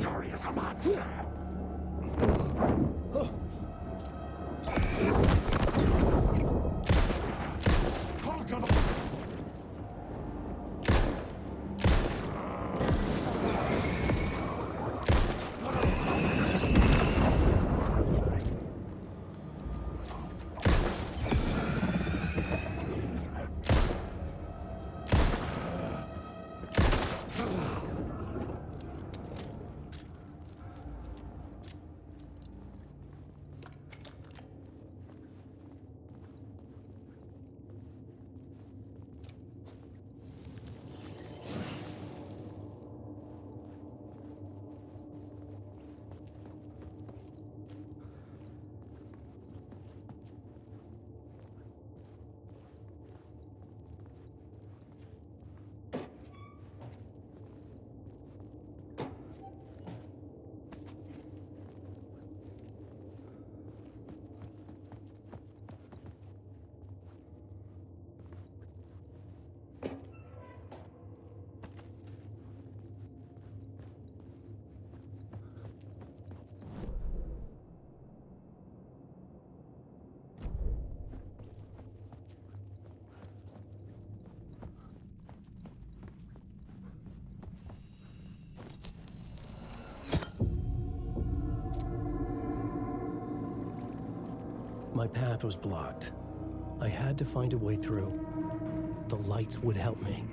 Sorry as a monster. Hold to the... My path was blocked. I had to find a way through. The lights would help me.